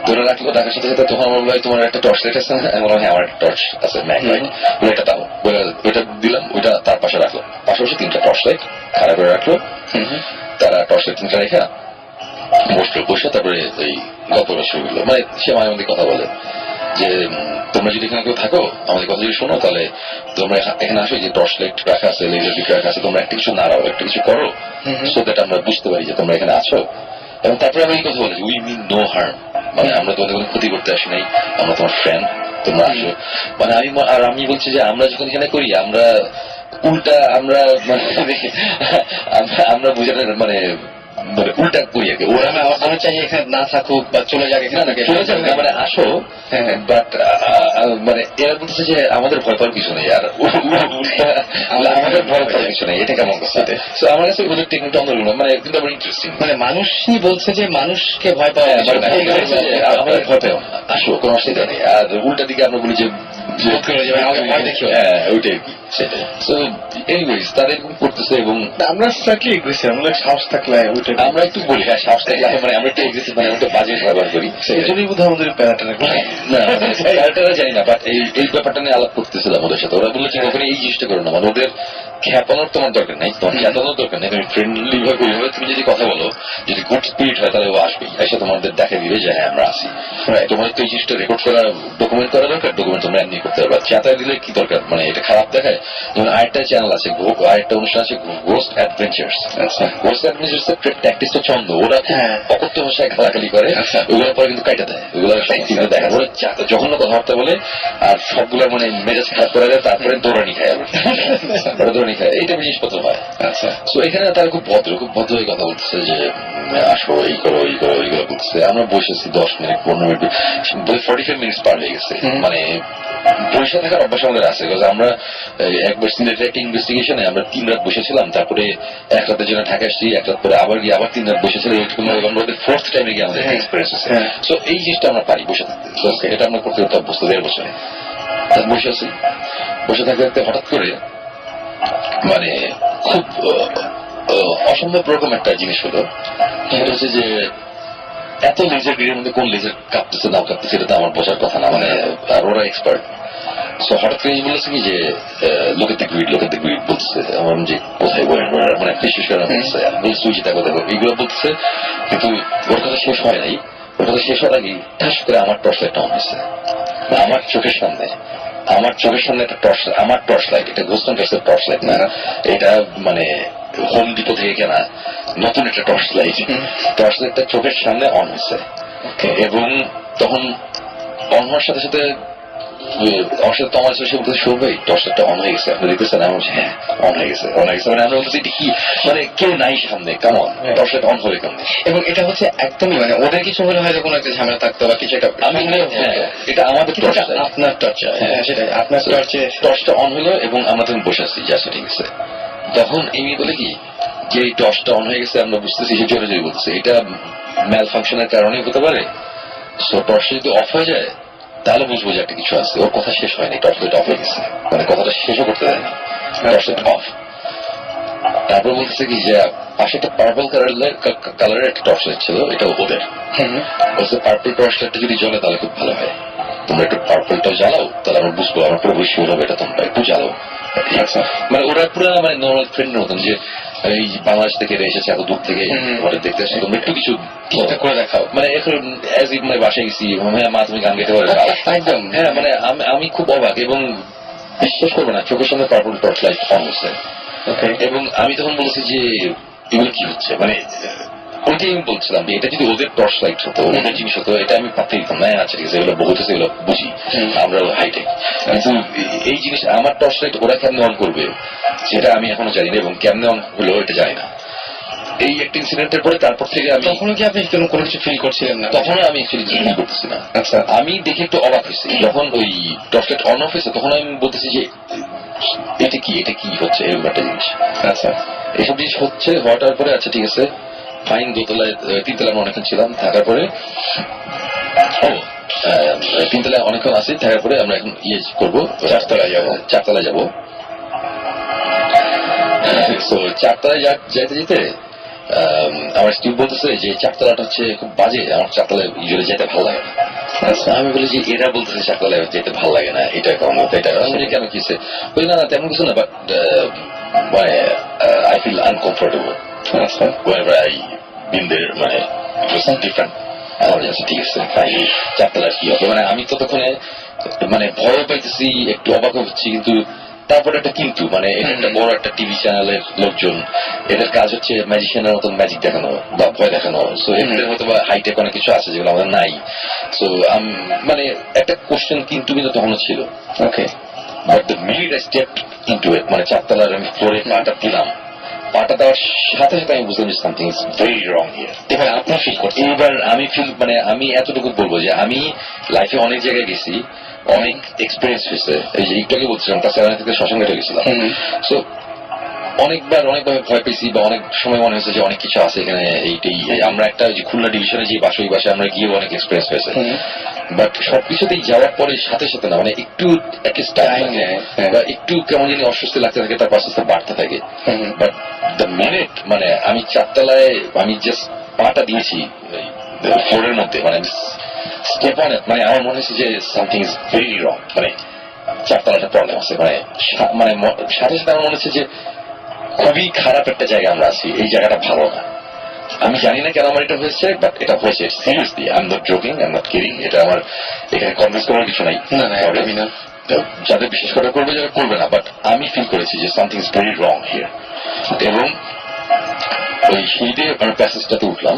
তোরা রাখলো দেখার সাথে সাথে তখন আমার বলে তোমার একটা টর্চ লাইট আছে না? আমি বললাম হ্যাঁ আমার একটা টর্চ আছে ম্যাক লাইট, ওইটা দাও, ওইটা দিলাম, ওইটা তার পাশে রাখলো, পাশাপাশি 3টা টর্চ লাইট খারাপ করে রাখলো। তারা টর্চ লাইট 3টা রেখা বসলো, বসে তারপরে এই গল্প শুরু করলো। মানে সে মাঝে মধ্যে কথা বলে যে তোমরা যদি এখানে কেউ থাকো আমাদের কথা যদি শোনো তাহলে তোমরা এখানে আসো, যে টর্চ লাইট রাখা আছে, লেজার বিট রাখা আছে, তোমরা একটা কিছু নাড়াও, একটা কিছু করো, সো দ্যাট আমরা বুঝতে পারি যে তোমরা এখানে আছো। এবং তারপরে আমি এই কথা বলি উই মিন নো হার্ম, মানে আমরা তোমাদের কোনো ক্ষতি করতে আসি নাই, আমরা তোমার ফ্রেন্ড, তোমরা আসো। মানে আমি বলছি যে আমরা যখন এখানে করি আমরা উল্টা আমরা মানে আমরা বুঝানোর মানে উল্টা করি আর কি। ওরা আমরা চাই এখানে না থাকুক বা চলে যাক, এখানে চলে যাক, মানে আসো, বাট মানে এরা বলতেছে যে আমাদের ভয় পাওয়ার কিছু নেই, আর আমাদের ভয় পাওয়ার কিছু নেই, এটা কেমন কথা? আমার কাছে ওদের টেকনিকটা অন্যরকম, মানে কিন্তু আমার ইন্টারেস্টিং। মানে মানুষই বলছে যে মানুষকে ভয় পাওয়া আমাদের ভয় পাও, আসো, কোনো অসুবিধা নেই। আর উল্টা দিকে আমরা বলি যে ভয় দেখিও, ওইটাই কি সেটাই। সো এনিওয়েজ তারা এরকম করতেছে। এবং আমরা স্ট্রাইকলি এগ্রেসিভ, আমাদের সাহস থাকলে ওইটা আমরা একটু বলি হ্যাঁ সাহস থাকলে, মানে আমরা একটু এগ্রেসিভ, মানে আমরা বাজে ব্যবহার করি, এই জন্যই বোধহয় আমাদের প্যারাটা রাখবে না জানি না। বাট এই ব্যাপারটা নিয়ে আলাপ করতেছিলাম ওদের সাথে, ওরা বললো যে ওখানে এই জিনিসটা করো না, মানে ওদের খ্যাপানোর তোমার দরকার নাই, তোমার খ্যাপানোর দরকার নেই, তুমি ফ্রেন্ডলি ভাবে ওইভাবে তুমি যদি কথা বলো, যদি গুড স্পিরিট হয় তাহলে ও আসবেই, এসে তোমাদের দেখা দিবে যে হ্যাঁ আমরা আসি। তোমাদের তো এই জিনিসটা রেকর্ড করা, ডকুমেন্ট করা দরকার, ডকুমেন্ট তোমরা এমনি করতে পারবে, চেতায় দিলে কি দরকার, মানে এটা খারাপ দেখায়। যেমন আরেকটা চ্যানেল আছে, আরেকটা অনুষ্ঠান আছে গোস্ট অ্যাডভেঞ্চার্স। গোস্ট অ্যাডভেঞ্চার্স এর প্র্যাকটিসটা ছন্দ, ওরা অকথ্য ভাষায় গালাগালি করে, ওগুলোর পরে কিন্তু কাটা দেয়, ওগুলো দেখা ওরা জঘন্য কথাবার্তা বলে, আর সবগুলো মানে মেজাজ খারাপ করে দেয়, তারপরে দৌড়ানি খায়, আবার দৌড়ানি খায়, এইটা জিনিসপত্র হয়। আচ্ছা, তো এখানে তারা খুব ভদ্র হয়ে কথা বলতেছে যে আসো এই করো এই করো এইগুলো বলতেছে। আমরা বসেছি 10 মিনিট 15 মিনিট, 45 মিনিটস পার হয়ে গেছে। মানে বসে থাকার অভ্যাস আমাদের আছে, আমরা একবার সিলেটের একটা ইনভেস্টিগেশনে আমরা 3 রাত বসেছিলাম, তারপরে 1 রাতের জন্য ঢাকা আসছি, 1 রাত পরে আবার গিয়ে আবার 3 রাত বসেছিলাম, আমাদের 4th টাইমে গিয়ে আমাদের এক্সপিরিয়েন্স আছে। সো এই জিনিসটা আমরা পারি বসে থাকতে, এটা আমরা করতে করতে অভ্যস্ত 1.5 বছরে। বসে আছি, বসে থাকতে থাকতে হঠাৎ করে মানে খুব অসম্ভব রকম একটা জিনিস হলো, সেটা হচ্ছে যে এত লেজার গ্রিডের মধ্যে কোন লেজার কাঁপতেছে না কাঁপতেছে এটা তো আমার বোঝার কথা না, মানে আর ওরা এক্সপার্ট। সো হঠাৎ করে বলেছে কি যে লোকেতে গ্রিড বলতেছে, আমার যে কোথায় বলেন মানে বিশেষ করে বলছে সুইচ দেখো এইগুলো বলতেছে, কিন্তু ওর কথা শেষ হয় নাই। ওর কথা শেষ হওয়ার আগে ঠাস করে আমার টর্চ লাইটটা অন হয়েছে, আমার চোখের সামনে একটা আমার টর্চ লাইট, এটা গোস্টন টর্চের টর্চ লাইট না, এটা মানে হোম ডিপো থেকে কেনা নতুন একটা টর্চ লাইটটা চোখের সামনে অন হয়েছে। এবং তখন অন হওয়ার সাথে সাথে আমার সাথে তোমার এসে বলতে শুভ ভাই টর্চ লাইটটা অন হয়ে গেছে, আপনি দেখতেছেন? আমি বলছি হ্যাঁ অন হয়ে গেছে। মানে আমরা বলছি এটা কি, মানে কেউ নাই সামনে, কেমন টর্চ লাইট অন হবে কেমন? এবং এটা হচ্ছে একদমই মানে ওদের কিছু হলে হয়তো কোনো একটা ঝামেলা থাকতো বা কিছু একটা, আমি এটা আমাদের টর্চ লাইট, আপনার টর্চ, সেটাই আপনার টর্চে টর্চটা অন হলো এবং আমরা তখন বসে আসছি, যা ঠিক আছে। তখন এমনি বলে কি যে এই টর্চটা অন হয়ে গেছে, আমরা বুঝতেছি সে জোরে জোরে বলতেছে, এটা ম্যাল ফাংশনের কারণে হতে পারে। সো টর্চ যদি অফ হয়ে যায় তাহলে বুঝবো যে একটা কিছু আছে। ওর কথা শেষ হয়নি, টর্চ লাইট অফ হয়ে গেছে, মানে কথাটা শেষও করতে দেয়নি, টর্চ লাইট অফ। তারপর বলতেছে কি যে পাশে একটা পার্পল কালারের একটা টর্চ লাইট ছিল, এটা ওদের বলছে পার্পল টর্চ লাইটটা যদি জ্বলে তাহলে খুব ভালো হয়, তোমরা একটু পার্পলটাও জ্বালাও, তাহলে আমরা বুঝবো, আমার পুরো শিওর হবে এটা তোমরা একটু জ্বালাও। মানে ওরা পুরো মানে নর্মাল ফ্রেন্ডের মতন, যে এই বাংলাদেশ থেকে এসেছে এত দূর থেকে ওরা দেখতে আসছে, তোমরা একটু কিছু করে দেখাও। মানে এখন মানে বাসায় গেছি, মা তুমি গান গাইতে পারো একদম। হ্যাঁ, মানে আমি খুব অবাক এবং বিশ্বাস করবো না, চোখের সামনে পার্পল টর্চ লাইট অন হচ্ছে। এবং আমি তখন বলেছি যে এগুলো কি হচ্ছে, মানে ওইটাই আমি বলছিলাম যে এটা যদি ওদের টর্চ লাইট হতো, ওদের জিনিস হতো, এটা আমি পাতে দিতাম না। আচ্ছা ঠিক আছে, এগুলো বহুত আছে, এগুলো বুঝি, আমরা হাইটেক। কিন্তু এই জিনিস আমার টর্চ লাইট ওরা কেমনে অন করবে সেটা আমি এখনো জানি না, এবং কেমনে অন হলো এটা জানি না। এই একটা ইনসিডেন্টের পরে তারপর থেকে আমি তখনও কি আপনি কোনো কিছু ফিল করছিলেন না? তখন আমি অ্যাকচুয়ালি ফিল করতেছি না। আচ্ছা। আমি দেখে একটু অবাক হয়েছি যখন ওই টর্চলাইট অন অফ হয়েছে, তখন আমি বলতেছি যে এটা কি হচ্ছে, এরকম একটা জিনিস। আচ্ছা। এসব জিনিস হওয়ার পরে আচ্ছা ঠিক আছে ফাইন, দোতলায় 3 তলায় আমরা অনেকক্ষণ ছিলাম, থাকার পরে 3 তলায় অনেকক্ষণ আছি, থাকার পরে আমরা এখন করবো 4 তলায় যাবো। তো 4 তলায় যাইতে যেতে আমার স্টিভ বলতেছে যে 4 তলাটা হচ্ছে খুব বাজে, আমার 4 তলায় ইউজুয়ালি যেতে ভালো লাগে না। আচ্ছা, আমি বলি যে এরা বলতেছে 4 তলায় যেতে ভালো লাগে না, এটা কেন কিসে? বলি না তেমন কিছু না, বাট মানে I feel uncomfortable whenever I been there, মানে it was different. আমার কাছে ঠিক আছে 4 তলায় কি হবে, মানে আমি ততক্ষণে মানে ভয় পাইতেছি, একটু অবাক হচ্ছি, কিন্তু তারপরে একটা কিন্তু মানে এটা একটা বড় একটা টিভি চ্যানেলের লোকজন, এদের কাজ হচ্ছে ম্যাজিশিয়ানের মতন ম্যাজিক দেখানো বা ভয় দেখানো। সো এদের হয়তো বা হাইটেক অনেক কিছু আছে যেগুলো আমাদের নাই। সো মানে একটা কোশ্চেন কিন্তু তখনও ছিল। Okay. But the minute I stepped into it, মানে 4 তলার আমি ফ্লোরে পাটা দিলাম, পাটা দেওয়ার সাথে সাথে আমি বুঝলাম যে something is very wrong here. এবার আপনার ফিল করছেন? এবার আমি ফিল মানে আমি এতটুকু বলবো যে আমি লাইফে অনেক জায়গায় গেছি, অনেক এক্সপিরিয়েন্স হয়েছে। এই যে একটু আগে বলছিলাম তাছাড়া থেকে শ্মশানঘাটে গেছিলাম। সো অনেকভাবে ভয় পেয়েছি, বা অনেক সময় মনে হয়েছে যে অনেক কিছু আছে এখানে। এইটাই আমরা একটা যে খুলনা ডিভিশনে যে বাসা, ওই বাসায় আমরা গিয়ে অনেক এক্সপিরিয়েন্স হয়েছে। বাট সবকিছুতেই যাওয়ার পরে সাথে সাথে না, মানে একটু বা একটু কেমন জানি অস্বস্তি লাগতে থাকে, তার আস্তে আস্তে বাড়তে থাকে। বাট দ্য মিনিট মানে আমি 4 তলায় আমি জাস্ট পাটা দিয়েছি ফ্লোরের মধ্যে, মানে স্টেপ অন ইট, মানে আমার মনে হয়েছে যে সামথিং ইজ ভেরি রং, মানে 4 তলাটা প্রবলেম আছে। মানে সাথে সাথে আমার মনে হচ্ছে যে খুবই খারাপ একটা জায়গায় আমরা আছি, এই জায়গাটা ভালো না। আমি জানি না কেন আমার এটা হয়েছে, বাট এটা হয়েছে seriously. I am not joking, I am not kidding. এটা আমার এখানে কনভিন্স করার কিছু নাই। যাদের বিশেষ করে করবে, যারা করবে না, বাট আমি ফিল করেছি যে something is very wrong here. এবং ওই সিঁড়িতে আমরা প্যাসেজটাতে উঠলাম।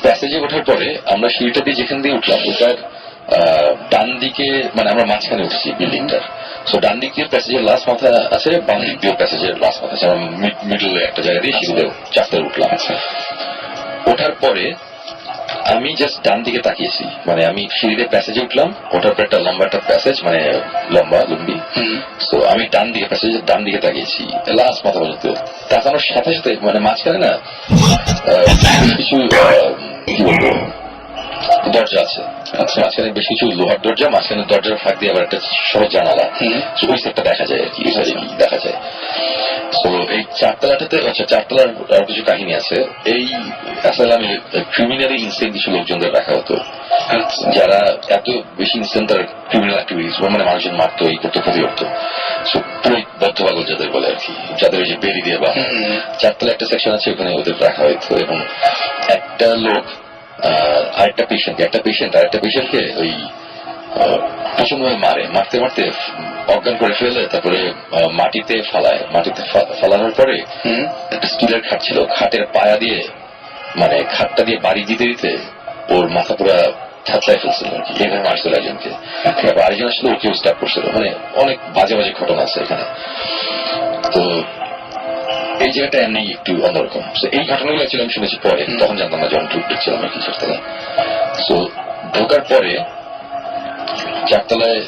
প্যাসেজে ওঠার পরে আমরা সিঁড়িটা দিয়ে যেখান দিয়ে উঠলাম, ওটার ডান দিকে, মানে আমরা মাঝখানে উঠছি বিল্ডিংটার। সো ডান দিক দিয়ে প্যাসেজের লাস্ট মাথা আছে, বাম দিক দিয়ে প্যাসেজের লাস্ট মাথা আছে। আমরা মিডলে একটা জায়গা দিয়ে সিঁড়িতে 4 তলায় উঠলাম। ওঠার পরে আমি জাস্ট ডান দিকে তাকিয়েছি, মানে আমি সিঁড়িতে প্যাসেজে উঠলাম, ওঠার পর একটা লম্বা একটা প্যাসেজ, মানে লম্বি। তো আমি প্যাসেজের ডান দিকে তাকিয়েছি লাস্ট মাথা পর্যন্ত। তাকানোর সাথে সাথে মানে মাঝখানে না কিছু কি বলবো দরজা আছে। আচ্ছা, মাঝখানে বেশ কিছু লোহার দরজা, মাঝখানে দরজার ফাঁক দিয়ে আবার একটা সহজ জানালা। ওই সেটটা দেখা যায় আর কি, দেখা যায়। তো এই 4 তলাটাতে, আচ্ছা 4 তলার আর কিছু কাহিনী আছে। এই আসলে আমি ক্রিমিনালি ইনসেন্ট কিছু লোকজনদের রাখা হতো, যারা এত বেশি ইনসেন্ট তার ক্রিমিনাল অ্যাক্টিভিটিস, মানে মানুষের মারতো, এই করতো, ক্ষতি করতো। সো বদ্ধ পাগল যাদের বলে আর কি, যাদের ওই যে বেরি দিয়ে বা 4 তলায় একটা সেকশন আছে, ওখানে ওদের রাখা হইতো। এবং একটা লোক আরেকটা পেশেন্টকে ওই প্রচন্ডভাবে মারতে অজ্ঞান করে ফেলে, তারপরে মাটিতে ফালানোর পরে একটা স্টিলের খাট ছিল, খাটের পায়া দিয়ে মানে খাটটা দিয়ে বাড়ি দিতে ওর মাথা পুরা থাতলায় ফেলছিল আর কি। এইভাবে মারছিল একজনকে, আরেকজন আসলে ওকেও স্টার্ট করছিল। মানে অনেক বাজে ঘটনা আছে এখানে। তো এই জায়গাটা এমনি একটু অন্যরকম। এই ঘটনাগুলো ছিল আমি শুনেছি পরে, তখন জানতাম না, যখন ঢুকছিলাম আর কি 4 তলায়। তো ঢোকার পরে 4 তলায়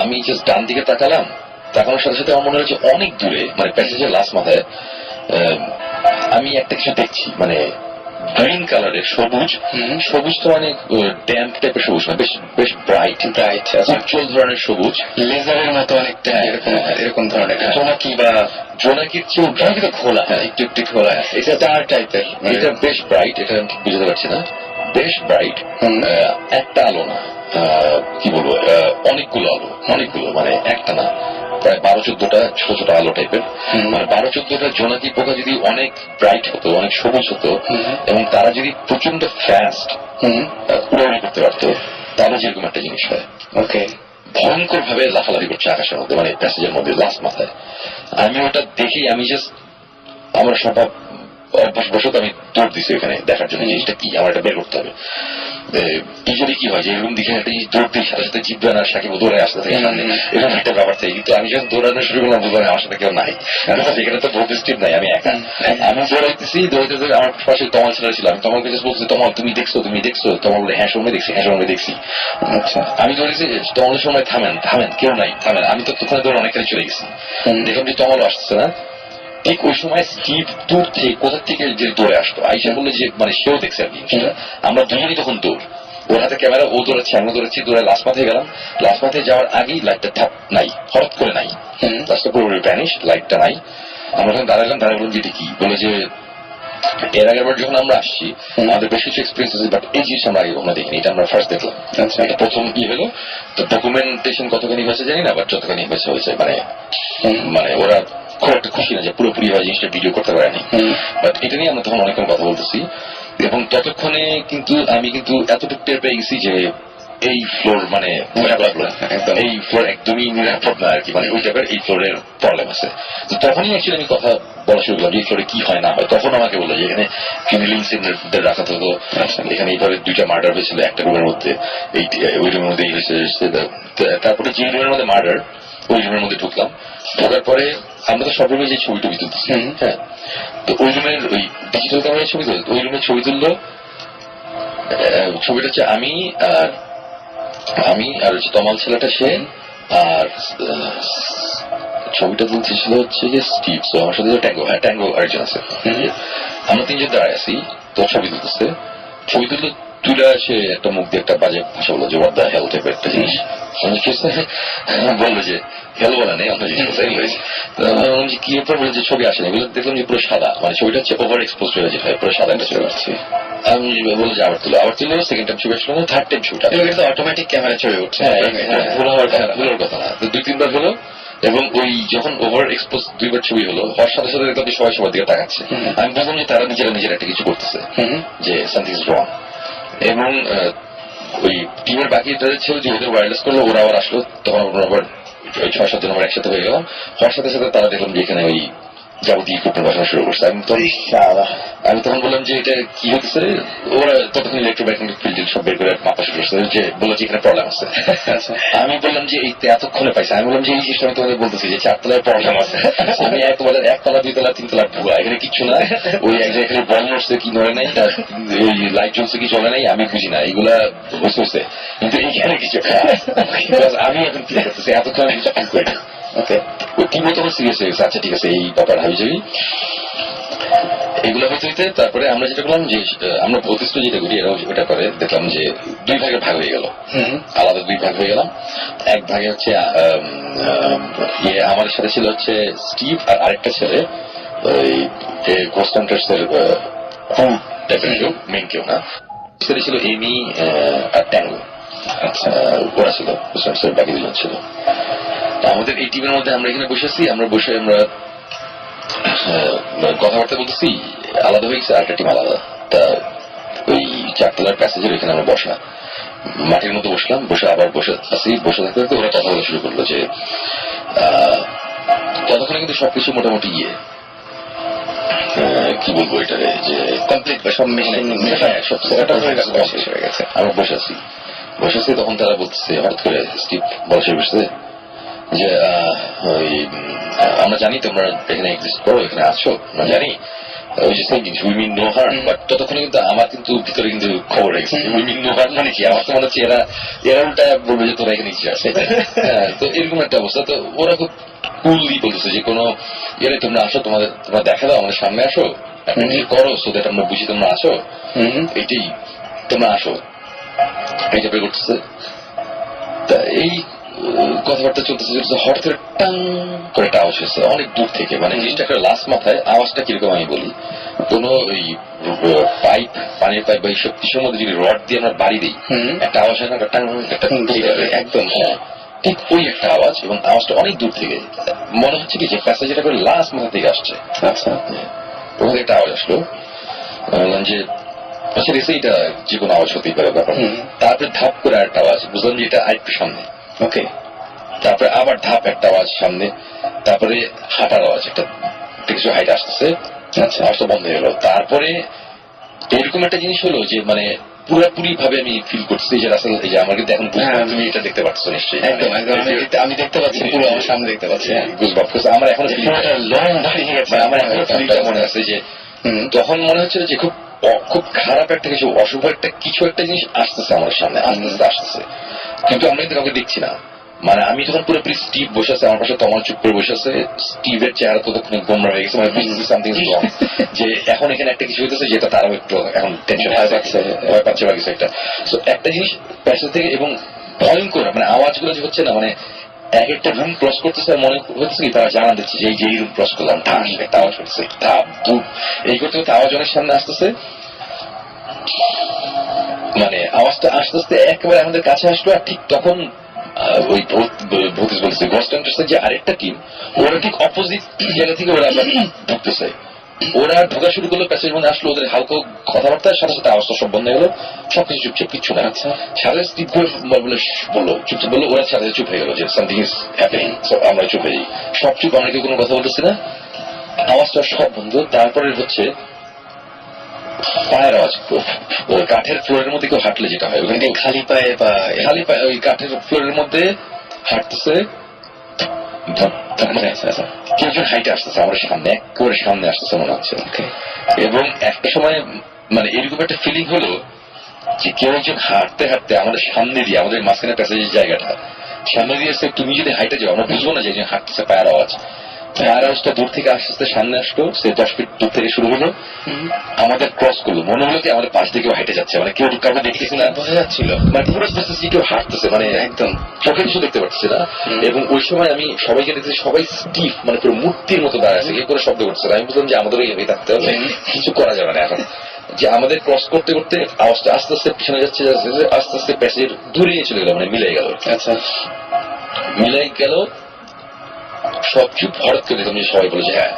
আমি জাস্ট ডান দিকে তাকানোর সাথে সাথে আমার মনে হচ্ছে অনেক দূরে, মানে প্যাসেজের লাস্ট মাথায় আমি একটা কিছু দেখছি, মানে গ্রিন কালারের সবুজ তো অনেক ড্যাম্প টাইপের সবুজ না, বেশ ব্রাইট উজ্জ্বল ধরনের সবুজ, লেজারের মতো অনেকটা এরকম ধরনের জোনাকির চেয়েও জোনাকি খোলা, একটু খোলা, এটা তার টাইপের। এটা বেশ ব্রাইট, এটা আমি বুঝতে পারছি না, বেশ ব্রাইট। একটা আলো না, কি বলবো, অনেকগুলো মানে একটা না, প্রায় 12-14টা ছোট ছোট আলো টাইপের। মানে 12-14টা জোনাকি পোকা যদি অনেক ব্রাইট হতো, অনেক সবুজ হতো, এবং তারা যদি প্রচন্ড ফাস্ট উড়াউড়ি করতে পারতো, তাহলে যেরকম একটা জিনিস হয়। ওকে। ভয়ঙ্কর ভাবে লাফালাফি করছে আকাশের মধ্যে, মানে প্যাসেজের মধ্যে লাস্ট মাথায়। আমি ওটা দেখেই আমি জাস্ট আমার অভ্যাসবশত আমি দৌড় দিছি এখানে দেখার জন্য জিনিসটা কি, আমার এটা বের করতে হবে। ইউজুয়ালি কি হয় যে এরকম দিকে একটা দৌড়তেই সাথে সাথে জিতবেন আর সাকিব দৌড়ে আসতে থাকে সামনে, এরকম একটা ব্যাপার থাকে। কিন্তু আমি যখন দৌড়ানো শুরু করলাম বুঝলাম আমার সাথে কেউ নাই, সেখানে তো প্রতিষ্ঠিত নাই, আমি একা। আমি দৌড়াইতেছি দৌড়াইতে দৌড়ে আমার পাশে তমাল ছেলে ছিল, আমি তমালকে জাস্ট বলছি তমাল তুমি দেখছো তুমি দেখছো, তমাল বলে হ্যাঁ সময় দেখছি, হ্যাঁ সময় দেখছি। আচ্ছা আমি দৌড়েছি তমালের সময় থামেন থামেন কেউ নাই থামেন, আমি তো তখন দৌড়ে অনেকখানি চলে গেছি, দেখলাম যে তমালও আসছে না। ঠিক ওই সময় স্টিভ দূর থেকে কোথা থেকে যে দৌড়ে আসতো আইসা বললো যে মানে সেও দেখছে আর কি, আমরা দুজনই তখন দৌড়, ওর হাতে ক্যামেরা, ও দৌড়াচ্ছে আমি দৌড়াচ্ছি, দৌড়ে লাস্ট মাথায় গেলাম, লাস্ট মাথায় যাওয়ার আগেই লাইটটা থাপ নাই, হঠাৎ করে নাই, লাস্টটা পুরোপুরি ভ্যানিশ, লাইটটা নাই। আমরা যখন দাঁড়ালাম দাঁড়া বললাম যেটা কি, বলে যে এর আগের বার যখন আমরা আসছি আমাদের বেশ কিছু এক্সপিরিয়েন্স আছে, বাট এই জিনিস আমরা আগে কখনো দেখিনি, এটা আমরা ফার্স্ট দেখলাম। আচ্ছা এটা প্রথম কি হলো, তো ডকুমেন্টেশন কতখানি হয়েছে জানি না, বাট যতখানি হয়েছে হয়েছে, মানে মানে ওরা খুব একটা খুশি না যে পুরোপুরি হয় জিনিসটা ভিডিও করতে পারেনি, বাট এটা নিয়ে আমরা তখন অনেকক্ষণ কথা বলতেছি। এবং ততক্ষণে কিন্তু আমি কিন্তু এতটুকু টের পেয়ে গেছি যে এই ফ্লোর মানে এই ফ্লোর একদমই নিরাপদ না আর কি, মানে ওই টাইপের এই ফ্লোরের প্রবলেম আছে। তো তখনই অ্যাকচুয়ালি আমি কথা বলা শুরু করলাম যে এই ফ্লোরে কি হয় না হয়, তখন আমাকে বললো যে এখানে ফিমেলিং সিনদের রাখা থাকতো, এখানে এইভাবে 2টা মার্ডার হয়েছিল একটা রুমের মধ্যে, ওই রুমের মধ্যে তারপরে যে রুমের মধ্যে মার্ডার ওই রুমের মধ্যে ঢুকলাম, ঢোকার পরে আমরা তো সব রুমে যে ছবি টবি তুলতেছি, হ্যাঁ তো ওই রুমের ওই ডিজিটাল ক্যামেরায় ছবি তুলতো, ওই রুমের ছবি তুললো, ছবিটা হচ্ছে আমি আর হচ্ছে তমাল ছেলেটা সে, আর ছবিটা তুলতেছিল হচ্ছে যে স্টিভ, তো আমার সাথে ট্যাঙ্গো আরেকজন আছে, আমরা 3জন দাঁড়ায় আছি, তো ছবি তুলতেছে, ছবি তুলতে তুলে সে একটা মুখ দিয়ে একটা বাজে ভাষা বললো যে হোয়াট দ্য হেল টাইপের একটা জিনিস, বললো যে হেল বলা নেই আমরা জিনিস যে কি ব্যাপার বলে যে ছবি আসেনি, দেখলাম যে পুরো সাদা, মানে ছবিটা হচ্ছে ওভার এক্সপোজ হয়ে যেতে হয়, পুরো সাদা একটা ছবি আসছে। আমি বললো যে আবার তুলো সেকেন্ড টাইম ছবি আসলো, থার্ড টাইম ছবিটা অটোমেটিক ক্যামেরা ছবি উঠছে, ভুলার কথা না, তো 2-3 বার হলো। এবং ওই যখন ওভার এক্সপোজ 2বার ছবি হলো, হওয়ার সাথে সাথে দেখলাম যে সবাই সবার দিকে তাকাচ্ছে, আমি বললাম যে তারা নিজেরা একটা কিছু করতেছে, যে সামথিং ইজ রং। এবং ওই টিমের বাকি ছিল যে ওদের ওয়্যারলেস করলো, ওরা আবার আসলো, তখন আমরা আবার 6-7 জন আমরা একসাথে হয়ে গেলাম, হওয়ার সাথে সাথে তারা দেখলাম যে এখানে ওই যাবতীয় ইকুইপমেন্ট বসানো শুরু করছে। আমি তখন বললাম যে এটা কি হচ্ছে, ওরা ততক্ষণ ইলেকট্রোম্যাগনেটিক ফিল্ড সব বের করে মাপা শুরু করছে, যে বললো যে এখানে প্রবলেম আছে। আমি বললাম যে এতক্ষণে পাইছে, আমি বললাম যে এই জিনিসটা আমি তোমাদের বলতেছি যে 4 তলায় প্রবলেম আছে, আমি তোমাদের 1 তলা 2 তলা 3 তলা ভুয়া, এখানে কিচ্ছু না, ওই এক জায়গায় বল নড়ছে কি নড়ে নাই, ওই লাইট জ্বলছে কি চলে নাই আমি বুঝি না, এগুলা হচ্ছে কিন্তু এইখানে কিছু আমি এখন ফিল করতেছি, এতক্ষণ আমি কিছু ফিল করি না। ওকে ওই টিমও তখন সিরিয়াস হয়ে গেছে, আচ্ছা ঠিক আছে এই ব্যাপার হাবি যাবি এগুলো হতে হইতে, তারপরে আমরা যেটা করলাম যে আমরা প্রতিষ্ঠ যেটা করি এরাও ওটা করে, দেখলাম যে 2 ভাগে ভাগ হয়ে গেল, আলাদা 2 ভাগ হয়ে গেলাম। এক ভাগে হচ্ছে আমাদের সাথে ছিল হচ্ছে স্টিভ আর আরেকটা ছেলে, ওই গোস্ট হান্টার্স এর টাইপের কেউ, মেন কেউ না, ছেলে ছিল এমি আর ট্যাঙ্গো, আচ্ছা ওরা ছিল গোস্ট হান্টার্স এর বাকি 2 জন ছিল। আমাদের এই টিমের মধ্যে আমরা এখানে বসেছি, আমরা বসে আমরা কথাবার্তা বলতেছি, আলাদা হয়ে গেছে, আরেকটা টিম আলাদা। তা ওই 4 তলার প্যাসেজের এখানে আমরা বসা, মাটির মতো বসলাম, বসে আবার বসে আছি, বসে থাকতে থাকতে ওরা কথা বলা শুরু করলো যে ততক্ষণে কিন্তু সবকিছু মোটামুটি কি বলবো এটারে যে কমপ্লিট বা সব সব শেষ হয়ে গেছে, আমরা বসে আছি। তখন তারা বলতেছে হঠাৎ করে স্টিভ বলা শুরু করছে যে আমরা জানি তোমরা এখানে এক্সিস্ট করো, এখানে আছো, আমরা জানি, ওই যে সেম জিনিস we mean no harm, but ততক্ষণে কিন্তু আমার কিন্তু ভিতরে কিন্তু খবর হয়ে গেছে উই মিন নো হার্ম মানে কি, আমার তো মনে হচ্ছে এরা উল্টা বলবে যে তোরা এখানে কি আছে, তো এরকম একটা অবস্থা। তো ওরা খুব কুললি বলতেছে যে কোনো এরা তোমরা আসো, তোমরা দেখা দাও, আমাদের সামনে আসো, করো, সো দ্যাট আমরা বুঝি তোমরা আসো, এটাই তোমরা আসো, এই টাইপের করতেছে। তা এই কথাবার্তা চলতেছে, হঠাৎ করে টাং করে একটা আওয়াজ হয়েছে অনেক দূর থেকে, মানে জিনিসটা লাস্ট মাথায় আওয়াজটা কিরকম আমি বলি, কোন ওই পাইপ, পানির পাইপ বা এইসব কিছুর মধ্যে যদি রড দিয়ে আমরা বাড়ি দিই একটা আওয়াজ হয় না, একটা টাং একটা একদম, হ্যাঁ ঠিক ওই একটা আওয়াজ, এবং আওয়াজটা অনেক দূর থেকে, মনে হচ্ছে কি যে প্যাসেজটা করে লাস্ট মাথা থেকে আসছে। আচ্ছা ওখানে একটা আওয়াজ আসলো, যে আচ্ছা এটা যে কোনো আওয়াজ হতেই পারে ব্যাপার। তারপরে ধাপ করে একটা আওয়াজ, বুঝলাম যে এটা আরেকটু সামনে, ওকে, তারপরে আবার ধাপ একটা আওয়াজ সামনে, তারপরে হাঁটার আওয়াজ, একটা কিছু হাইট আসতেছে, আচ্ছা আওয়াজটা বন্ধ হয়ে গেল। তারপরে এরকম একটা জিনিস হলো যে মানে পুরোপুরি ভাবে আমি ফিল করছি যে রাসেল এই যে আমার কিন্তু এখন তুমি এটা দেখতে পাচ্ছ নিশ্চয়ই, একদম একদম আমি দেখতে পাচ্ছি, পুরো আমার সামনে দেখতে পাচ্ছি। আমার এখনো আমার এখনো ফিলিংটা মনে আছে যে তখন মনে হচ্ছিল যে খুব খুব খারাপ একটা কিছু, অশুভ একটা কিছু একটা জিনিস আসতেছে আমার সামনে, আসতেছে, কিন্তু আমরা কিন্তু কাউকে দেখছি না। মানে আমি তখন পুরোপুরি স্টিভ বসে আছে আমার পাশে, তমাল চুপ করে বসে আছে, স্টিভের চেহারা ততক্ষণে গোমরা হয়ে গেছে, মানে সামথিং রং, যে এখন এখানে একটা কিছু হইতেছে যেটা তারাও একটু এখন টেনশন ভয় পাচ্ছে বা কিছু একটা। তো একটা জিনিস প্যাসেজ থেকে এবং ভয়ঙ্কর মানে আওয়াজগুলো যে হচ্ছে না, মানে এক একটা রুম ক্রস করতেছে, মনে হচ্ছে কি তারা জানান দিচ্ছে যে এই রুম ক্রস করলাম, ঠাস একটা আওয়াজ হচ্ছে, এই করতে করতে আওয়াজ অনেক সামনে আসতেছে, মানে আওয়াজটা আস্তে আস্তে একেবারে আমাদের কাছে আসলো। আর ঠিক তখন ওই ভূতিস বলতেছে গস্ট হান্টার্সের যে আরেকটা টিম, ওরা ঠিক অপোজিট জায়গা থেকে ওরা আবার ঢুকতেছে, ওরা ঢোকা শুরু করলো, প্যাসেজ মধ্যে আসলো, ওদের হালকা কথাবার্তার সাথে সাথে আওয়াজটা সব বন্ধ হয়ে গেলো, সবকিছু চুপচাপ, কিচ্ছু না। সাথে স্টিভ বললো চুপচাপ, বললো, ওরা সাথে চুপ হয়ে গেলো যে সামথিং ইজ হ্যাপেনিং, আমরা চুপ হয়ে যাই, সব চুপ, আমরা কেউ কোনো কথা বলতেছি না, আওয়াজটা সব বন্ধ। তারপরে হচ্ছে পায়ের আওয়াজ, ওই কাঠের ফ্লোরের মধ্যে কেউ হাঁটলে যেটা হয়, ওখানে খালি পায়ে বা খালি পায়ে ওই কাঠের ফ্লোরের মধ্যে হাঁটতেছে, কেউ একজন হাইটে আসতেছে আমার সামনে, একেবারে সামনে আসতেছে মনে হচ্ছে। এবং একটা সময় মানে এরকম একটা ফিলিং হলো যে কেউ একজন হাঁটতে হাঁটতে আমাদের সামনে দিয়ে, আমাদের মাঝখানে প্যাসেজের জায়গাটা সামনে দিয়ে এসে, তুমি যদি হাইটে যাও আমরা বুঝবো না যে একজন হাঁটতেছে, পায়ের আওয়াজটা দূর থেকে আস্তে আস্তে সামনে আসলো, সে 10 ফিট দূর থেকে শুরু হলো, আমাদের ক্রস করলো, মনে হলো কি আমাদের পাশ থেকে হেঁটে যাচ্ছে, মানে কেউ কাউকে দেখতেছি না, বোঝা যাচ্ছিল, মানে পুরো বুঝতেছি কেউ হাঁটতেছে, মানে একদম চোখে কিছু দেখতে পাচ্ছি না। এবং ওই সময় আমি সবাইকে দেখতেছি, সবাই স্টিফ, মানে পুরো মূর্তির মতো দাঁড়ায় আছে, কেউ করে শব্দ করছে না। আমি বুঝলাম যে আমাদের ওই থাকতে হবে, কিছু করা যাবে না এখন, যে আমাদের ক্রস করতে করতে আওয়াজটা আস্তে আস্তে পিছনে যাচ্ছে, আস্তে আস্তে প্যাসেজ দূরে নিয়ে চলে গেল, মানে মিলে গেল। আচ্ছা, মিলে গেল, সব চুপ, হঠাৎ করে দেখলাম যে সবাই বলে যে হ্যাঁ,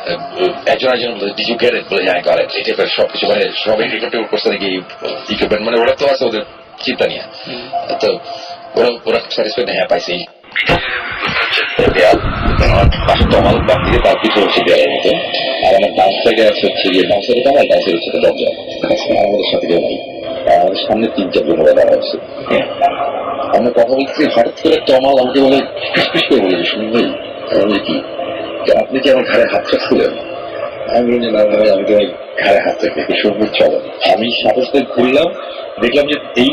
একজন একজন বলে ডিজ ইউ গেট ইট, বলে হ্যাঁ গট ইট, এই টাইপের সবকিছু, মানে সবাই রেকর্ড করছে নাকি ইকুইপমেন্ট, মানে ওরা তো আছে ওদের চিন্তা নিয়ে, তো ওরা স্যাটিসফাইড, হ্যাঁ পাইছি। তমাল বাদ থেকে তার পিছনে হচ্ছে দেয়ালের মতো, আর আমার ডান সাইডে আছে হচ্ছে গিয়ে, ডান সাইডে তমাল, ডান সাইডে হচ্ছে দরজা, আমাদের সাথে কেউ নাই, আমাদের সামনে 3-4 জন ওরা দাঁড়া আছে। আমরা কথা বলছি, হঠাৎ করে তমাল আমাকে বলে, ফিসফিস করে বলে, শুনুন ভাই কি আপনি কি আমার ঘাড়ে হাত রাখছিলেন? আমি বলি না ভাই, আমি তো ঘাড়ে হাত রাখি, শুনবো চলো। আমি সাহস করে ঘুরলাম, দেখলাম যে এই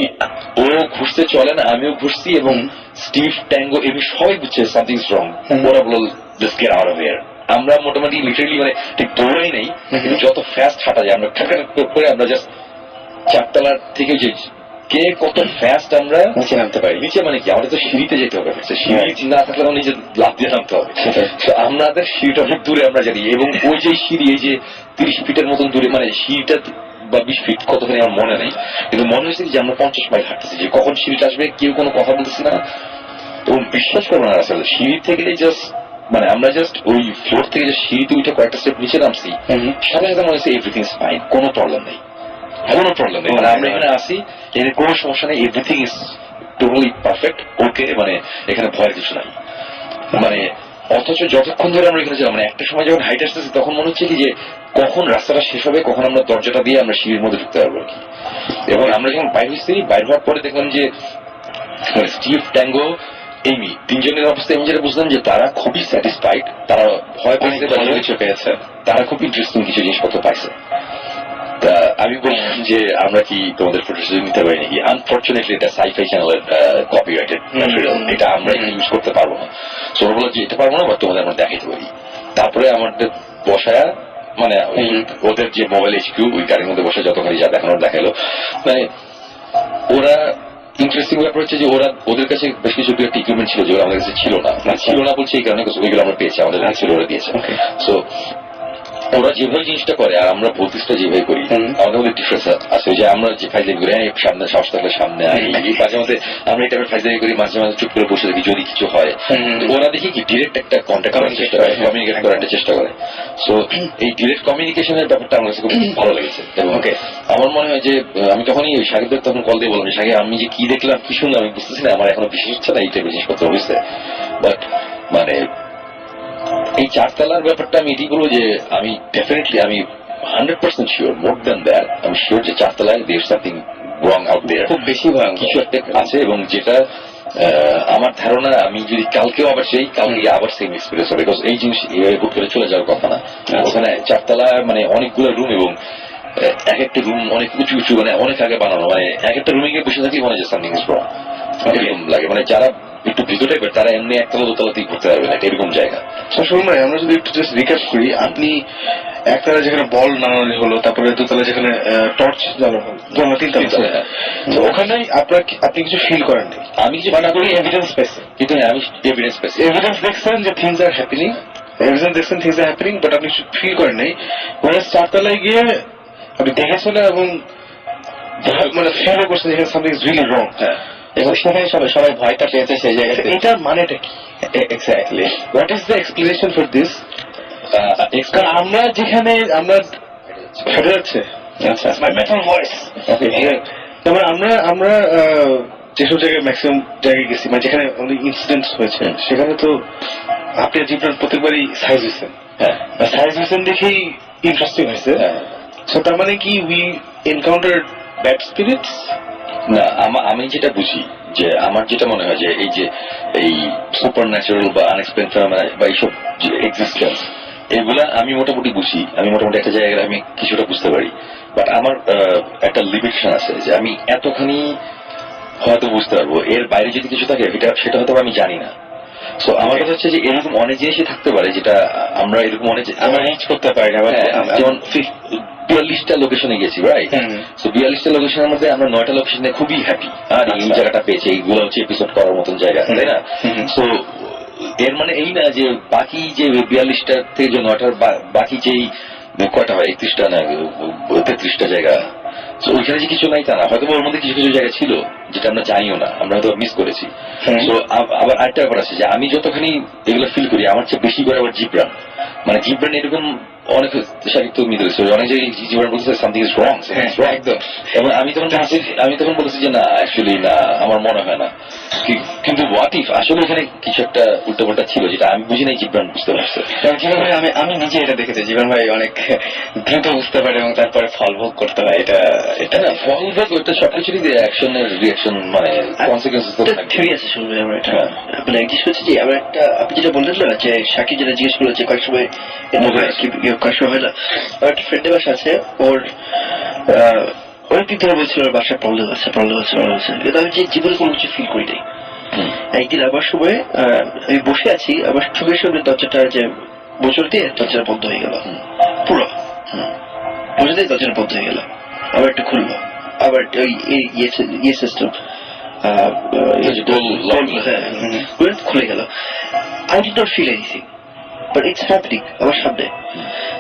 ও ঘুরতে চলে না, আমিও ঘুরছি, এবং স্টিভ, ট্যাঙ্গো এমনি সবাই বুঝছে সামথিং রং। ওরা বলল just get out of here. আমরা মোটামুটি লিটারেলি মানে ঠিক দৌড়াই নেই, যত ফাস্ট হাঁটা যায় আমরা ঠাক করে আমরা জাস্ট 4 তলার থেকে যে কে কত ফাস্ট আমরা নিচে নামতে পারি। নিচে মানে কি, আমাদের তো সিঁড়িতে যেতে হবে, সিঁড়ি না থাকলে আমরা নিজে লাফ দিয়ে নামতে হবে, আমাদের সিঁড়িটা অনেক দূরে আমরা জানি। এবং ওই যে সিঁড়ি, এই যে 30 ফিটের মতন দূরে, মানে সিঁড়িটা বা 20 ফিট কতখানি আমার মনে নেই, কিন্তু মনে হয়েছে যে আমরা 50 মাইল হাঁটতেছি, যে কখন সিঁড়িটা আসবে কেউ কোনো কথা বলতেছি না। এবং বিশ্বাস করবো না আসলে, সিঁড়ি থেকে জাস্ট মানে আমরা জাস্ট ওই ফ্লোর থেকে যে সিঁড়িতে উঠে কয়েকটা স্টেপ নিচে নামছি, সাথে সাথে মনে হচ্ছে এভরিথিং ইজ ফাইন, কোনো প্রবলেম নেই, কোনো প্রবলেম নেই, মানে আমরা এখানে আসি, এর কোনো সমস্যা নেই, এভরিথিং ইজ টোটালি পারফেক্ট, ওকে, মানে এখানে ভয়ের কিছু নাই। মানে অথচ যতক্ষণ ধরে আমরা এখানে ছিলাম, মানে একটা সময় যখন হাইট আসতেছি তখন মনে হচ্ছে কি যে কখন রাস্তাটা শেষ হবে, কখন আমরা দরজাটা দিয়ে আমরা সিঁড়ির মধ্যে ঢুকতে পারবো আর কি। এবং আমরা যখন বাইর হয়েছি, বাইর হওয়ার পরে দেখলাম যে স্টিভ, ট্যাঙ্গো, এমি, 3 জনের অবস্থা আমি যেটা বুঝলাম যে তারা খুবই স্যাটিসফাইড, তারা ভয় পাইছে, কিছু পেয়েছে, তারা খুব ইন্টারেস্টিং কিছু জিনিসপত্র পাইছে। তা আমি বললাম যে আমরা কি তোমাদের ফটোশুট নিতে পারি নাকি? আনফর্চুনেটলি এটা সাইফাই চ্যানেলের কপিরাইটেড ম্যাটেরিয়াল, এটা আমরা ইউজ করতে পারবো না। সো ওরা বললো যে এটা পারবো না, বা তোমাদের আমরা দেখাইতে পারি। তারপরে আমাদের বসায়া, মানে ওদের যে মোবাইল এইচকিউ, ওই গাড়ির মধ্যে বসে যতখানি যা দেখানোর দেখালো। মানে ওরা ইন্টারেস্টিং ব্যাপার হচ্ছে যে ওদের কাছে বেশ কিছু একটা ইকুইপমেন্ট ছিল যেগুলো আমাদের কাছে ছিল না, ছিল না বলছে এই কারণে ওইগুলো আমরা পেয়েছি, আমাদের ছিল, ওরা দিয়েছে। সো ওরা যেভাবে জিনিসটা করে আর আমরা ভৌতিকটা যেভাবে করি, আমাদের মধ্যে ডিফারেন্স আছে। যে আমরা যে ফাইজলামি করি, সামনে সাহস থাকলে সামনে আই, মাঝে মাঝে আমরা এই টাইপের ফাইজলামি করি, মাঝে মাঝে চুপ করে বসে দেখি যদি কিছু হয়। ওরা দেখি কি ডিরেক্ট একটা কন্ট্যাক্ট করার চেষ্টা করে, কমিউনিকেট করার একটা চেষ্টা করে। সো এই ডিরেক্ট কমিউনিকেশনের ব্যাপারটা আমার কাছে খুব ভালো লেগেছে। এবং আমার মনে হয় যে আমি তখনই ওই সাকিবদের তখন কল দিয়ে বললাম, সাকিব আমি যে কি দেখলাম, কি শুনলাম, আমি বুঝতেছি না, আমার এখনো বিশ্বাস হচ্ছে না এই টাইপের জিনিসপত্র বুঝতে। বাট মানে এই 4 তলার ব্যাপারটা আমি এটি বলবো যে আমি ডেফিনেটলি, আমি 100% শিওর, মোর দ্যান দ্যাট, আমি শিওর যে 4 তলায় দেয়ার সামথিং রং আউট দেয়ার, খুব বেশি ভয়ঙ্কর কিছু একটা আছে, এবং যেটা আমার ধারণা আমি যদি কালকেও আবার কালকে আবার সেম এক্সপিরিয়েন্স হবে, বিকজ এই জিনিস হুট করে চলে যাওয়ার কথা না। ওখানে 4 তলা মানে অনেকগুলো রুম, এবং এক একটা রুম অনেক উঁচু উঁচু, মানে অনেক আগে বানানো, মানে এক একটা রুমে গিয়ে বসে থাকি মনে হয় সামথিং ইজ রং এরকম লাগে। মানে যারা একটু ভিতর টাইপের তারা এমনি একতলা দোতলাতেই ঘুরতে পারবে না, এরকম জায়গা। শুনুন ভাই, আমরা যদি একটু জাস্ট রিক্যাপ করি, আপনি একতলা যেখানে বল নামানো হলো, তারপরে দোতলা যেখানে টর্চ জ্বালানো হলো, তিনতলা, তো ওখানে আপনি কিছু ফিল করেননি? আমি কিছু মানে আপনি এভিডেন্স পেয়েছেন, কিন্তু আমি এভিডেন্স পেয়েছি, এভিডেন্স দেখছেন যে থিংস আর হ্যাপেনিং, এভিডেন্স দেখছেন থিংস আর হ্যাপেনিং, বাট আপনি ফিল করেন নাই। মানে 4 তলায় গিয়ে আপনি দেখেছেন এবং মানে ফিল করছেন যে সামথিং ইজ রিয়েলি রং। এবং সেখানে সবাই ভয়টা পেয়েছে সেই জায়গাতে। এটার মানেটা কি? Exactly, what is the explanation for this? কারণ আমরা যেখানে আমরা ফেটে যাচ্ছে, আচ্ছা, মাই মেটাল ভয়েস, তারপরে আমরা যেসব জায়গায় ম্যাক্সিমাম জায়গায় গেছি, মানে যেখানে অনেক ইনসিডেন্টস হয়েছে, সেখানে তো আপনি জীবন প্রত্যেকবারই সাইজ হয়েছেন, সাইজ হয়েছেন দেখেই ইন্টারেস্টিং হয়েছে। সো তার মানে কি উই এনকাউন্টার ব্যাড স্পিরিটস? না, আমি যেটা বুঝি, যে আমার যেটা মনে হয় যে এই সুপার ন্যাচারাল বা আনএক্সপ্লেইনড ফেনোমেনা বা এইসব যে এক্সিস্টেন্স, এগুলা আমি মোটামুটি বুঝি, আমি মোটামুটি একটা জায়গায় আমি কিছুটা বুঝতে পারি, বাট আমার একটা লিমিটেশন আছে যে আমি এতখানি হয়তো বুঝতে পারবো, এর বাইরে যদি কিছু থাকে সেটা হয়তো আমি জানি না। সো আমার কথা হচ্ছে যে এরকম অনেক জিনিসই থাকতে পারে যেটা আমরা এরকম অনেক আমরা রিচ করতে পারি না। যেমন 42টা লোকেশনে গেছি, রাইট? সো 42টা লোকেশনের মধ্যে আমরা 9টা লোকেশনে খুবই হ্যাপি, আর এই জায়গাটা পেয়েছি, এইগুলো হচ্ছে এপিসোড করার মতন জায়গা, তাই না? সো এর মানে এই না যে বাকি যে 42টা থেকে যে 9টার বাকি যেই কয়টা হয়, 31টা না 33টা জায়গা, তো ওইখানে যে কিছু নাই তা না, হয়তো ওর মধ্যে কিছু কিছু জায়গা ছিল যেটা আমরা জানিও না, আমরা হয়তো মিস করেছি। তো আবার আরেকটা ব্যাপার আছে যে আমি যতখানি এগুলো ফিল করি, আমার চেয়ে বেশি করে আবার জিব্রান, মানে জিব্রান এরকম অনেক সাহিত্য মিলে অনেক জায়গায় জিব্রান বলতেছে সামথিং ইজ রং, একদম। এবং আমি তখন বলেছি যে না, অ্যাকচুয়ালি না, আমার মনে হয় না। কিন্তু হোয়াট ইফ আসলে এখানে কিছু একটা উল্টোপাল্টা ছিল যেটা আমি বুঝি নাই, জিব্রান বুঝতে পারছে। জীবন ভাই, আমি নিজে এটা দেখেছি, জীবন ভাই অনেক দ্রুত বুঝতে পারে এবং তারপরে ফল ভোগ করতে হয়। এটা না, ফল ভোগ ওইটা সবকিছুরই অ্যাকশনের রিয়াকশন, মানে কনসিকুয়েন্স থিওরি আছে। শুনবেন আমরা এটা মানে জিজ্ঞেস করছি যে আমরা একটা, আপনি যেটা বললেন না যে শাকিব যেটা জিজ্ঞেস করলো যে কয়েক সময় কয়েক সময় হয় না, আমার একটা ফ্রেন্ডের বাসা আছে, ওর অনেকদিন ধরে বলছিল ওর বাসায় প্রবলেম আছে কিন্তু আমি যে জীবনে কোনো কিছু ফিল করি নাই। একদিন আবার সময় আমি বসে আছি, আবার চোখের সামনে দরজাটা যে বছর দিয়ে দরজাটা বন্ধ হয়ে গেল, পুরো বছর দিয়ে দরজাটা বন্ধ হয়ে গেল, আবার একটা খুললো, আবার ওই ইয়ে সিস্টেম খুলে গেল। I did not feel anything, but it's happening আমার সামনে।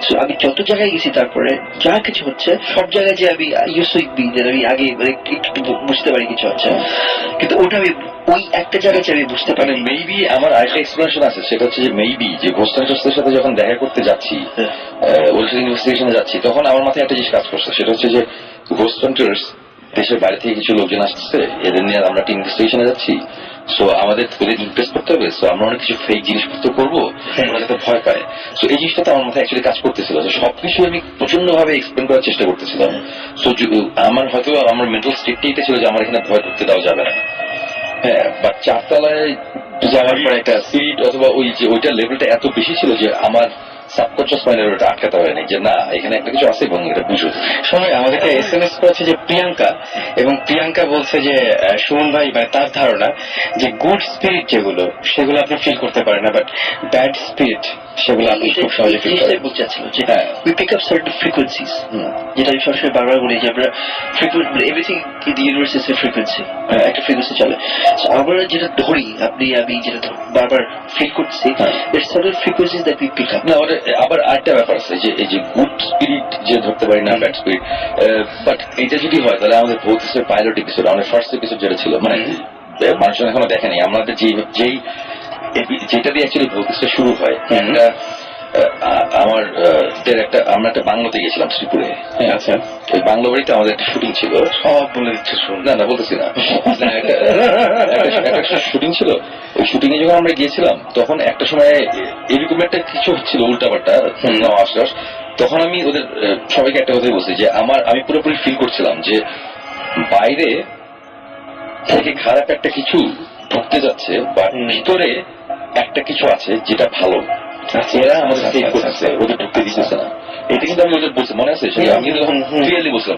সো আমি যত জায়গায় গেছি, তারপরে যা কিছু হচ্ছে সব জায়গায় যে আমি আমি আগে মানে একটু বুঝতে পারি কিছু হচ্ছে, কিন্তু ওটা আমি ওই একটা জায়গায় আমি বুঝতে পারি। মেবি আমার আরেকটা এক্সপ্লেনেশন আছে, সেটা হচ্ছে যে মেবি যে ঘোস্ট হান্টার্সদের সাথে যখন দেখা করতে যাচ্ছি, ওইখানে ইনভেস্টিগেশনে যাচ্ছি, তখন আমার মাথায় একটা জিনিস কাজ করছে, সেটা হচ্ছে যে ঘোস্ট হান্টার্স দেশের বাইরে থেকে কিছু লোকজন আসছে, এদের নিয়ে আমরা একটা ইনভেস্টিগেশনে যাচ্ছি, সো আমাদের ওদের ইমপ্রেস করতে হবে, সো আমরা অনেক কিছু ফেক জিনিসপত্র করবো, ওরা যাতে ভয় পায়। সো এই জিনিসটা তো আমার মাথায় অ্যাকচুয়ালি কাজ করতেছিল, সবকিছু আমি প্রচন্ড ভাবে এক্সপ্লেন করার চেষ্টা করতেছিলাম। সো আমার হয়তো আমার মেন্টাল স্টেটটা এটা ছিল যে আমার এখানে ভয় করতে দেওয়া যাবে না। হ্যাঁ, বাট 4 তলায় যাওয়ার পর একটা স্পিড অথবা ওই যে ওইটা লেভেলটা এত বেশি ছিল যে আমার সাবকনশিয়াস মাইন্ডের ওটা আটকাতে হয় না, যে না এখানে একটা কিছু আছে এবং এটা বুঝো। সময় আমাদেরকে SMS করেছে যে প্রিয়াঙ্কা, এবং প্রিয়াঙ্কা বলছে যে সুমন ভাই, মানে তার ধারণা যে গুড স্পিরিট যেগুলো সেগুলো আপনি ফিল করতে পারেন না, বাট ব্যাড স্পিরিট সেগুলো আপনি খুব সহজে ফিল করেন। বলতে চাচ্ছিল যে we pick up certain frequencies, যেটা আমি সবসময় বারবার বলি যে আমরা everything in the universe is a frequency, একটা ফ্রিকোয়েন্সি চলে। আমরা যেটা ধরি, আমি যেটা বারবার ফিল করছি, it's certain frequencies that we pick up. না, ওটা আবার আরেকটা ব্যাপার আছে যে এই যে গুড স্পিরিট যে ধরতে পারি না, ব্যাড স্পিরিট, বাট এটা যদি হয় তাহলে আমাদের ভৌতিকের পাইলট এপিসোড, আমাদের ফার্স্ট এপিসোড যেটা ছিল, মানে মানুষজন এখনো দেখেনি, আমাদের যেটা দিয়ে অ্যাকচুয়ালি ভৌতিকটা শুরু হয়, আমরা একটা বাংলাতে গেছিলাম শ্রীপুরে। আচ্ছা, ওই বাংলা বাড়িতে আমাদের একটা শুটিং ছিল। সব বলে দিচ্ছে, শুনুন। না বলতেছি না, একটা শুটিং ছিল। ওই শুটিং এ যখন আমরা গিয়েছিলাম, তখন একটা সময় এরকম একটা কিছু হচ্ছিল উল্টাপাল্টা আশ্বাস, তখন আমি ওদের সবাইকে একটা কথাই বলছি যে আমি পুরোপুরি ফিল করছিলাম যে বাইরে থেকে খারাপ একটা কিছু ঢুকতে যাচ্ছে বা ভিতরে একটা কিছু আছে যেটা ভালো, এরা আমাদের সেভ করতেছে, ওদের ঢুকতে দিতেছে না। এটা কিন্তু আমি ওদের বলছি, মনে আছে সেটা আমি যখন ক্লিয়ারলি বলছিলাম,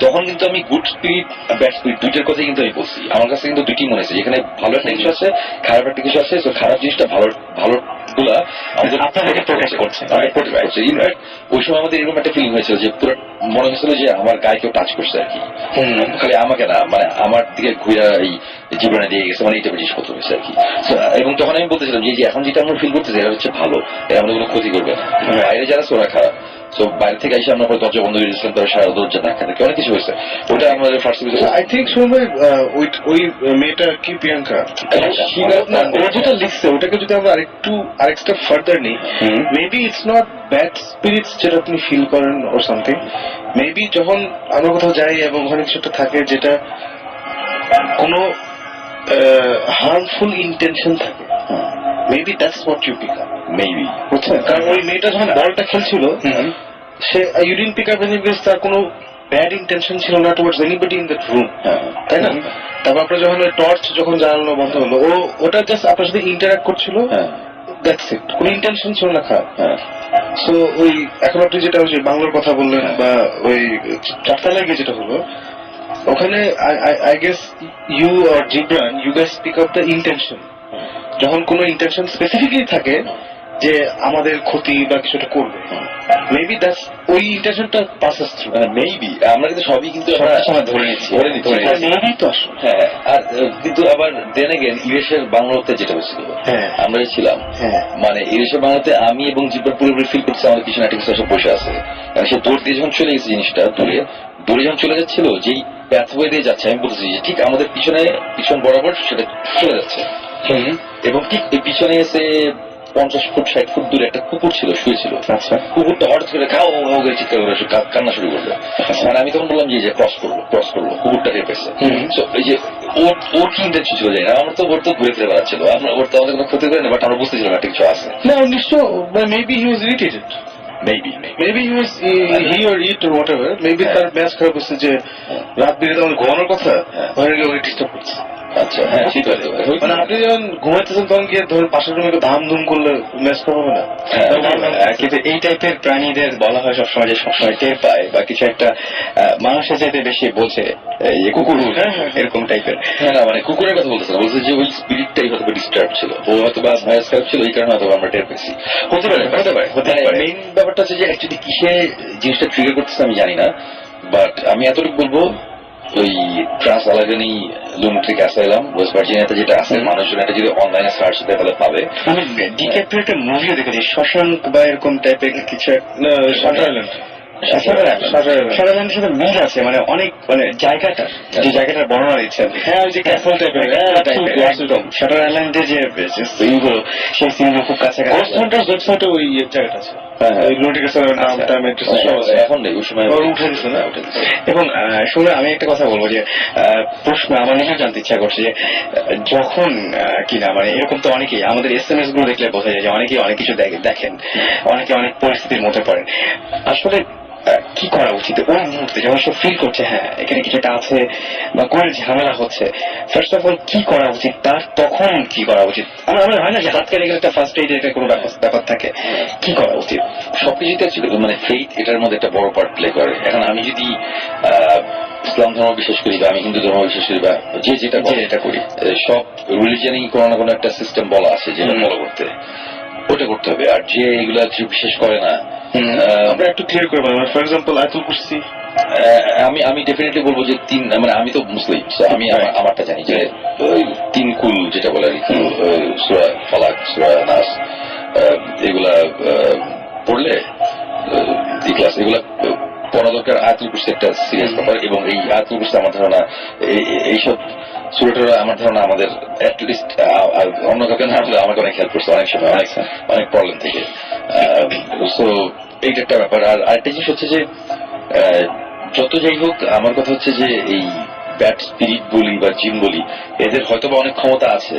তখন কিন্তু আমি গুড স্পিরিট ব্যাড স্পিরিট দুইটার কথাই কিন্তু আমি বলছি। আমার কাছে কিন্তু দুইটি মনে আছে, যেখানে ভালো একটা কিছু আছে, খারাপ একটা কিছু আছে। তো খারাপ জিনিসটা ভালো ভালো গুলা আমাদের আপনাদেরকে প্রোটেক্ট করছে। ইনফ্যাক্ট ওই সময় আমাদের এরকম একটা ফিলিং হয়েছিল যে পুরো মনে হয়েছিল যে আমার গায়ে কেউ টাচ করছে আর কি, খালি আমাকে না, মানে আমার দিকে ঘুরে এই জীবনে দিয়ে গেছে, মানে এইটা জিনিসপত্র হয়েছে আর কি। এবং তখন আমি বলতেছিলাম যে এখন যেটা আমরা ফিল করতেছি এটা হচ্ছে ভালো, এরা আমাদের কোনো ক্ষতি করবে না। বাইরে যারা ওরা খারাপ, তো বাইরে থেকে এসে আমরা দরজা বন্ধ করে দিয়েছিলাম, তারা সারা দরজা না খেতে অনেক কিছু হয়েছে। ওটা আমাদের ফার্স্ট আই থিঙ্ক শুনবে ওই মেয়েটা কি প্রিয়াঙ্কা, ও যেটা লিখছে ওটাকে যদি আমরা আরেক স্টেপ ফার্দার নিই, maybe it's not bad spirits যেটা আপনি ফিল করেন ওর সামথিং। মেবি যখন আমরা কোথাও যাই এবং ওখানে কিছু একটা থাকে যেটা কোনো হার্মফুল ইন্টেনশন থাকে, maybe that's what you pick up. Maybe বুঝছেন, কারণ ওই মেয়েটা যখন বলটা খেলছিল, সে you didn't pick up any because তার কোনো ব্যাড ইন্টেনশন ছিল না towards anybody in that room, তাই না? তারপর আপনার যখন টর্চ যখন জ্বালানো বন্ধ হলো, ওটা জাস্ট আপনার সাথে ইন্টারঅ্যাক্ট করছিল, দ্যাটস ইট, কোনো ইন্টেনশন ছিল না খারাপ। সো ওই এখন আপনি যেটা ওই বাংলার কথা বললেন বা ওই চারতলায় গিয়ে যেটা হলো, ওখানে I guess you are Jibran, you guess pick up the intention. যখন কোনো ইন্টেনশন স্পেসিফিকলি থাকে যে আমাদের ক্ষতি বা কিছুটা করবে, মেবি দ্যাটস ওই ইন্টেনশনটা পাসেস থ্রু। মেবি আমরা কিন্তু সবই কিন্তু ধরে নিচ্ছি। মেবি তো আসলে হ্যাঁ। আর কিন্তু আবার দেন এগেন ইরেশের বাংলাতে যেটা হয়েছিল, আমরা ছিলাম, মানে ইরেশের বাংলাতে আমি এবং জিব্বার পুরোপুরি ফিল করছি আমাদের পিছনে একটা কিছু সব বসে আছে। কারণ সে দৌড় দিয়ে যখন চলে গেছে, জিনিসটা দূরে যখন চলে যাচ্ছিল, যেই প্যাথওয়ে দিয়ে যাচ্ছে, আমি বলতেছি যে ঠিক আমাদের পিছন বরাবর সেটা চলে যাচ্ছে, এবং ঠিক এই পিছনে এসে 50 ফুট 60 ফুট দূরে একটা কুকুর ছিল, শুয়েছিল। আচ্ছা, কুকুরটা হঠাৎ করে খাও করে চিৎকার করে কান্না শুরু করলো। মানে আমি তখন বললাম যে ক্রস করলো, কুকুরটা টের পেয়েছে। এই যে ওর কি ইন্টেনশন ছিল যায় না, আমরা তো ওর তো ঘুরে ফিরে বেড়াচ্ছিল, আমরা ওর তো আমাদের কোনো ক্ষতি করে না, বাট আমরা বুঝতেছিলাম একটা কিছু আছে। না, নিশ্চয় maybe he was irritated, maybe he or it or whatever, maybe তার ম্যাচ খারাপ হচ্ছে যে রাত বেরিয়ে তখন ঘুমানোর কথা, ওখানে গিয়ে ওকে ডিস্টার্ব করছে। আচ্ছা, হ্যাঁ, ঠিক আছে। মানে আপনি যখন ঘুমাইতেছেন তখন গিয়ে ধরুন পাশের রুমে ধাম ধুম করলে ম্যাচ খারাপ হবে না? কিন্তু এই টাইপের প্রাণীদের বলা হয় সবসময় যে সবসময় টের পায় বা কিছু একটা মানুষের চাইতে বেশি বোঝে, কুকুর এরকম টাইপের। হ্যাঁ, না মানে কুকুরের কথা বলতেছে না, বলছে যে ওই স্পিরিটটাই হয়তো ডিস্টার্ব ছিল, ও হয়তো বা ম্যাচ খারাপ ছিল, এই কারণে হয়তো আমরা টের পেয়েছি। হতে পারে। মেইন ব্যাপারটা হচ্ছে যে অ্যাকচুয়ালি কিসে জিনিসটা ট্রিগার করতেছে আমি জানি না, বাট আমি এতটুকু বলবো, ওই ট্রান্স আলাগানি লুনাটিক অ্যাসাইলাম ওয়েস্ট ভার্জিনিয়াতে যেটা আছে, মানুষজন এটা যদি অনলাইনে সার্চ দেয় তাহলে পাবে। আমি ডিক্যাপ্রিও একটা মুভিও দেখেছি, শশাঙ্ক বা এরকম টাইপের কিছু, সাধারণের সাথে মিল আছে, মানে অনেক মানে জায়গাটা, যে জায়গাটার বর্ণনা দিচ্ছেন, হ্যাঁ, যে ক্যাসেল টাইপের একদম শাটার আইল্যান্ডের যে সিনগুলো, সেই সিনগুলো খুব কাছাকাছি। ওয়েবসাইটে ওই জায়গাটা আছে, ওই লুনাটিক অ্যাসাইলামের নামটা মেট্রিক্স সব আছে। এখন নেই, ওই সময় উঠে দিচ্ছে না। এবং শুনে আমি একটা কথা বলবো যে প্রশ্ন আমার নিজেও জানতে ইচ্ছা করছে যে যখন কিনা মানে এরকম তো অনেকেই আমাদের SMS গুলো দেখলে বোঝা যায় যে অনেকেই অনেক কিছু দেখেন, অনেকে অনেক পরিস্থিতির মধ্যে পড়েন। আসলে কি করা উচিত ওই মুহূর্তে যখন সে ফিল করছে হ্যাঁ এখানে কিছুটা আছে বা কোনো ঝামেলা হচ্ছে, ফার্স্ট অফ অল কি করা উচিত তার, তখন কি করা উচিত? আমার হয় না যে হাত কেটে গেলে একটা ফার্স্ট এইডের একটা কোনো ব্যাপার থাকে, কি করা উচিত? সবকিছুতে ছিল মানে ফেইথ এটার মধ্যে একটা বড় পার্ট প্লে করে। এখন আমি যদি ইসলাম ধর্ম বিশ্বাস করি বা আমি হিন্দু ধর্ম বিশ্বাস করি বা যেটা করি, সব রিলিজিয়ানই কোনো না কোনো একটা সিস্টেম বলা আছে যেটা ফলো করতে, ওটা করতে হবে। আর যে এগুলা বিশ্বাস করে না, আমরা একটু ক্লিয়ার করে বলবো, ফর এক্সাম্পল আয়াতুল কুরসি, আমি ডেফিনেটলি বলবো যে মানে আমি তো মুসলিম, আমি আমারটা জানি যে ওই 3 কুল যেটা বলে আর কি, সূরা ফালাক, সূরা নাস, এগুলা পড়লে ইখলাস, এগুলা পড়া দরকার। আয়াতুল কুরসি একটা সিরিয়াস ব্যাপার, এবং এই আয়াতুল কুরসি আমার ধারণা এইসব সূরাটা আমার ধারণা আমাদের অ্যাটলিস্ট অন্য কাউকে না হলে আমাকে অনেক হেল্প করছে অনেক সময়, অনেক প্রবলেম থেকে। সো এইটা একটা ব্যাপার। আর আরেকটা জিনিস হচ্ছে যে যত যাই হোক, আমার কথা হচ্ছে যে এই ব্যাড স্পিরিট বলি বা জিন বলি, এদের হয়তো বা অনেক ক্ষমতা আছে,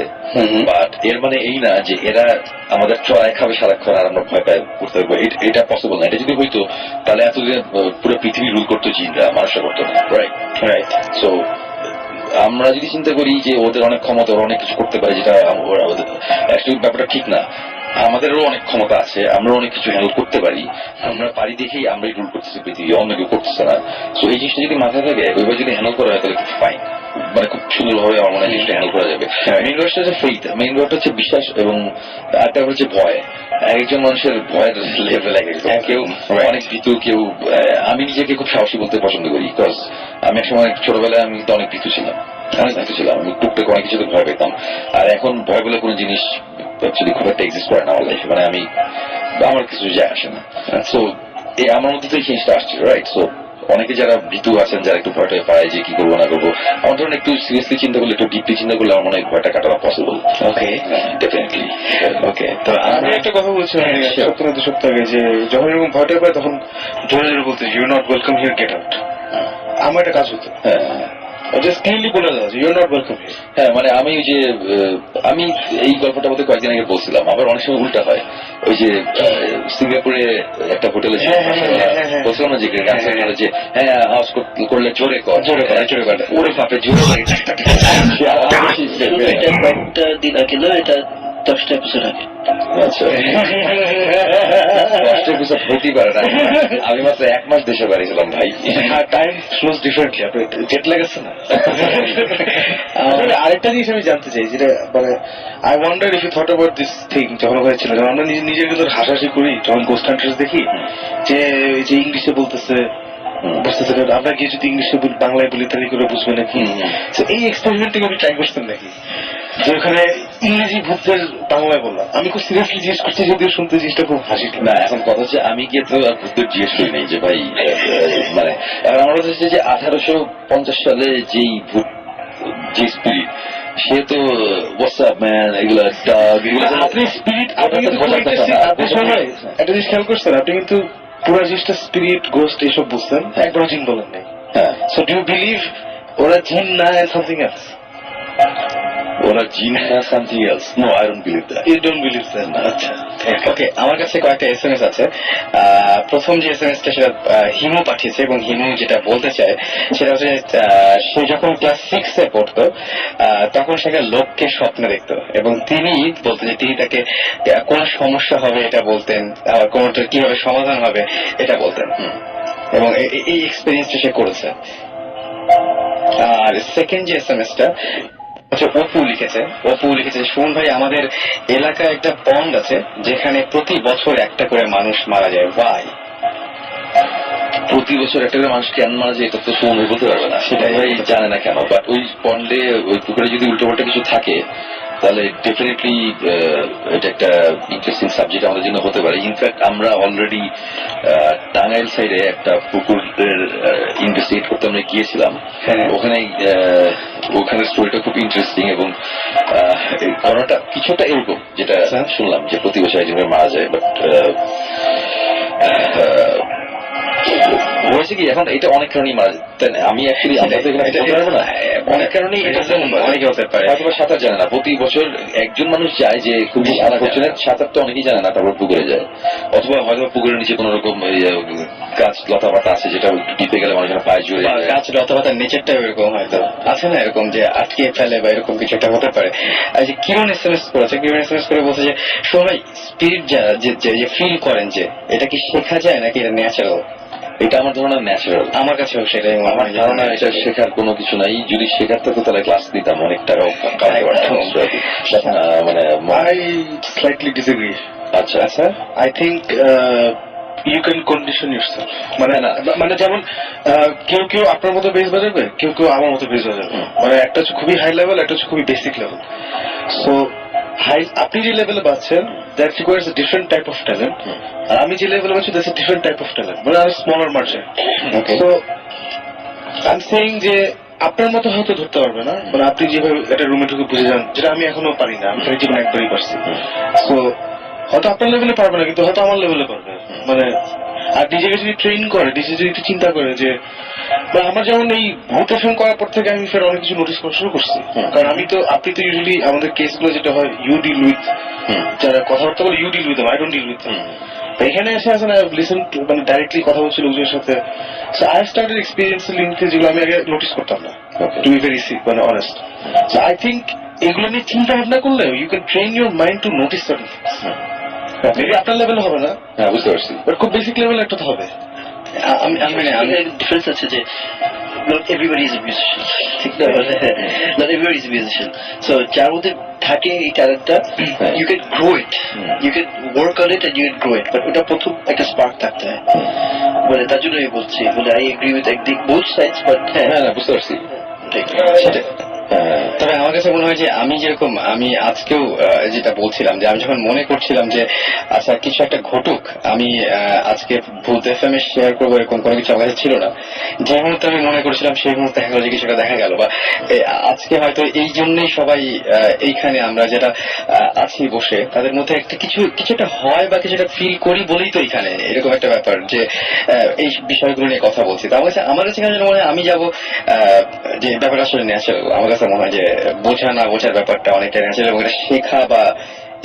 বাট এর মানে এই না যে এরা আমাদের চড়াই খাবে সারাক্ষণ আর আমরা ভয় পাই করতে পারবো। এটা পসিবল না। এটা যদি হইতো তাহলে এতদিন পুরো পৃথিবী রুল করতো জিনরা, মানুষরা করতো না। Right right. সো আমরা যদি চিন্তা করি যে ওদের অনেক ক্ষমতা, ওরা অনেক কিছু করতে পারে, যেটা অ্যাকচুয়ালি ব্যাপারটা ঠিক না। আমাদেরও অনেক ক্ষমতা আছে, আমরা অনেক কিছু হ্যান্ডেল করতে পারি, আমরা পারি দেখেই আমরাই রুল করতেছি পৃথিবী, অন্য কেউ করতেছে না। সো এই জিনিসটা যদি মাথায় থাকে, ওইভাবে যদি হ্যান্ডেল করা হয় তাহলে খুব ফাইন, মানে খুব সুন্দরভাবে আমার মনে হয় জিনিসটা হ্যান্ডেল করা যাবে। মেইন ব্যাপারটা হচ্ছে ফেইথ, মেইন ব্যাপারটা হচ্ছে বিশ্বাস, এবং আরেকটা হচ্ছে ভয়। একজন মানুষের ভয়ের লেভেল এক একজন, কেউ অনেক ভীতু, কেউ আমি নিজেকে খুব সাহসী বলতে পছন্দ করি, বিকজ আমি এক সময় ছোটবেলায় আমি তো অনেক ভীতু ছিলাম, অনেক ভীতু ছিলাম, আমি টুকটাক অনেক কিছুতে ভয় পেতাম। আর এখন ভয় বলে কোনো জিনিস অ্যাকচুয়ালি খুব একটা এক্সিস্ট করে না আমার লাইফে, মানে আমি আমার কিছু যায় আসে না। সো আমার মধ্যে তো এই জিনিসটা আসছে, রাইট? সো অনেকে যারা ভীতু আছেন, যারা একটু ভয়টা পায় যে কি করবো না করবো, আমার ধরুন একটু সিরিয়াসলি চিন্তা করলে, একটু ডিপলি চিন্তা করলে আমার মনে হয় ভয়টা কাটানো পসিবল। ওকে, ডেফিনেটলি। ওকে। তো আমি একটা কথা বলছিলাম সপ্তাহ 2 সপ্তাহ আগে, যে যখন এরকম ভয়টা পায় তখন জোরে জোরে বলতে you not welcome here, get out. আমার একটা কাজ হতো, জাস্ট ক্লিয়ারলি বলে দেওয়া যে ইউ নট ওয়েলকাম হিয়ার। হ্যাঁ, মানে আমি ওই যে আমি এই গল্পটা বলতে কয়েকদিন আগে বলছিলাম, আবার অনেক সময় উল্টা হয়। ওই যে সিঙ্গাপুরে একটা হোটেলে বলছিলাম না যে যে হ্যাঁ আওয়াজ করলে জোরে কর, জোরে কর, জোরে কর, ওরে বাপে জোরে কয়েকটা দিন আগে না, এটা 10টা এপিসোড আগে। আচ্ছা, 10টা এপিসোড হতেই পারে না। আমি মাত্র 1 মাস দেশে বাড়িয়েছিলাম ভাই। টাইম ফ্লোজ ডিফারেন্টলি, আপনি জেট লেগেছে না? আরেকটা জিনিস আমি জানতে চাই, যেটা মানে I wonder if you thought about this thing, যখন হয়েছিল, যখন আমরা নিজের ভিতর হাসাহাসি করি, যখন গোস্ট হান্টার্স দেখি, যে ইংলিশে বলতেছে, বুঝতেছে না, আমরা গিয়ে যদি ইংলিশে বাংলায় বলি তাহলে করে বুঝবে নাকি? এই এক্সপেরিমেন্ট থেকে আপনি ট্রাই করছেন নাকি, যে ওখানে ইংরেজি ভূতের বাংলায় বললাম? আমি খুব সিরিয়াসলি জিজ্ঞেস করছি, যদিও শুনতে জিনিসটা খুব হাসি না। এখন কথা হচ্ছে আমি গিয়ে তো আর ভূতের জিজ্ঞেস করি নাই যে ভাই, মানে আমার কথা হচ্ছে যে 1850 সালে যেই ভূত, যে স্পিরিট, সে তো হোয়াটসঅ্যাপ ম্যান, এগুলা ডাগ, এগুলো আপনি স্পিরিট, আপনি কিন্তু একটা জিনিস খেয়াল করছেন, আপনি কিন্তু পুরো জিনিসটা স্পিরিট, গোস্ট এসব বুঝছেন, একবার জিন বলেন নাই। হ্যাঁ। সো ডু ইউ বিলিভ ওরা জিন না, সামথিং এলস? ওরা জিন না, something else? No, I don't believe that. You don't believe that? আচ্ছা, ওকে। আমার কাছে কয়েকটা এসএমএস আছে। প্রথম যে এসএমএসটা সেটা হিমু পাঠিয়েছে, এবং হিমু যেটা বলতে চায় সেটা হচ্ছে সে যখন ক্লাস 6-এ পড়তো, তখন সে একটা লোককে স্বপ্নে দেখতো, এবং তিনি বলতেন যে তিনি তাকে কোন সমস্যা হবে এটা বলতেন, আবার কোনটা কিভাবে সমাধান হবে এটা বলতেন, এবং এই এক্সপেরিয়েন্সটা সে করেছে। আর সেকেন্ড যে এসএমএসটা অপু লিখেছে, সুমন ভাই, আমাদের এলাকায় একটা পন্ড আছে যেখানে প্রতি বছর একটা করে মানুষ মারা যায়। ভাই, প্রতি বছর একটা করে মানুষ কেন মারা যায় এটা তো সুমন বলতে পারবে না, সেটাই ভাই জানে না কেন। বাট ওই পন্ডে, ওই পুকুরে যদি উল্টোপাল্টা কিছু থাকে তাহলে ডেফিনেটলি এটা একটা ইন্টারেস্টিং সাবজেক্ট আমাদের জন্য হতে পারে। ইনফ্যাক্ট আমরা অলরেডি টাঙ্গাইল সাইডে একটা পুকুরের ইনভেস্টিগেট করতে আমরা গিয়েছিলাম। ওখানে স্টোরিটা খুব ইন্টারেস্টিং, এবং ঘটনাটা কিছুটা এরকম যেটা শুনলাম, যে প্রতি বছর একজনের মারা যায়। বাট হয়েছে কি, এখন এটা অনেক কারণেই মারা যায়। আমি অ্যাকচুয়ালি আমরা তো এখানে বলতে পারবো না, অনেক কারণেই এটা অনেকে হতে পারে। হয়তো সাঁতার জানে না, প্রতি বছর একজন মানুষ যায় যে খুবই আনফরচুনেট, সাঁতার তো অনেকেই জানে না, তারপর পুকুরে যায়, অথবা হয়তো পুকুরের নিচে কোন রকম গাছ লতা পাতা আছে যেটা ডিপে গেলে মানুষের পায়ে জুড়ে, গাছ লতা পাতার নিচেরটা এরকম হয়তো আছে না, এরকম যে আটকে ফেলে বা এরকম কিছু একটা হতে পারে। আর যে কিরণ এসএমএস করেছে, কিরণ এসএমএস করে বলছে যে সবাই স্পিরিট যারা যে ফিল করেন, যে এটা কি শেখা যায় নাকি এটা ন্যাচারাল? এটা আমার ধারণা ন্যাচারাল। আমার কাছেও সেটাই আমার ধারণা, এটা শেখার কোনো কিছু নাই। যদি শেখার থাকতো তাহলে ক্লাস দিতাম, অনেক টাকাও কামাতে পারতাম। মানে আই স্লাইটলি ডিসএগ্রি। আচ্ছা আচ্ছা, I think you can condition yourself. মানে যেমন কেউ আপনার মতো বেস বাজাবে, কেউ আমার মতো বেস বাজাবে। মানে একটা হচ্ছে খুবই হাই লেভেল, একটা হচ্ছে খুবই বেসিক লেভেল। সো আপনি যে লেভেলে বাজছেন, that requires a different type of talent, আর আমি যে লেভেলে বাজছি that's a different type of talent, মানে আর smaller margin. So I am saying যে আপনার মতো হয়তো ধরতে পারবে না, মানে আপনি যেভাবে একটা রুমে ঢুকে বুঝে যান, যেটা আমি এখনো পারি না, আমি জীবনে একবারই পারছি। সো হয়তো আপনার লেভেলে পারবে না, কিন্তু হয়তো আমার লেভেলে পারবে। মানে আর নিজেকে যদি ট্রেন করে, নিজে যদি একটু চিন্তা করে যে বা আমার যেমন এই ভূত এফএম করার পর থেকে আমি ফের অনেক কিছু নোটিস করা শুরু করছি। কারণ আপনি তো ইউজুয়ালি আমাদের কেসগুলো যেটা হয় ইউ ডিল উইথ যারা কথাবার্তা বলে, you deal with I don't deal with. এখানে এসে আসেন আই লিসেন মানে ডাইরেক্টলি কথা বলছি লোকজনের সাথে, সো আই স্টার্টেড এক্সপিরিয়েন্স লিঙ্কে যেগুলো আমি আগে নোটিস করতাম না, টু বি ভেরি মানে অনেস্ট। সো আই থিঙ্ক এগুলো নিয়ে চিন্তা ভাবনা করলে you can train your mind to notice certain things. Maybe আপনার লেভেলে হবে না, হ্যাঁ বুঝতে পারছি। বাট খুব বেসিক লেভেলে একটা তো হবে। আমি ডিফারেন্স আছে যে not everybody is a musician, ঠিক না? Not everybody is a musician. So যার মধ্যে থাকে এই ট্যালেন্টটা, you can grow it, you can work on it and you can grow it, but ওটা প্রথম একটা স্পার্ক থাকতে হয়। মানে তার জন্য আমি বলছি, বলে I agree with both sides, but হ্যাঁ না বুঝতে পারছি। সেটাই। তবে আমার কাছে মনে হয় যে আমি যেরকম আমি আজকেও যেটা বলছিলাম যে আমি যখন মনে করছিলাম যে আচ্ছা কিছু একটা ঘটুক, আমি আজকে ভূত এফএম এ শেয়ার করবো এরকম কোনো কিছু আমার কাছে ছিল না। যে মুহূর্তে আমি মনে করেছিলাম সেই মুহূর্তে দেখা গেল যে কিছুটা দেখা গেল, বা আজকে হয়তো এই জন্যই সবাই এইখানে আমরা যেটা আছি বসে তাদের মধ্যে একটা কিছু একটা হয় বা কিছুটা ফিল করি বলেই তো এখানে এরকম একটা ব্যাপার যে এই বিষয়গুলো নিয়ে কথা বলছি। তো আমার কাছে কেন মনে হয় আমি যাবো যে ব্যাপারটা আসলে ন্যাচারাল। আমার কাছে মনে হয় যে বোঝা না বোঝার ব্যাপারটা অনেকটা ন্যাচারাল এবং এটা শেখা বা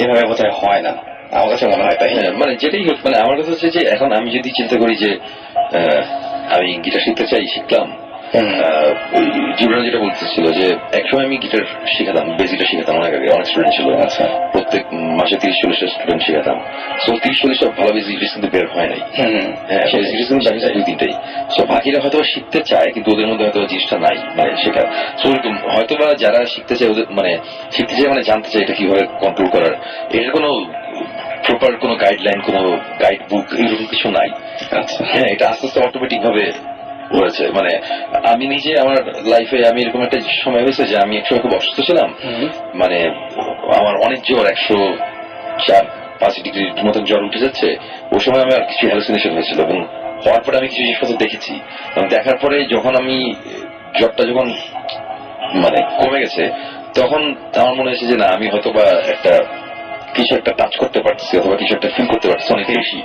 এভাবে বোধহয় হয় না, আমার কাছে মনে হয় তাই। হ্যাঁ মানে যেটাই হোক, মানে আমার কথা হচ্ছে যে এখন আমি যদি চিন্তা করি যে আমি গিটার শিখতে চাই, শিখলাম, জীবনে যেটা বলতেছিল যে একসময় আমি গিটার শিখাতাম, বেস গিটার শিখাতাম, অনেক আগে অনেক স্টুডেন্ট ছিল। আচ্ছা, প্রত্যেক মাসে 30-40টা স্টুডেন্ট শিখাতাম। সো 30-40টা ভালো বেস গিটার কিন্তু বের হয় নাই। হ্যাঁ, বেস গিটার কিন্তু জানি 2-3টাই। সো বাকিরা হয়তো শিখতে চায় কিন্তু ওদের মধ্যে হয়তো জিনিসটা নাই, মানে শেখা। সো হয়তো বা যারা শিখতে চায় ওদের মানে শিখতে চায় মানে জানতে চায় এটা কিভাবে কন্ট্রোল করার, এটার কোনো প্রপার কোনো গাইডলাইন, কোনো গাইড বুক এরকম কিছু নাই। আচ্ছা, হ্যাঁ, এটা আস্তে আস্তে অটোমেটিক ভাবে হয়েছে। মানে আমি নিজে আমার লাইফে আমি এরকম একটা সময় হয়েছে যে আমি একসময় খুব অসুস্থ ছিলাম, মানে আমার অনেক জ্বর, 104-5 ডিগ্রির মতন জ্বর উঠে যাচ্ছে। ওই সময় আমার কিছু হ্যালুসিনেশন হয়েছিল এবং হওয়ার পরে আমি কিছু জিনিসপত্র দেখেছি এবং দেখার পরে যখন আমি জ্বরটা যখন মানে কমে গেছে তখন আমার মনে হয়েছে যে না, আমি হয়তো বা কিছু একটা টাচ করতে পারছি অথবা কিছু একটা ফিল করতে পারছি অনেক বেশি।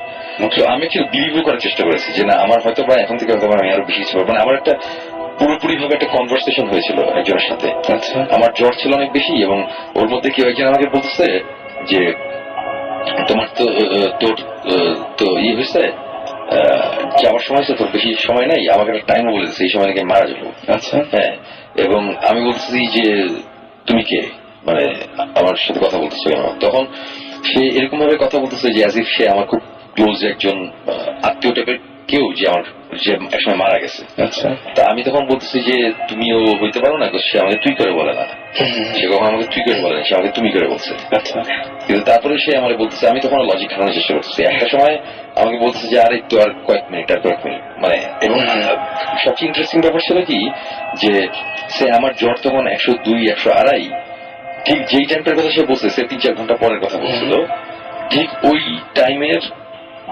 আমি একটু বিলিভ করার চেষ্টা করেছি যে না, আমার হয়তো বা এখন থেকে হয়তো আমি আরো বেশি ছিল। মানে আমার একটা পুরোপুরি ভাবে একটা কনভারসেশন হয়েছিল একজনের সাথে। আচ্ছা, আমার জ্বর ছিল অনেক বেশি এবং ওর মধ্যে কেউ একজন আমাকে বলতেছে যে তোমার তো তো ইয়ে হয়েছে, যাওয়ার সময় হয়েছে, তোর বেশি সময় নাই। আমাকে একটা টাইমও বলে দিচ্ছে এই সময় নাকি মারা যাবো। আচ্ছা, হ্যাঁ, এবং আমি বলতেছি যে তুমি কে, মানে আমার সাথে কথা বলতেছে কেন? তখন সে এরকম ভাবে কথা বলতেছে যে অ্যাজ ইফ সে আমার খুব ক্লোজ একজন আত্মীয় টাইপের কেউ, যে আমার যে একসময় মারা গেছে। আচ্ছা, তা আমি তখন বলতেছি যে তুমিও হইতে পারো না, সে আমাকে তুই করে বলে না, সে কখন আমাকে তুই করে বলে না, সে আমাকে তুমি করে বলছে। আচ্ছা, কিন্তু তারপরে সে আমাকে বলতেছে, আমি তখন লজিক খাটানোর চেষ্টা করতেছি। একটা সময় আমাকে বলতেছে যে আরে তো আর কয়েক মিনিট, মানে। এবং সবচেয়ে ইন্টারেস্টিং ব্যাপার ছিল কি যে সে আমার জ্বর তখন 102-102.5, ঠিক যেই টাইমটার কথা সে বলছে, সে 3-4 ঘন্টা পরের কথা বলছিল, ঠিক ওই টাইমের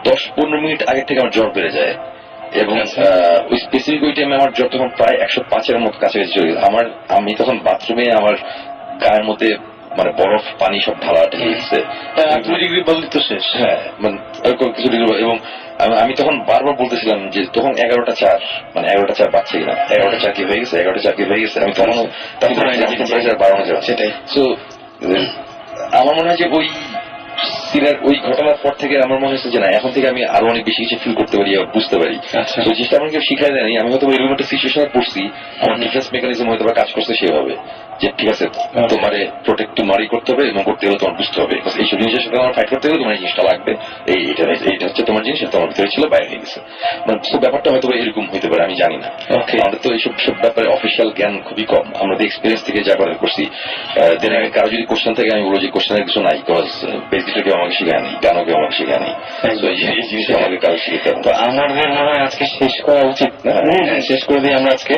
10-15 মিনিট আগে থেকে আমার জ্বর বেড়ে যায় এবং ওই স্পেসিফিক ওই টাইমে আমার জ্বর তখন প্রায় 105-এর মতো কাছাকাছি চলে গেছে। আমি তখন বাথরুমে আমার গায়ের মধ্যে মানে বরফ পানি সব ঢালা ঢেলে গেছে। 2 ডিগ্রি বললি তো শেষ। হ্যাঁ, মানে কিছু ডিগ্রি। এবং আমি তখন বারবার বলতেছিলাম যে তখন 11টা 4, মানে 11টা 4 বাচ্চা কিনা, 11টা 4 কি হয়ে গেছে, 11টা 4 কি হয়ে গেছে। আমি তখনও টেম্পারেচার বাড়ানো যাবে সেটাই। সো আমার মনে হয় যে ওই ঘটনার পর থেকে আমার মনে হচ্ছে যে না, এখন থেকে আমি আরো অনেক বেশি কিছু ফিল করতে পারি, বুঝতে পারি। তো জিনিসটা আমাকে কেউ শিখাই দেয়নি, আমি হয়তো এরকম একটা সিচুয়েশনে পড়ছি, আমার ডিফেন্স মেকানিজম হয়তো কাজ করছে সেভাবে যে ঠিক আছে, তোমার প্রোটেক্ট তোমারই করতে হবে এবং করতে হলে তোমার বুঝতে হবে এইসব জিনিসের সাথে আমার ফাইট করতে হলে তোমার এই জিনিসটা লাগবে, এইটা হচ্ছে তোমার জিনিস, তোমার ভিতরে ছিল, বাইরে হয়ে গেছে। মানে ব্যাপারটা হয়তো এরকম হইতে পারে, আমি জানি না। আমাদের তো এইসব ব্যাপারে অফিসিয়াল জ্ঞান খুবই কম, আমরা তো এক্সপিরিয়েন্স থেকে যা করার করছি। দেন আগে কারো যদি কোশ্চেন থাকে আমি বলবো যে কোশ্চেনের কিছু নাই, বিকজ বেসিকলি কেউ আমাকে শেখায়নি, গানও কেউ আমাকে শেখায়নি। এই জিনিসটা আমাকে কারো শিখতে হবে। তো আমাদের মনে হয় আজকে শেষ করা উচিত, শেষ করে দিই আমরা আজকে।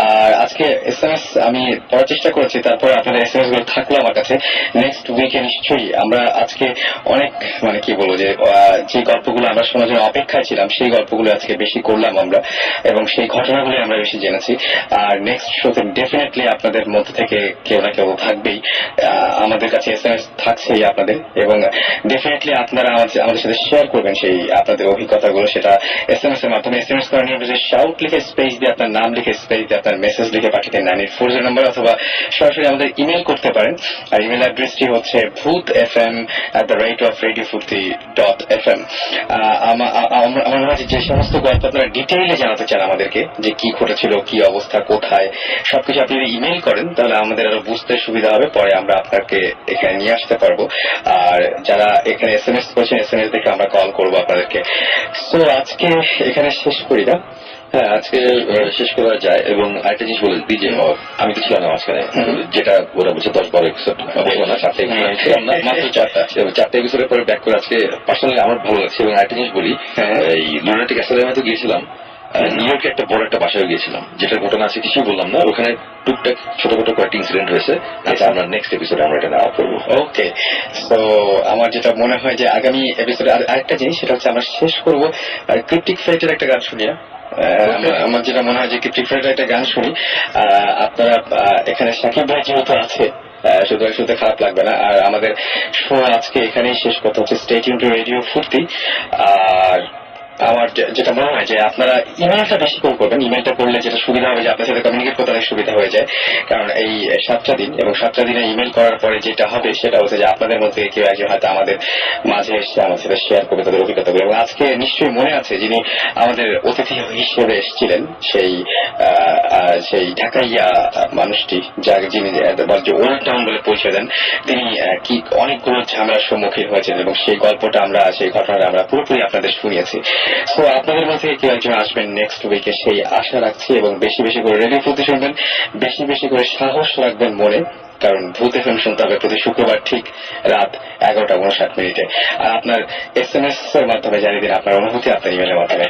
আর আজকে SMS আমি পড়ার চেষ্টা করেছি, তারপরে আপনাদের SMS গুলো থাকলো আমার কাছে। নেক্সট উইকে নিশ্চয়ই আমরা আজকে অনেক মানে কি বলবো যে গল্পগুলো আমরা শোনার জন্য অপেক্ষায় ছিলাম সেই গল্পগুলো আজকে বেশি করলাম আমরা, এবং সেই ঘটনাগুলো আমরা বেশি জেনেছি। আর নেক্সট শোতে ডেফিনেটলি আপনাদের মধ্যে থেকে কেউ না কেউ থাকবেই, আমাদের কাছে SMS থাকছেই আপনাদের, এবং ডেফিনেটলি আপনারা আমাদের সাথে শেয়ার করবেন সেই আপনাদের অভিজ্ঞতাগুলো, সেটা SMS এর মাধ্যমে। SMS করার নিয়ম হচ্ছে শাউট লিখে স্পেস দিয়ে আপনার নাম লিখে স্পেস দিয়ে আপনার মেসেজ লিখে পাঠিয়ে দেন 9840 নম্বরে, অথবা সরাসরি আমাদের ইমেল করতে পারেন। আর ইমেল অ্যাড্রেসটি হচ্ছে bhutfm@radiofreedyofurti.fm। আমার মনে হয় যে সমস্ত গল্প আপনারা ডিটেইলে জানাতে চান আমাদেরকে, যে কি ঘটেছিল, কি অবস্থা, কোথায়, সবকিছু আপনি যদি ইমেল করেন তাহলে আমাদের আরো বুঝতে সুবিধা হবে, পরে আমরা আপনাকে এখানে নিয়ে আসতে পারবো। আর যারা এখানে SMS করছেন, SMS দেখে আমরা কল করবো আপনাদেরকে। সো আজকে এখানে শেষ করি না? হ্যাঁ, আজকে শেষ করা যায়। এবং আরেকটা জিনিস বলে দিই যে আমি তো ছিলাম না মাঝখানে, যেটা ওরা বলছে 10-12 এপিসোড, বলবো না 4টা এপিসোড ছিলাম না, মাত্র 4টা এপিসোডের পরে ব্যাক করে আজকে পার্সোনালি আমার ভালো লাগছে। এবং আরেকটা জিনিস বলি, এই লুনাটিক অ্যাসাইলামে তো গিয়েছিলাম, নিউ ইয়র্কে একটা বড় একটা বাসায় গিয়েছিলাম, যেটার ঘটনা আছে কিছুই বললাম না। ওখানে টুকটাক ছোটখাটো কয়েকটি ইনসিডেন্ট হয়েছে। আচ্ছা, আমরা নেক্সট এপিসোডে আমরা এটা নেওয়া করবো। ওকে, তো আমার যেটা মনে হয় যে আগামী এপিসোডে আরেকটা জিনিস, সেটা হচ্ছে আমরা শেষ করবো ক্রিপ্টিক ফ্লাইটের একটা গান শুনিয়া। আমার যেটা মনে হয় যে ক্রিপ্টিক ফ্লাইটের একটা গান শুনি। আপনারা এখানে সাকিব ভাই যেহেতু আছে, সুতরাং শুনতে খারাপ লাগবে না। আর আমাদের শো আজকে এখানেই শেষ করতে হচ্ছে। স্টে টিউন টু রেডিও ফুর্তি। আর আমার যেটা মনে হয় যে আপনারা ইমেলটা বেশি করে করবেন। ইমেলটা করলে যেটা সুবিধা হবে যে আপনার সাথে কমিউনিকেট করতে অনেক সুবিধা হয়ে যায়। কারণ এই 7টা দিন এবং 7টা দিনে ইমেল করার পরে যেটা হবে সেটা হচ্ছে যে আপনাদের মধ্যে কেউ একজন হয়তো আমাদের মাঝে এসে আমাদের সাথে শেয়ার করবে তাদের অভিজ্ঞতাগুলো। এবং আজকে নিশ্চয়ই মনে আছে যিনি আমাদের অতিথি হিসেবে এসেছিলেন, সেই ঢাকাইয়া মানুষটি, যিনি যে ওল্ড টাউন বলে পরিচয় দেন, তিনি কি অনেকগুলো ঝামেলার সম্মুখীন হয়েছেন এবং সেই গল্পটা সেই ঘটনাটা আমরা পুরোপুরি আপনাদের শুনিয়েছি। তো আপনাদের মধ্যে কেউ একজন আসবেন নেক্সট উইকে, সেই আশা রাখছি। এবং বেশি বেশি করে রেডিও ফুর্তি শুনবেন, বেশি বেশি করে সাহস রাখবেন মনে, কারণ ভূত FM শুনতে হবে প্রতি শুক্রবার ঠিক রাত 11টা 59 মিনিটে। আর আপনার SMS এর মাধ্যমে জানিয়ে দিন আপনার অনুভূতি আপনার ইমেলের মাধ্যমে।